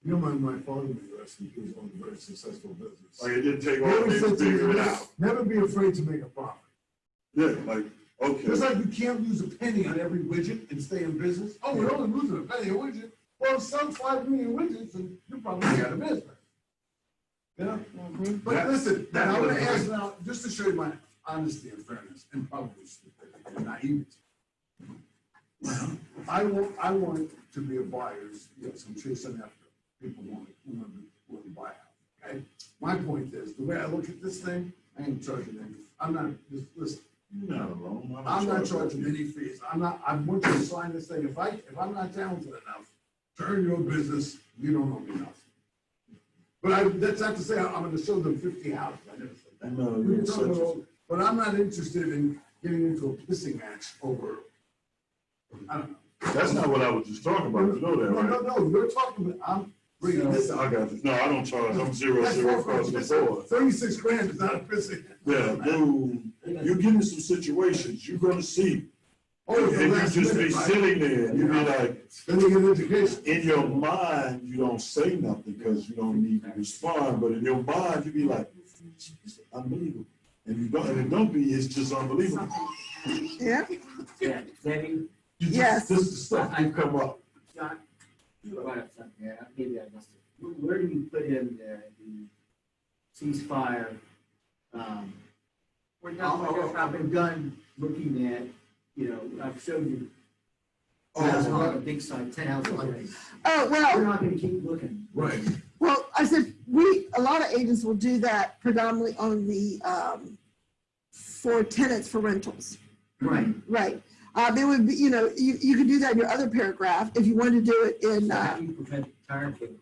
You know, my father in the US, he was on a very successful business. Like, it didn't take all Never day to said to me, figure it out. Never be afraid to make a profit. Yeah, like, okay. Just like you can't lose a penny on every widget and stay in business. Oh, we're only losing a penny a widget. Well, sell 5 million widgets and you're probably out of business. You know? But listen, now I'm gonna ask now, just to show you my honesty and fairness and probably stupidity and naivety. I want to be a buyer's, yes, I'm chasing after people want to buy out, okay? My point is, the way I look at this thing, I ain't charging any, I'm not, just listen. You're not alone. I'm not charging any fees. I want you to sign this thing. If I'm not talented enough to earn your business, you don't owe me nothing. But that's not to say I'm gonna show them 50 houses. I never said that. No, We you're can talk such about- a. But I'm not interested in getting into a pissing match over, I don't know. That's not what I was just talking about. You know that, right? No, you're talking about, I'm bringing this I up. got you. No, I don't charge. I'm zero That's across the board. 36 grand is not a pissing. Yeah, dude, you get in some situations, you're gonna see. Oh, And you last just be minute, right? sitting there, and you be like, Then you get an education. in your mind, you don't say nothing because you don't need to respond, but in your mind, you be like, it's unbelievable. And you don't, and it don't be, it's just unbelievable. Yeah. Yeah, Debbie, You just, Yes. this is the stuff you come up. John, you brought up something here, maybe I missed it. Where do you put in the ceasefire? We're done. I've been done looking at, I've showed you. Oh, That's on right. the big side, 10 houses already. Oh, We're well, not gonna keep looking. Right. well, I said, a lot of agents will do that predominantly on the, for tenants for rentals. Right. Right. It would be, you could do that in your other paragraph if you wanted to do it in, How do you prevent tire kickers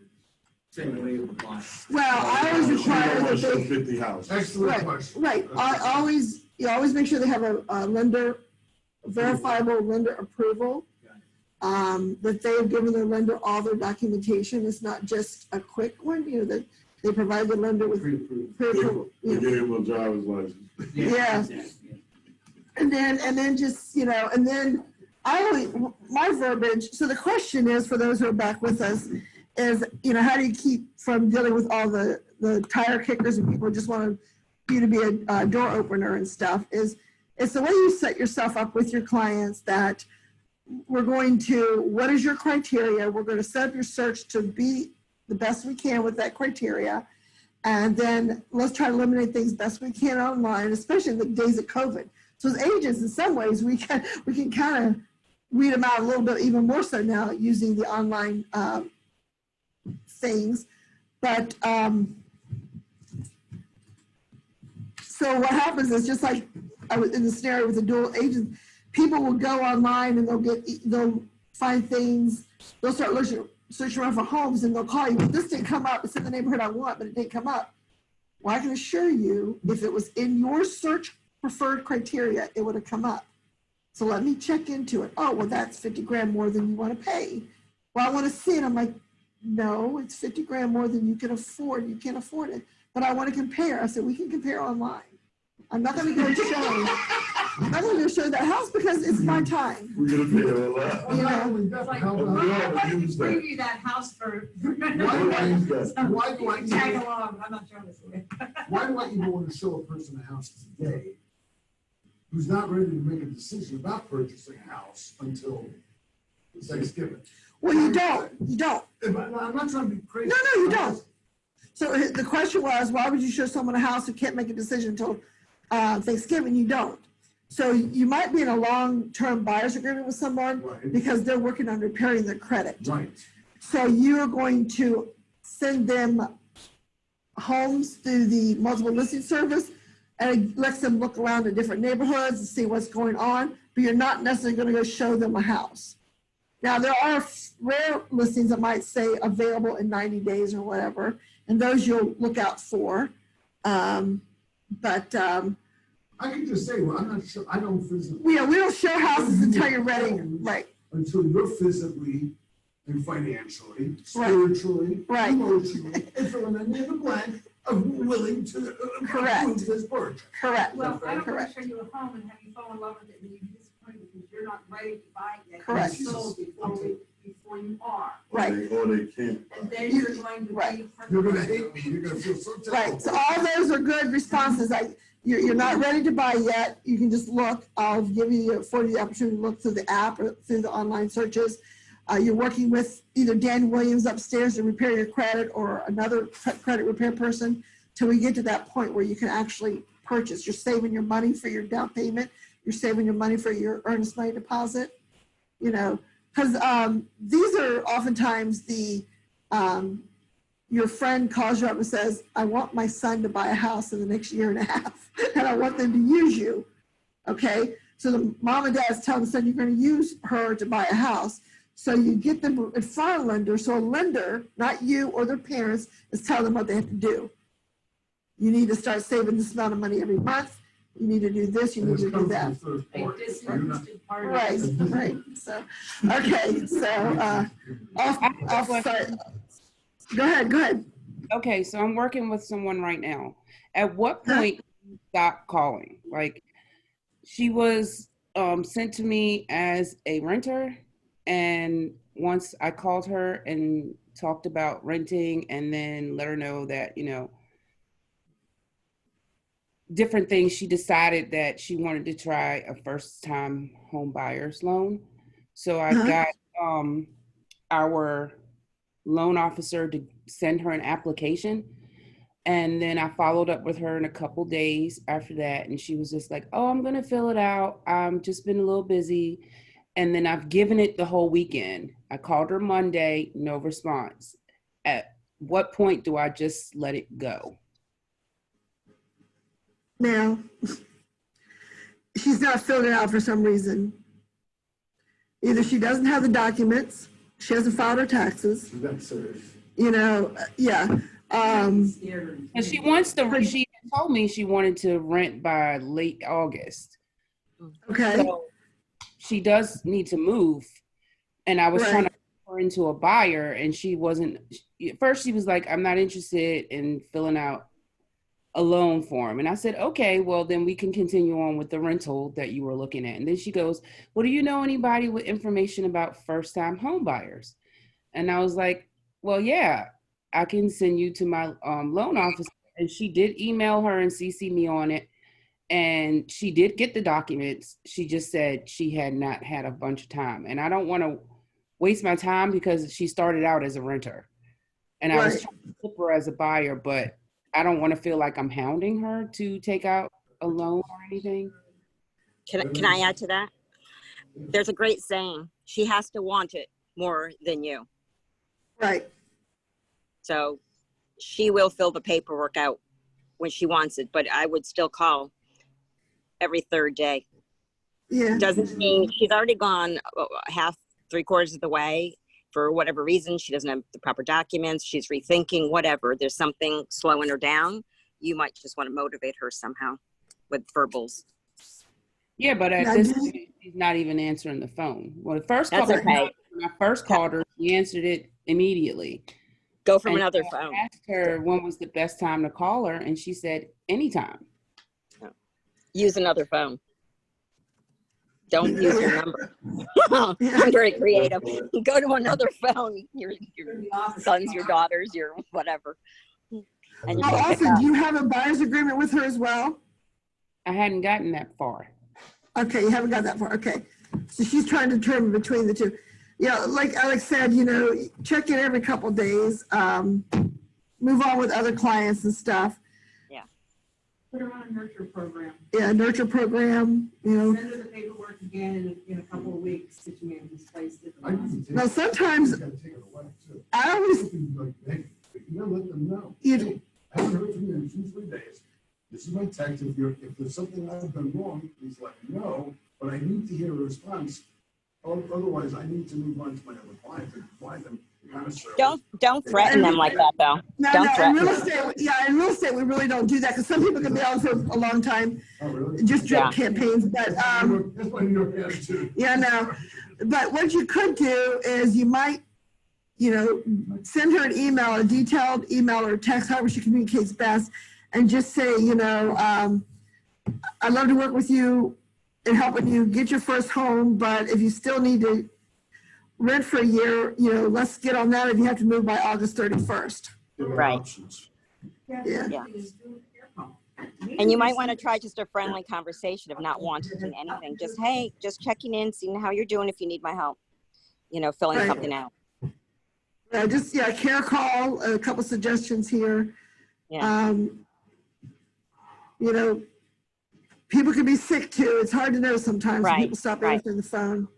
taking away with the line? well, I always You require don't that want to show they, 50 houses. Excellent right, question. right. You always make sure they have a lender, verifiable lender approval. That they have given their lender all their documentation. It's not just a quick one, that they provide the lender with Pre-approved. pre-approval. They gave him a driver's license. Yeah. Exactly. And then just, and then my verbiage, so the question is, for those who are back with us, is, how do you keep from dealing with all the tire kickers and people just want you to be a door opener and stuff, is it's the way you set yourself up with your clients that we're going to, what is your criteria? We're going to set up your search to be the best we can with that criteria. And then let's try to eliminate things best we can online, especially in the days of COVID. So as agents, in some ways, we can kind of weed them out a little bit, even more so now using the online things. But so what happens is, just like I was in the scenario with the dual agents, people will go online and they'll find things, they'll start searching around for homes, and they'll call you, this didn't come up, it's in the neighborhood I want, but it didn't come up. Well, I can assure you, if it was in your search preferred criteria, it would have come up. So let me check into it. Oh, well, that's 50 grand more than you want to pay. Well, I want to see it. I'm like, no, it's 50 grand more than you can afford. You can't afford it. But I want to compare. I said, we can compare online. I'm not going to go show. I'm not going to show that house because it's my time. We're gonna pay a lot. Well, not only that, but how We about- ought to use that. Preview that house for. Why do I Tag even- along, I'm not showing this. Why do I even want to show a person a house today who's not ready to make a decision about purchasing a house until Thanksgiving? Well, you don't. You don't. I'm not trying to be crazy. No, you don't. So the question was, why would you show someone a house who can't make a decision until Thanksgiving? You don't. So you might be in a long-term buyer's agreement with someone Right. because they're working on repairing their credit. Right. So you're going to send them homes through the multiple listing service, and it lets them look around in different neighborhoods and see what's going on, but you're not necessarily going to go show them a house. Now, there are rare listings that might say available in 90 days or whatever, and those you'll look out for. I can just say, well, I'm not sure, I don't physically. We don't show houses until you're ready, right? Until you're physically and financially, Right. spiritually, Right. emotionally, and fill in any other blank of willing to Correct. approve this purchase. Correct. Well, I don't want Correct. to show you a home and have you fall in love with it and you disappointed because you're not ready to buy it yet. Correct. It's sold before you are. Right. Or they can't. And then you're going to Right. be. You're gonna hate me, you're gonna feel so terrible. Right, so all those are good responses. You're not ready to buy yet. You can just look. I'll afford you the opportunity to look through the app or through the online searches. You're working with either Dan Williams upstairs to repair your credit or another credit repair person till we get to that point where you can actually purchase. You're saving your money for your down payment. You're saving your money for your earnest money deposit. Because these are oftentimes your friend calls you up and says, I want my son to buy a house in the next year and a half, and I want them to use you. Okay, so the mom and dad's telling the son, you're going to use her to buy a house. So you get them in front of a lender. So a lender, not you or their parents, is telling them what they have to do. You need to start saving this amount of money every month. You need to do this, you need to do that. A disinterested party. Right, right. So, okay, so I'll start. Go ahead. Okay, so I'm working with someone right now. At what point do you stop calling? Like, she was sent to me as a renter, and once I called her and talked about renting and then let her know that, different things, she decided that she wanted to try a first-time home buyer's loan. So I got our loan officer to send her an application. And then I followed up with her in a couple days after that. And she was just like, oh, I'm going to fill it out. I'm just been a little busy. And then I've given it the whole weekend. I called her Monday, no response. At what point do I just let it go? Now, she's not filled it out for some reason. Either she doesn't have the documents, she hasn't filed her taxes. That's serious. Yeah. And she wants to, she told me she wanted to rent by late August. Okay. So she does need to move. And I was trying to put her into a buyer, and she wasn't, at first she was like, I'm not interested in filling out a loan form. And I said, okay, well, then we can continue on with the rental that you were looking at. And then she goes, well, do you know anybody with information about first-time home buyers? And I was like, well, yeah, I can send you to my loan officer. And she did email her and CC me on it. And she did get the documents. She just said she had not had a bunch of time. And I don't want to waste my time because she started out as a renter. And I was trying to flip her as a buyer, but I don't want to feel like I'm hounding her to take out a loan or anything. Can I add to that? There's a great saying, she has to want it more than you. Right. So she will fill the paperwork out when she wants it, but I would still call every third day. Yeah. Doesn't mean she's already gone half, 3/4 of the way. For whatever reason, she doesn't have the proper documents, she's rethinking, whatever. There's something slowing her down. You might just want to motivate her somehow with verbals. Yeah, but at this point, she's not even answering the phone. Well, the first That's couple okay. when I first called her, she answered it immediately. Go from And another I phone. asked her when was the best time to call her, and she said anytime. Use another phone. Don't use your number. I'm very creative. Go to another phone. Your sons, your daughters, your whatever. And you can pick Also, up. do you have a buyer's agreement with her as well? I hadn't gotten that far. Okay, you haven't got that far. Okay. So she's trying to determine between the two. Yeah, like Alex said, check in every couple of days, move on with other clients and stuff. Yeah. Put her on a nurture program. Yeah, nurture program, you know. Send her the paperwork again in a couple of weeks that you may have misplaced it. Now, sometimes I always, You gotta let them know. You- Hey, I haven't heard from you in 2-3 days. This is my text. If there's something I've done wrong, please let me know. But I need to hear a response. Otherwise, I need to move on to my other clients and find them kind of service. Don't threaten them like that, though. no, Don't in threaten real them. estate, yeah, in real estate, we really don't do that because some people can be on for a long time, Oh, really? just drip Yeah. campaigns, but, That's my New York attitude. yeah, no. But what you could do is you might, you know, send her an email, a detailed email or text, however she communicates best, and just say, you know, I'd love to work with you in helping you get your first home, but if you still need to rent for a year, you know, let's get on that if you have to move by August 31st. Right. Yeah. Yeah. And you might want to try just a friendly conversation of not wanting anything. Just, hey, just checking in, seeing how you're doing if you need my help. You know, filling Right. something out. Care call, a couple suggestions here. Yeah. You know, people can be sick too. It's hard to know sometimes when Right, people stop right. answering the phone.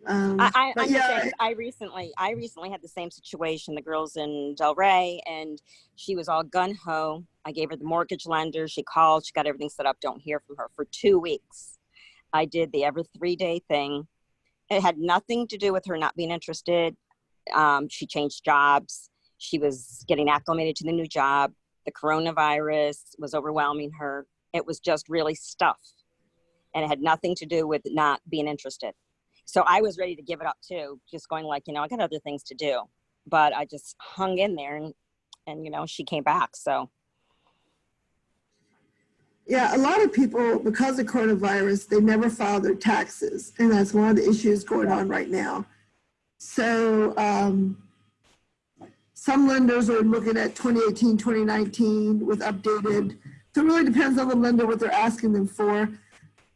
I But understand. I recently had the same situation. The girl's in Delray, and she was all gun ho. I gave her the mortgage lender. She called. She got everything set up. Don't hear from her for 2 weeks. I did the every 3-day thing. It had nothing to do with her not being interested. She changed jobs. She was getting acclimated to the new job. The coronavirus was overwhelming her. It was just really stuff, and it had nothing to do with not being interested. So I was ready to give it up too, just going like, you know, I got other things to do, but I just hung in there and you know, she came back. So. Yeah, a lot of people, because of coronavirus, they never file their taxes. And that's one of the issues going on right now. So some lenders are looking at 2018, 2019 with updated. So it really depends on the lender, what they're asking them for.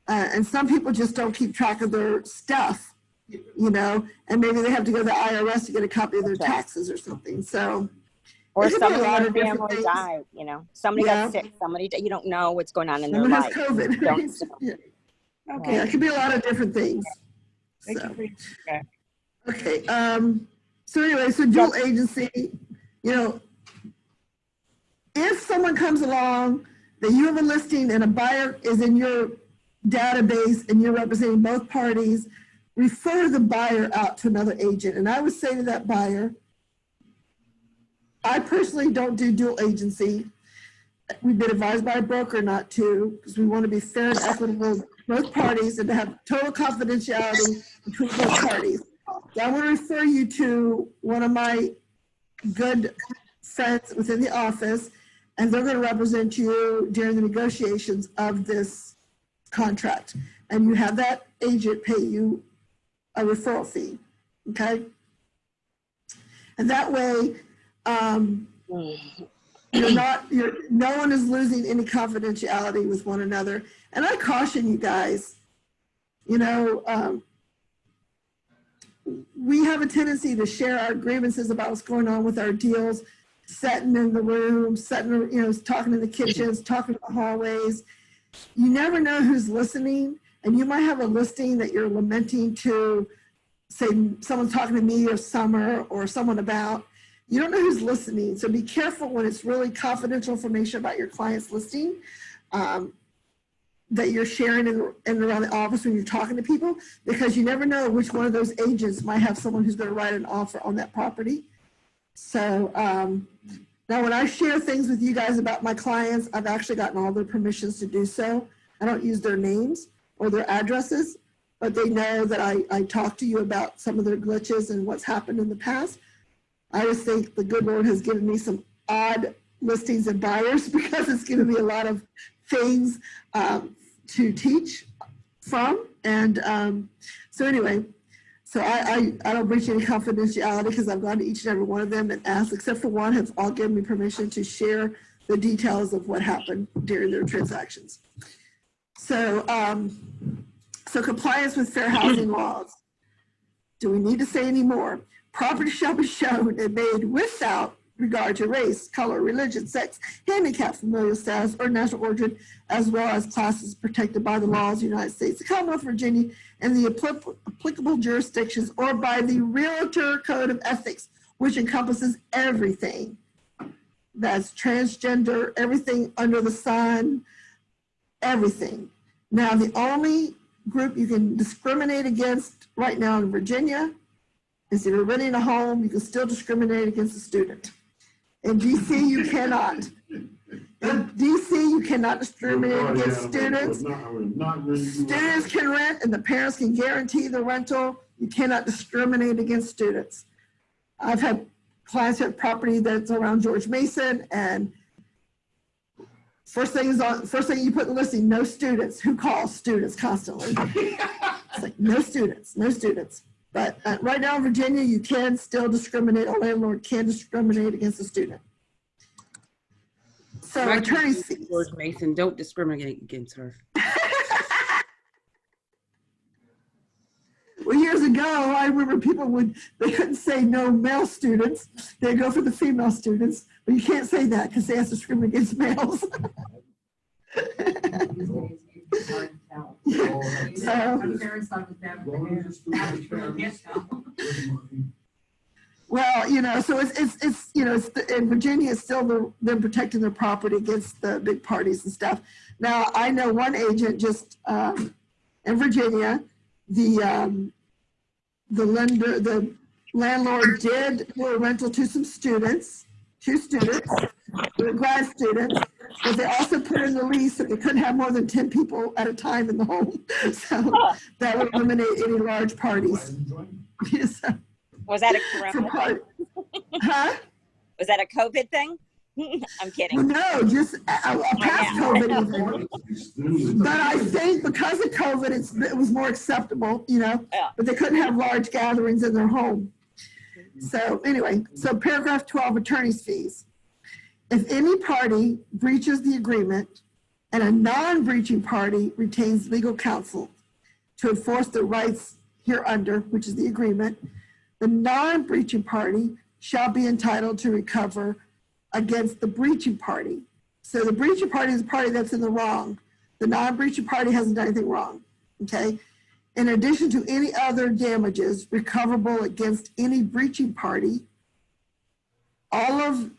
And some people just don't keep track of their stuff, you know, and maybe they have to go to the IRS to get a copy of their taxes or something. So, or it could be a somebody lot in of the different family things. died, you know, somebody Yeah. got sick, you don't know what's going on in Someone their has life. COVID. Don't right? know. Yeah. Okay. Yeah, it could be a lot of different things. Thank So. you for your feedback. Okay, so anyway, so dual agency, you know, if someone comes along that you have a listing and a buyer is in your database and you're representing both parties, refer the buyer out to another agent. And I would say to that buyer, I personally don't do dual agency. We've been advised by a broker not to, because we want to be fair and equitable to both parties and to have total confidentiality between both parties. So I want to refer you to one of my good friends within the office, and they're going to represent you during the negotiations of this contract. And you have that agent pay you a referral fee, okay? And that way, no one is losing any confidentiality with one another. And I caution you guys, you know, we have a tendency to share our grievances about what's going on with our deals, sitting in the room, talking in the kitchens, talking in the hallways. You never know who's listening, and you might have a listing that you're lamenting to, say, someone's talking to me or Summer or someone about. You don't know who's listening, so be careful when it's really confidential information about your client's listing that you're sharing in and around the office when you're talking to people, because you never know which one of those agents might have someone who's going to write an offer on that property. So now when I share things with you guys about my clients, I've actually gotten all their permissions to do so. I don't use their names or their addresses, but they know that I talk to you about some of their glitches and what's happened in the past. I just think the good Lord has given me some odd listings and buyers because it's given me a lot of things to teach from. And so anyway, so I don't breach any confidentiality because I've gone to each and every one of them and asked, except for one, have all given me permission to share the details of what happened during their transactions. So, so compliance with fair housing laws. Do we need to say any more? Property shall be shown and made without regard to race, color, religion, sex, handicap, familial status, or national origin, as well as classes protected by the laws of the United States, the Commonwealth of Virginia, and the applicable jurisdictions, or by the Realtor Code of Ethics, which encompasses everything. That's transgender, everything under the sun, everything. Now, the only group you can discriminate against right now in Virginia is if you're renting a home, you can still discriminate against a student. In DC, you cannot. In DC, you cannot discriminate against students. Students can rent and the parents can guarantee the rental. You cannot discriminate against students. I've had clients have property that's around George Mason, and first thing you put in the listing, no students. Who calls students constantly? It's like no students, no students. But right now in Virginia, you can still discriminate. A landlord can discriminate against a student. So My attorney's cousin, fees. George Mason, don't discriminate against her. Well, years ago, I remember they couldn't say no male students. They'd go for the female students. But you can't say that because they have to discriminate against males. Well, you know, so it's you know, in Virginia, it's still they're protecting their property against the big parties and stuff. Now, I know one agent just in Virginia, the landlord did do a rental to some students, two students, grad students, but they also put in the lease that they couldn't have more than 10 people at a time in the home. So that would eliminate any large parties. So, was that a corona? Huh? Was that a COVID thing? I'm kidding. Well, no, just a past COVID even. But I think because of COVID, it was more acceptable, you know, but they couldn't have large gatherings in their home. So anyway, so paragraph 12, attorney's fees. If any party breaches the agreement and a non-breaching party retains legal counsel to enforce the rights hereunder, which is the agreement, the non-breaching party shall be entitled to recover against the breaching party. So the breaching party is the party that's in the wrong. The non-breaching party hasn't done anything wrong, okay? In addition to any other damages recoverable against any breaching party, all of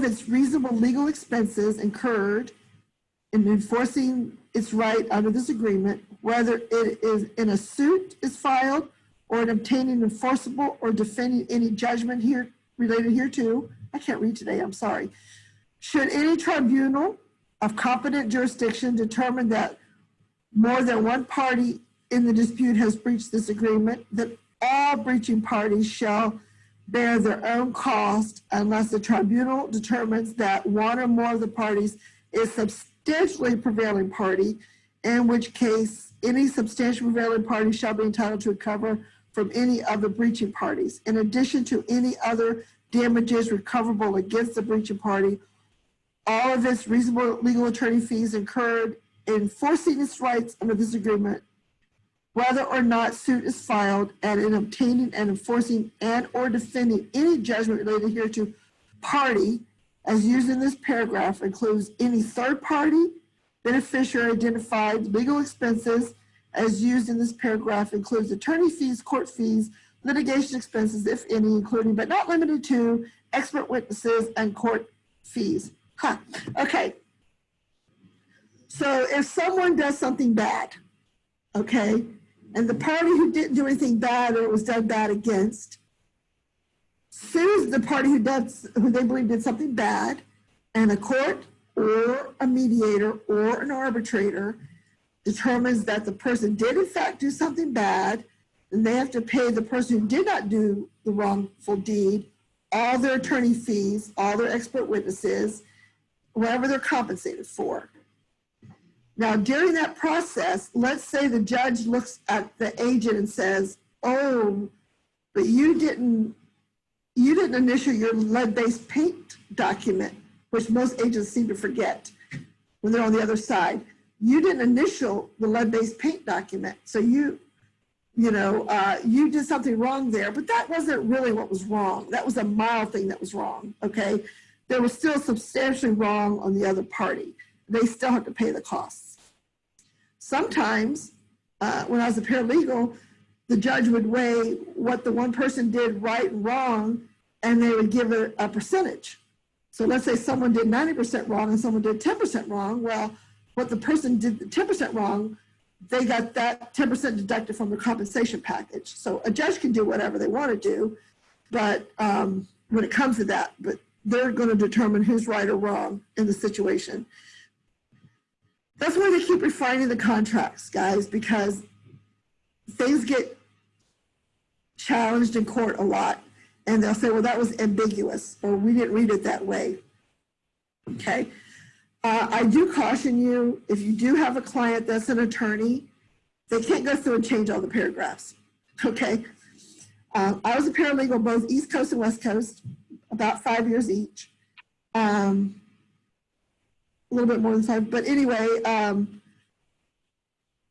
its reasonable legal expenses incurred in enforcing its right under this agreement, whether it is in a suit is filed or in obtaining enforceable or defending any judgment here related hereto. I can't read today, I'm sorry. Should any tribunal of competent jurisdiction determine that more than one party in the dispute has breached this agreement, that all breaching parties shall bear their own cost unless the tribunal determines that one or more of the parties is substantially prevailing party, in which case any substantial prevailing party shall be entitled to recover from any of the breaching parties. In addition to any other damages recoverable against the breaching party, all of its reasonable legal attorney fees incurred in enforcing its rights under this agreement, whether or not suit is filed, and in obtaining and enforcing and or defending any judgment related hereto party, as used in this paragraph, includes any third party, beneficiary identified legal expenses, as used in this paragraph, includes attorney fees, court fees, litigation expenses, if any, including but not limited to expert witnesses and court fees. Okay. So if someone does something bad, okay, and the party who didn't do anything bad or was done bad against sues the party who they believe did something bad, and a court or a mediator or an arbitrator determines that the person did in fact do something bad, then they have to pay the person who did not do the wrongful deed all their attorney fees, all their expert witnesses, whatever they're compensated for. Now, during that process, let's say the judge looks at the agent and says, oh, but you didn't initial your lead-based paint document, which most agents seem to forget when they're on the other side. You didn't initial the lead-based paint document. So you did something wrong there, but that wasn't really what was wrong. That was a mild thing that was wrong, okay? There was still substantially wrong on the other party. They still have to pay the costs. Sometimes, when I was a paralegal, the judge would weigh what the one person did right and wrong, and they would give it a percentage. So let's say someone did 90% wrong and someone did 10% wrong. Well, what the person did 10% wrong, they got that 10% deducted from the compensation package. So a judge can do whatever they want to do, but when it comes to that, but they're going to determine who's right or wrong in the situation. That's why they keep refining the contracts, guys, because things get challenged in court a lot, and they'll say, well, that was ambiguous, or we didn't read it that way. Okay. I do caution you, if you do have a client that's an attorney, they can't go through and change all the paragraphs. Okay. I was a paralegal both East Coast and West Coast, about 5 years each. A little bit more than 5, but anyway,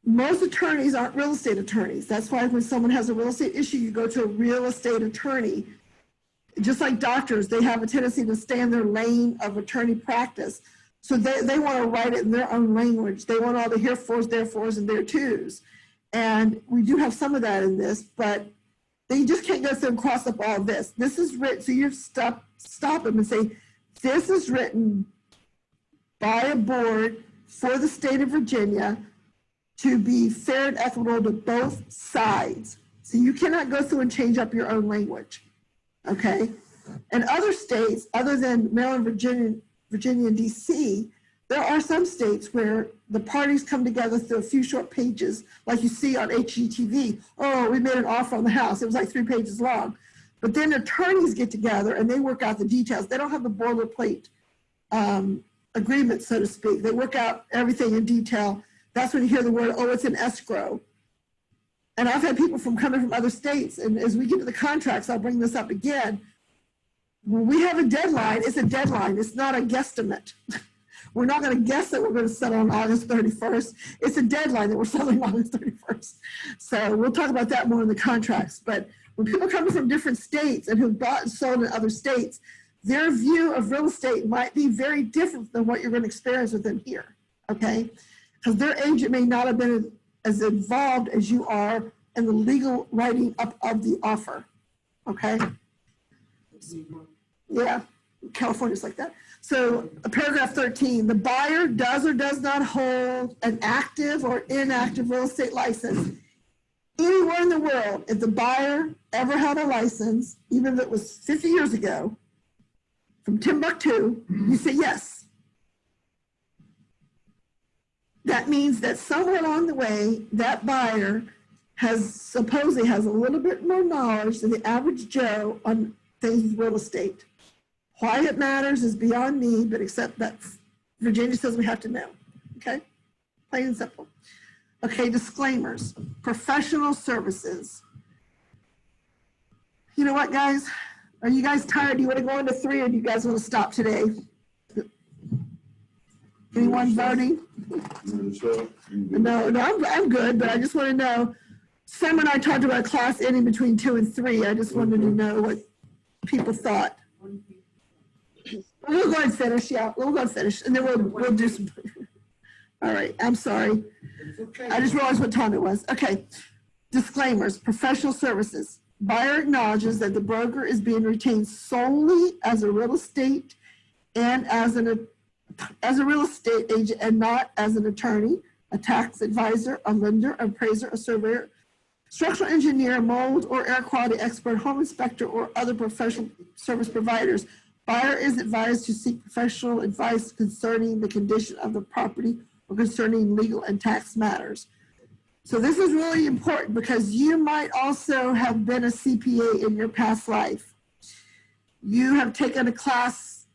most attorneys aren't real estate attorneys. That's why when someone has a real estate issue, you go to a real estate attorney. Just like doctors, they have a tendency to stay in their lane of attorney practice. So they want to write it in their own language. They want all the herefores, therefores, and theretos. And we do have some of that in this, but they just can't go through and cross up all of this. This is written, so you stop them and say, this is written by a board for the state of Virginia to be fair and equitable to both sides. So you cannot go through and change up your own language, okay? And other states, other than Maryland, Virginia, and DC, there are some states where the parties come together through a few short pages, like you see on HGTV. Oh, we made an offer on the house. It was like 3 pages long. But then attorneys get together and they work out the details. They don't have the boilerplate agreement, so to speak. They work out everything in detail. That's when you hear the word, oh, it's an escrow. And I've had people coming from other states, and as we get to the contracts, I'll bring this up again. When we have a deadline, it's a deadline. It's not a guesstimate. We're not going to guess that we're going to settle on August 31st. It's a deadline that we're settling on August 31st. So we'll talk about that more in the contracts. But when people come from different states and who've bought and sold in other states, their view of real estate might be very different than what you're going to experience with them here, okay? Because their agent may not have been as involved as you are in the legal writing up of the offer, okay? Yeah, California's like that. So paragraph 13, the buyer does or does not hold an active or inactive real estate license anywhere in the world. If the buyer ever had a license, even if it was 50 years ago, from Timbuktu, you say yes. That means that somewhere along the way, that buyer supposedly has a little bit more knowledge than the average Joe on things with real estate. Why it matters is beyond me, but except that Virginia says we have to know, okay? Plain and simple. Okay, disclaimers, professional services. You know what, guys? Are you guys tired? Do you want to go into 3 or do you guys want to stop today? Anyone voting? No, I'm good, but I just want to know. Sam and I talked about class ending between 2 and 3. I just wanted to know what people thought. We'll go and finish, yeah. We'll go and finish, and then we'll do some. All right, I'm sorry. I just realized what time it was. Okay, disclaimers, professional services. Buyer acknowledges that the broker is being retained solely as a real estate and as a real estate agent and not as an attorney, a tax advisor, a lender, appraiser, a surveyor, structural engineer, mold or air quality expert, home inspector, or other professional service providers. Buyer is advised to seek professional advice concerning the condition of the property or concerning legal and tax matters. So this is really important because you might also have been a CPA in your past life. You have taken a class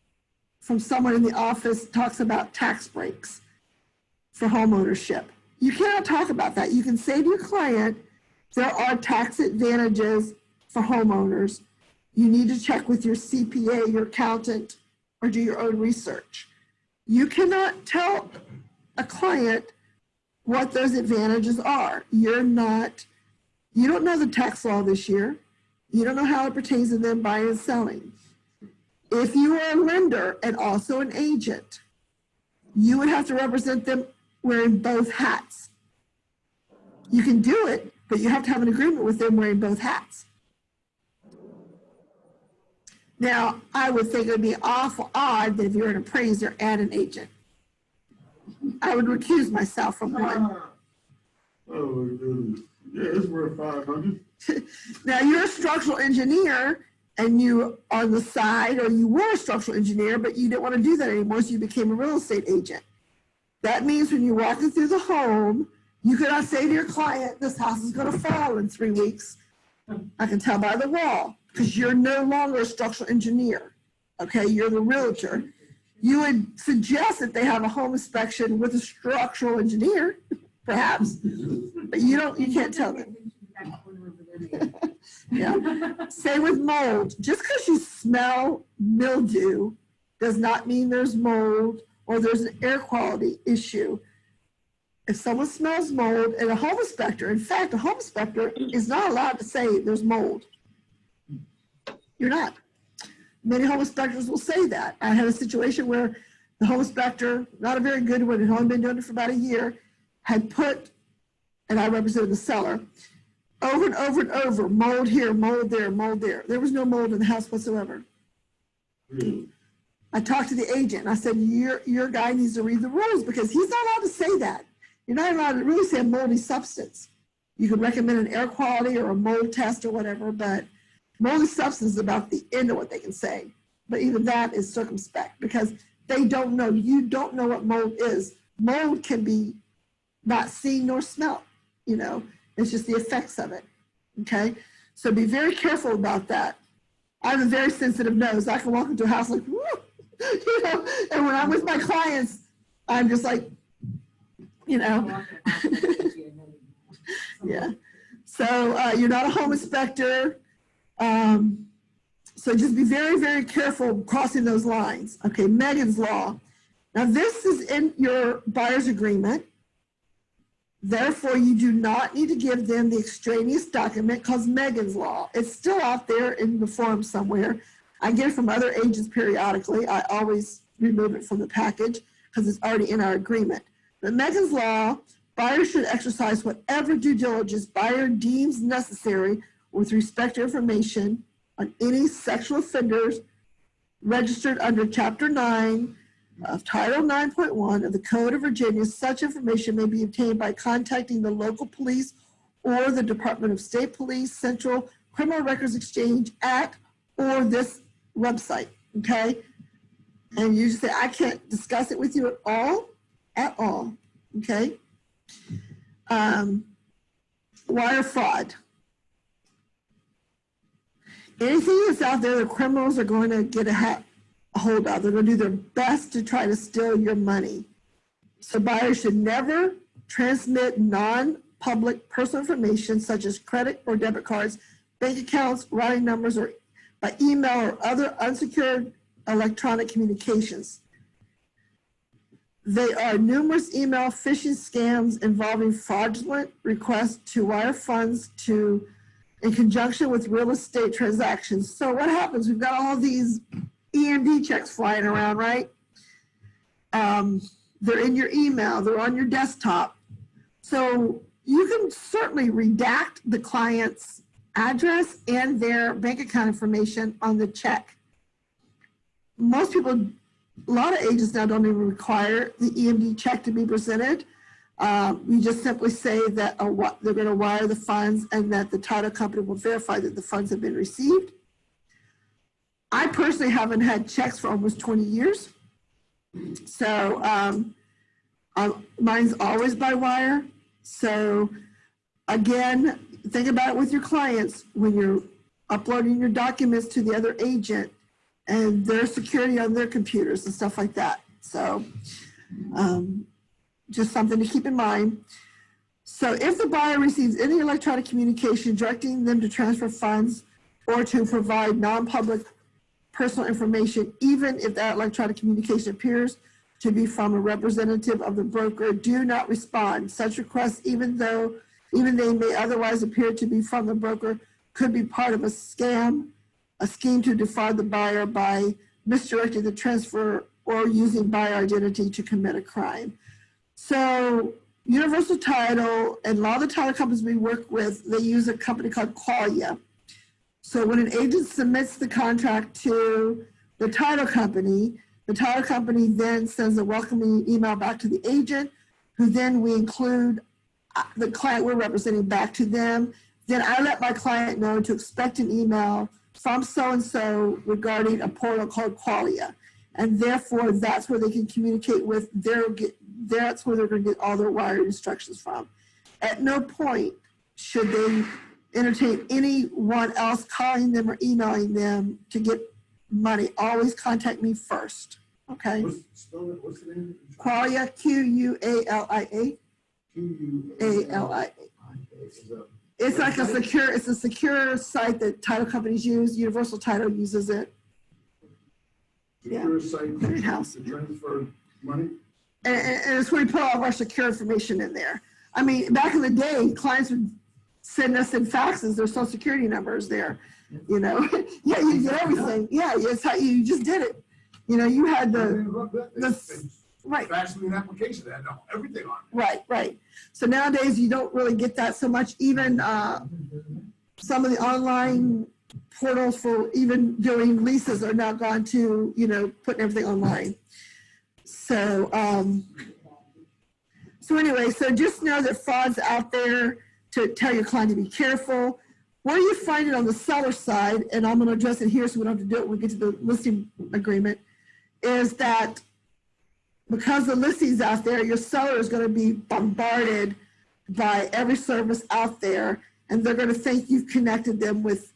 from someone in the office that talks about tax breaks for home ownership. You cannot talk about that. You can say to your client, there are tax advantages for homeowners. You need to check with your CPA, your accountant, or do your own research. You cannot tell a client what those advantages are. You You don't know the tax law this year. You don't know how it pertains to them buying and selling. If you are a lender and also an agent, you would have to represent them wearing both hats. You can do it, but you have to have an agreement with them wearing both hats. Now, I would think it would be awful odd that if you're an appraiser and an agent. I would recuse myself from one. Oh my goodness. Yeah, it's worth 500. Now, you're a structural engineer and you on the side, or you were a structural engineer, but you didn't want to do that anymore, so you became a real estate agent. That means when you're walking through the home, you cannot say to your client, this house is going to fall in 3 weeks. I can tell by the wall, because you're no longer a structural engineer. Okay, you're the realtor. You would suggest that they have a home inspection with a structural engineer, perhaps, but you can't tell them. Yeah. Same with mold. Just because you smell mildew does not mean there's mold or there's an air quality issue. If someone smells mold, and a home inspector, in fact, a home inspector is not allowed to say there's mold. You're not. Many home inspectors will say that. I had a situation where the home inspector, not a very good one, had only been doing it for about a year, had put, and I represented the seller, over and over and over, mold here, mold there, mold there. There was no mold in the house whatsoever. I talked to the agent and I said, your guy needs to read the rules because he's not allowed to say that. You're not allowed to really say a moldy substance. You could recommend an air quality or a mold test or whatever, but moldy substance is about the end of what they can say. But even that is circumspect because they don't know. You don't know what mold is. Mold can be not seen nor smelled, you know. It's just the effects of it, okay? So be very careful about that. I have a very sensitive nose. I can walk into a house like, whoo, you know, and when I'm with my clients, I'm just like, you know. Yeah. So you're not a home inspector. So just be very, very careful crossing those lines. Okay, Megan's Law. Now this is in your buyer's agreement. Therefore, you do not need to give them the extraneous document called Megan's Law. It's still out there in the forum somewhere. I get it from other agents periodically. I always remove it from the package because it's already in our agreement. But Megan's Law, buyers should exercise whatever due diligence buyer deems necessary with respect to information on any sexual offenders registered under Chapter 9 of Title 9.1 of the Code of Virginia. Such information may be obtained by contacting the local police or the Department of State Police, Central Criminal Records Exchange Act, or this website, okay? And you just say, I can't discuss it with you at all, okay? Wire fraud. Anything that's out there, the criminals are going to get a hold of. They're going to do their best to try to steal your money. So buyers should never transmit non-public personal information such as credit or debit cards, bank accounts, routing numbers, or by email or other unsecured electronic communications. There are numerous email phishing scams involving fraudulent requests to wire funds in conjunction with real estate transactions. So what happens? We've got all these EMD checks flying around, right? They're in your email, they're on your desktop. So you can certainly redact the client's address and their bank account information on the check. Most people, a lot of agents now don't even require the EMD check to be presented. You just simply say that they're going to wire the funds and that the title company will verify that the funds have been received. I personally haven't had checks for almost 20 years. So mine's always by wire. So again, think about it with your clients when you're uploading your documents to the other agent and their security on their computers and stuff like that. So just something to keep in mind. So if the buyer receives any electronic communication directing them to transfer funds or to provide non-public personal information, even if that electronic communication appears to be from a representative of the broker, do not respond. Such requests, even though even they may otherwise appear to be from the broker, could be part of a scam, a scheme to defraud the buyer by misdirecting the transfer or using buyer identity to commit a crime. So Universal Title and a lot of the title companies we work with, they use a company called Qualia. So when an agent submits the contract to the title company then sends a welcoming email back to the agent, who then we include the client we're representing back to them. Then I let my client know to expect an email from so-and-so regarding a portal called Qualia. And therefore, that's where they can communicate with that's where they're going to get all their wired instructions from. At no point should they entertain anyone else calling them or emailing them to get money. Always contact me first. Okay? What's the name? Qualia, Qualia. Qualia. It's like it's a secure site that title companies use. Universal Title uses it. Secure site Clearinghouse. to transfer money? And it's where we put all of our secure information in there. I mean, back in the day, clients would send us in faxes their social security numbers there. You know, yeah, you get everything. Yeah, it's how you just did it. You know, you had right. Fax me an application that had everything on it. Right. So nowadays you don't really get that so much. Even some of the online portals for even doing leases are now gone to, you know, putting everything online. So, anyway, so just know that fraud's out there, to tell your client to be careful. Where you find it on the seller side, and I'm going to address it here so we don't have to do it when we get to the listing agreement, is that because the listing's out there, your seller is going to be bombarded by every service out there, and they're going to think you've connected them with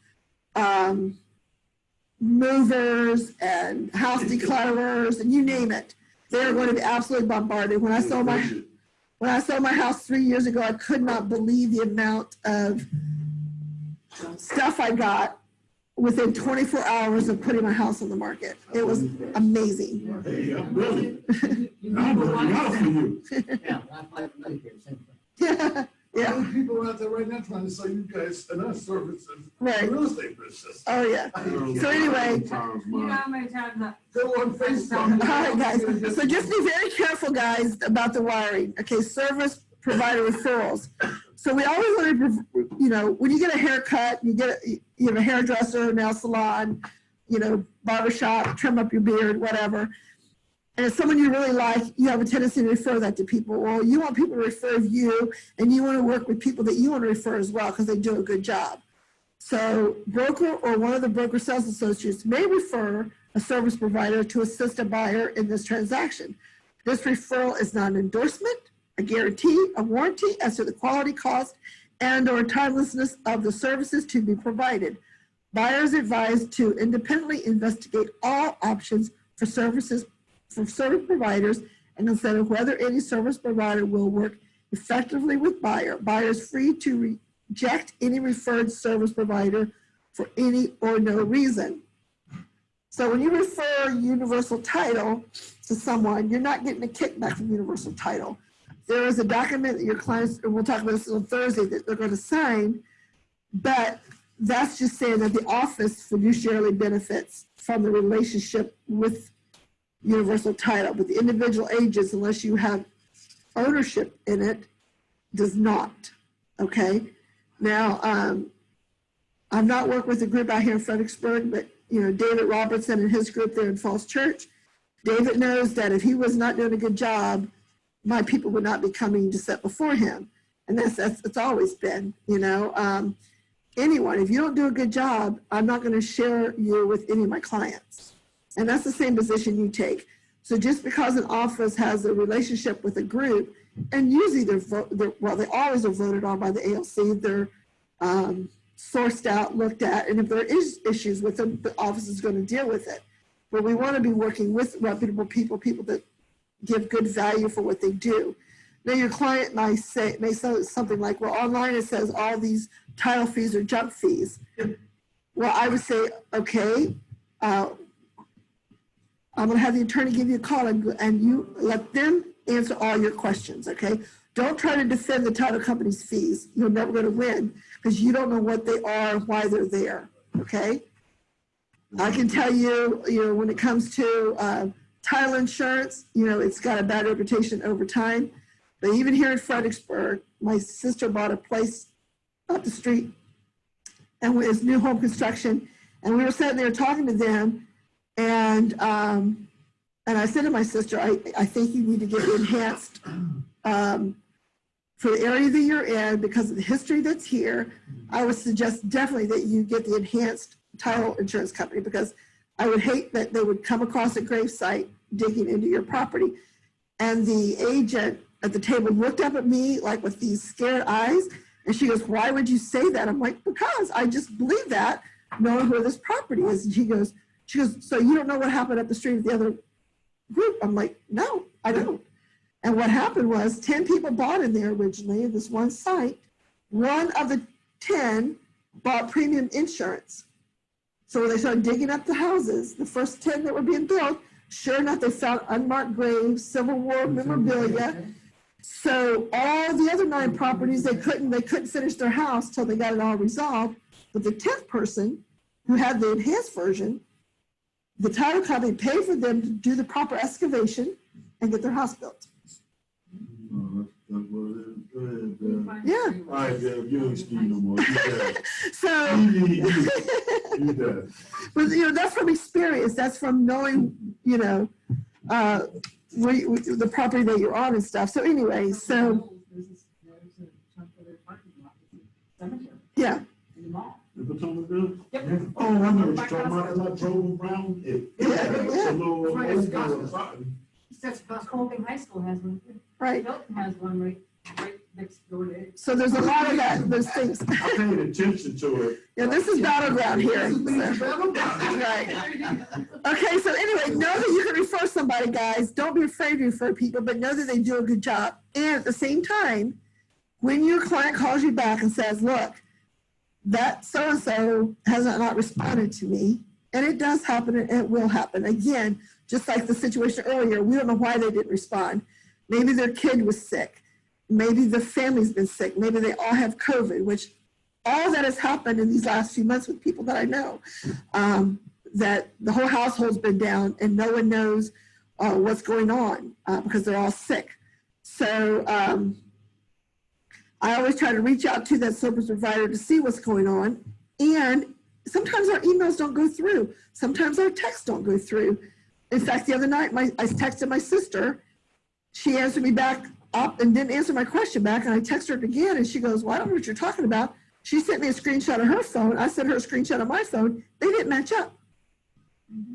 movers and house declarers and you name it. They're going to be absolutely bombarded. When I sold my house 3 years ago, I could not believe the amount of stuff I got within 24 hours of putting my house on the market. It was amazing. Hey, really? I'm looking out for you. Yeah, that's like Medicare, same thing. Yeah. How many people are out there right now trying to sell you guys enough services Right. for real estate business? Oh, yeah. So anyway. You know how many times I. Go on Facebook. All right, guys. So just be very careful, guys, about the wiring. Okay, service provider referrals. So we always want to, you know, when you get a haircut, you have a hairdresser, nail salon, you know, barbershop, trim up your beard, whatever. And it's someone you really like, you have a tendency to refer that to people. Well, you want people to refer you, and you want to work with people that you want to refer as well because they do a good job. So broker or one of the broker sales associates may refer a service provider to assist a buyer in this transaction. This referral is not an endorsement, a guarantee, a warranty as to the quality, cost, and or timelessness of the services to be provided. Buyers advised to independently investigate all options for service providers and consider whether any service provider will work effectively with buyer. Buyer is free to reject any referred service provider for any or no reason. So when you refer Universal Title to someone, you're not getting a kickback from Universal Title. There is a document that your clients, and we'll talk about this on Thursday, that they're going to sign, but that's just saying that the office fiduciarily benefits from the relationship with Universal Title, but the individual agents, unless you have ownership in it, does not. Okay. Now, I'm not working with a group out here in Fredericksburg, but you know, David Robertson and his group there in Falls Church, David knows that if he was not doing a good job, my people would not be coming to sit before him. And that's it's always been, you know, anyone, if you don't do a good job, I'm not going to share you with any of my clients. And that's the same position you take. So just because an office has a relationship with a group, and usually they always are voted on by the ALC, they're sourced out, looked at, and if there is issues with them, the office is going to deal with it. But we want to be working with reputable people that give good value for what they do. Now your client may say something like, well, online it says all these title fees are junk fees. Well, I would say, okay, I'm going to have the attorney give you a call and you let them answer all your questions, okay? Don't try to defend the title company's fees. You're never going to win because you don't know what they are, why they're there, okay? I can tell you, when it comes to title insurance, it's got a bad reputation over time. But even here in Fredericksburg, my sister bought a place up the street and it's new home construction. And we were sitting there talking to them, and I said to my sister, I think you need to get enhanced for the area that you're in because of the history that's here. I would suggest definitely that you get the enhanced title insurance company because I would hate that they would come across a grave site digging into your property. And the agent at the table looked up at me like with these scared eyes, and she goes, "Why would you say that?" I'm like, "Because I just believe that, knowing where this property is." And she goes, "So you don't know what happened up the street with the other group?" I'm like, "No, I don't." And what happened was 10 people bought in there originally in this one site. One of the 10 bought premium insurance. So when they started digging up the houses, the first 10 that were being built, sure enough, they found unmarked graves, Civil War memorabilia. So all the other 9 properties, they couldn't finish their house till they got it all resolved. But the 10th person who had the enhanced version, the title company paid for them to do the proper excavation and get their house built. Yeah. All right, Deb, you don't speak no more. So, but that's from experience. That's from knowing, the property that you're on and stuff. So anyway, so yeah. The Potomac Bill? Yep. Oh, I know what you're talking about. I drove around it. It's a little. That's Colgan High School has one. Right. Milton has one right next door to it. So there's a lot of those things. I paid attention to it. Yeah, this is battleground here. Right. Okay, so anyway, know that you can refer somebody, guys. Don't be afraid to refer people, but know that they do a good job. And at the same time, when your client calls you back and says, "Look, that so-and-so has not responded to me," and it does happen and it will happen. Again, just like the situation earlier, we don't know why they didn't respond. Maybe their kid was sick. Maybe the family's been sick. Maybe they all have COVID, which all that has happened in these last few months with people that I know, that the whole household's been down and no one knows what's going on because they're all sick. So I always try to reach out to that service provider to see what's going on. And sometimes our emails don't go through. Sometimes our texts don't go through. In fact, the other night, I texted my sister. She answered me back up and didn't answer my question back. And I texted her again, and she goes, "Well, I don't know what you're talking about." She sent me a screenshot of her phone. I sent her a screenshot of my phone. They didn't match up.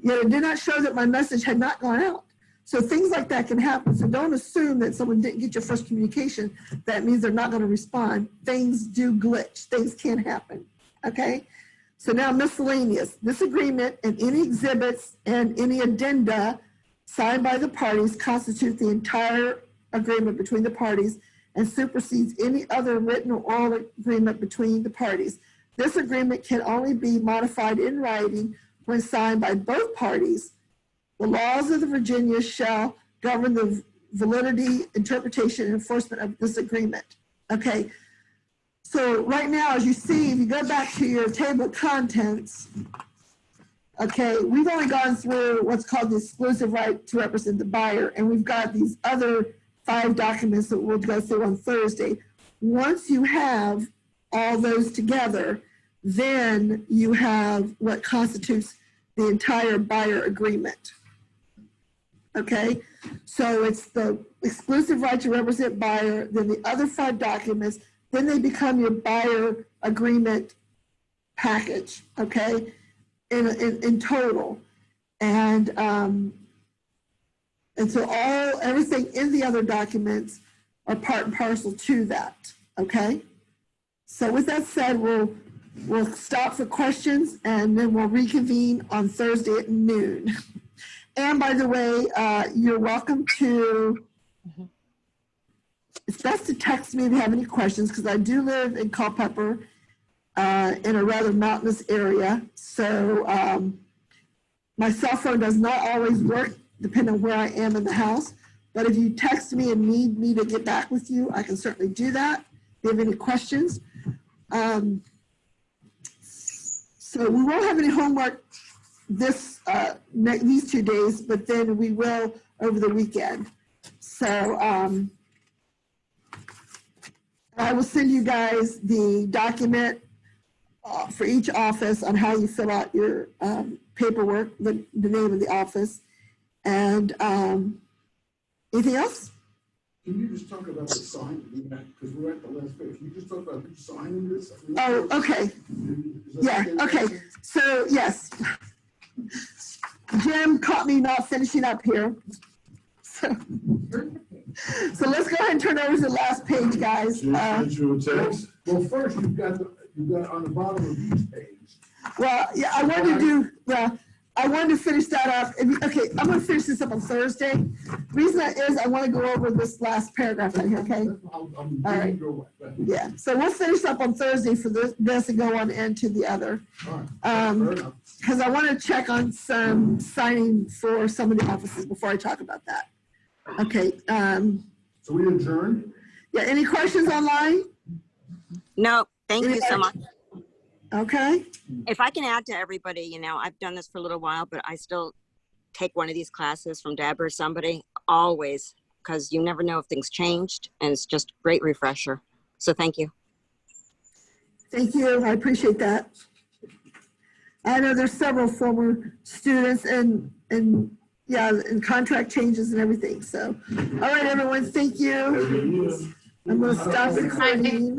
Yet it did not show that my message had not gone out. So things like that can happen. So don't assume that someone didn't get your first communication. That means they're not going to respond. Things do glitch. Things can happen. Okay? So now miscellaneous. This agreement and any exhibits and any addenda signed by the parties constitute the entire agreement between the parties and supersedes any other written or oral agreement between the parties. This agreement can only be modified in writing when signed by both parties. The laws of the Virginia shall govern the validity, interpretation, and enforcement of this agreement. Okay. So right now, as you see, if you go back to your table of contents, okay, we've only gone through what's called the exclusive right to represent the buyer, and we've got these other 5 documents that we'll go through on Thursday. Once you have all those together, then you have what constitutes the entire buyer agreement. Okay, so it's the exclusive right to represent buyer, then the other 5 documents, then they become your buyer agreement package, okay, in total. And so everything in the other documents are part and parcel to that, okay? So with that said, we'll stop for questions and then we'll reconvene on Thursday at noon. And by the way, you're welcome to, it's best to text me if you have any questions because I do live in Culpeper in a rather mountainous area. So my cell phone does not always work depending on where I am in the house. But if you text me and need me to get back with you, I can certainly do that. If you have any questions. So we won't have any homework these 2 days, but then we will over the weekend. So I will send you guys the document for each office on how you fill out your paperwork, the name of the office. And anything else? Can you just talk about the sign, because we're at the last page, can you just talk about who's signing this? Oh, okay. Yeah, okay. So, yes. Jim caught me not finishing up here. So let's go ahead and turn over to the last page, guys. Well, first, you've got on the bottom of each page. Well, yeah, I wanted to finish that up. Okay, I'm gonna finish this up on Thursday. Reason that is I want to go over this last paragraph right here, okay? All right. Yeah, so we'll finish up on Thursday for this and go on into the other. Because I want to check on some signing for some of the offices before I talk about that. Okay. So we adjourned? Yeah, any questions online? No, thank you so much. Okay. If I can add to everybody, you know, I've done this for a little while, but I still take one of these classes from Deb or somebody, always, because you never know if things changed, and it's just a great refresher. So thank you. Thank you. I appreciate that. I know there's several former students and yeah, and contract changes and everything. So, all right, everyone, thank you. I'm going to stop recording.